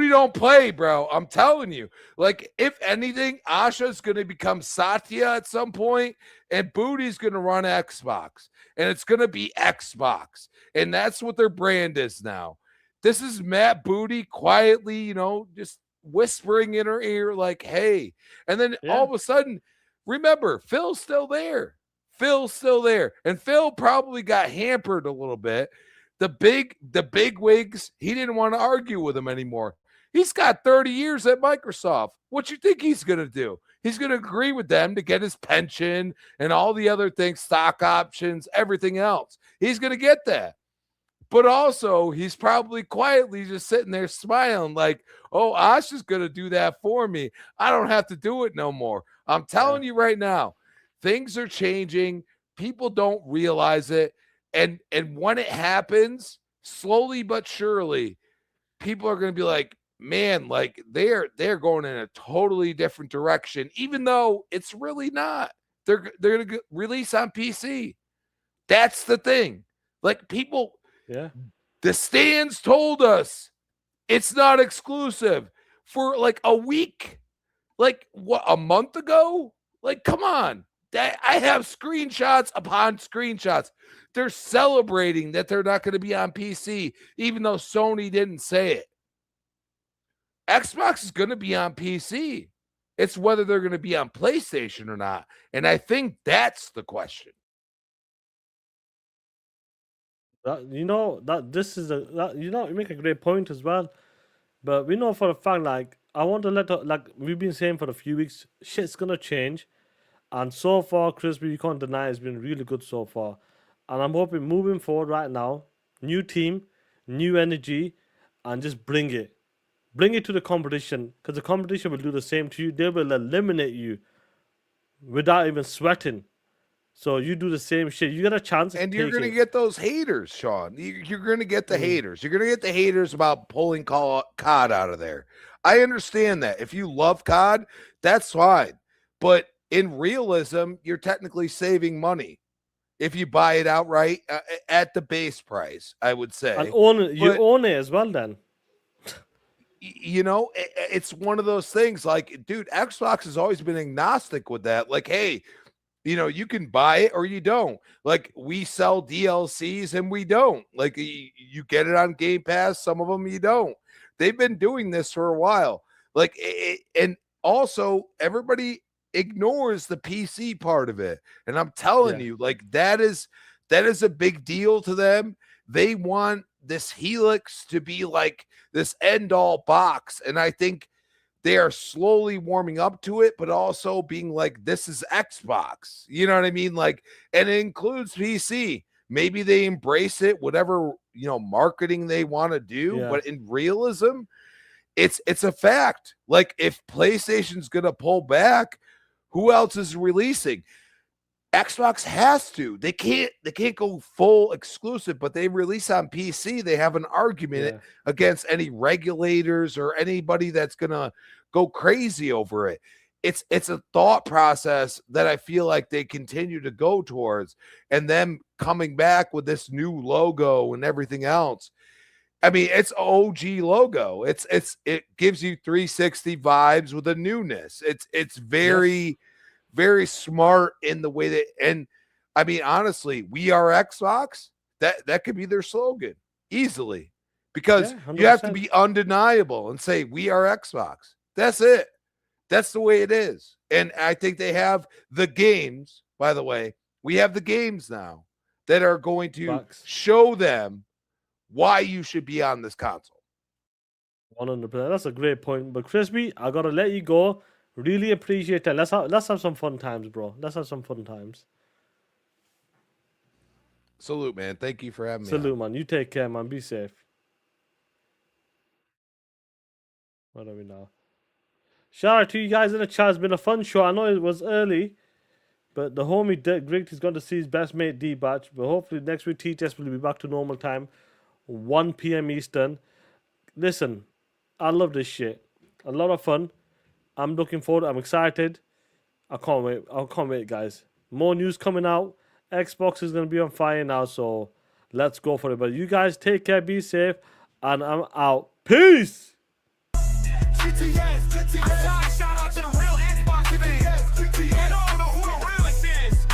don't play, bro. I'm telling you. Like, if anything, Asha's going to become Satya at some point, and Booty's going to run Xbox, and it's going to be Xbox, and that's what their brand is now. This is Matt Booty quietly, you know, just whispering in her ear like, hey. And then all of a sudden, remember, Phil's still there. And Phil probably got hampered a little bit. The big wigs, he didn't want to argue with him anymore. He's got 30 years at Microsoft. What you think he's going to do? He's going to agree with them to get his pension and all the other things, stock options, everything else. He's going to get that. But also, he's probably quietly just sitting there smiling like, oh, Asha's going to do that for me. I don't have to do it no more. I'm telling you right now, things are changing. People don't realize it. And when it happens, slowly but surely, people are going to be like, man, like they're going in a totally different direction, even though it's really not. They're going to release on PC. That's the thing. Like, people, the stands told us it's not exclusive for like a week. Like, what, a month ago? Like, come on. I have screenshots upon screenshots. They're celebrating that they're not going to be on PC, even though Sony didn't say it. Xbox is going to be on PC. It's whether they're going to be on PlayStation or not. And I think that's the question. You know that this is you make a great point as well, but we know for a fact, like, I want to like we've been saying for a few weeks, shit's gonna change, and so far, Crispy, you can't deny it's been really good so far, and I'm hoping moving forward right now, new team, new energy, and just bring it to the competition, because the competition will do the same to you. They will eliminate you without even sweating. So you do the same shit. You get a chance, and you're going to get those haters, Sean. You're going to get the haters. You're going to get the haters about pulling COD out of there. I understand that. If you love COD, that's fine. But in realism, you're technically saving money if you buy it outright at the base price, I would say. And you own it as well then. You know, it's one of those things like, dude, Xbox has always been agnostic with that. Like, hey, you know, you can buy it or you don't. Like, we sell DLCs and we don't. Like, you get it on Gamepass, some of them you don't. They've been doing this for a while. Like, and also everybody ignores the PC part of it. And I'm telling you, like, that is a big deal to them. They want this Helix to be like this end-all box. And I think they are slowly warming up to it, but also being like, this is Xbox. You know what I mean? Like, and it includes PC. Maybe they embrace it, whatever, you know, marketing they want to do. Yeah. But in realism, it's a fact. Like, if PlayStation's going to pull back, who else is releasing? Xbox has to. They can't go full exclusive, but they release on PC. They have an argument against any regulators or anybody that's gonna go crazy over it. It's a thought process that I feel like they continue to go towards, and them coming back with this new logo and everything else. I mean, it's OG logo. It gives you 360 vibes with a newness. It's very very smart in the way that, and I mean, honestly, we are Xbox. That could be their slogan easily, because you have to be undeniable and say we are Xbox. That's it. That's the way it is. And I think they have the games, by the way, we have the games now that are going to show them why you should be on this console. 100%. That's a great point. But Crispy, I gotta let you go. Really appreciate that. Let's have some fun times, bro. Let's have some fun times. Salute, man. Thank you for having me. Salute, man. You take care, man. Be safe. What are we now? Shout out to you guys in the chat. It's been a fun show. I know it was early, but the homie Greg is going to see his best mate D-Batch. But hopefully next week TTS will be back to normal time, 1 p.m. Eastern. Listen, I love this shit. A lot of fun. I'm looking forward. I'm excited. I can't wait, guys. More news coming out. Xbox is going to be on fire now, so let's go for it. But you guys take care, be safe, and I'm out. Peace! TTS. Shout out to the real Xbox fans. And all know who the realest is.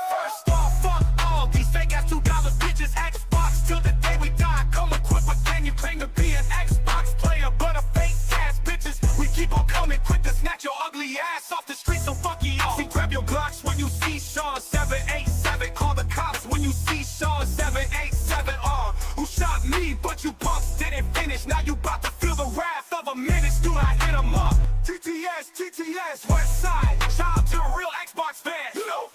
First off, fuck all these fake ass $2 bitches. Xbox till the day we die. Come equipped with gang, you claim to be an Xbox player, but a fake ass bitches. We keep on coming quick to snatch your ugly ass off the street, so fuck y'all. See, grab your Glocks when you see Sean 787. Call the cops when you see Sean 787. Who shot me, but you punks didn't finish. Now you about to feel the wrath of a menace. Do I hit 'em up? TTS, West Side. Shout out to the real Xbox fans. You know.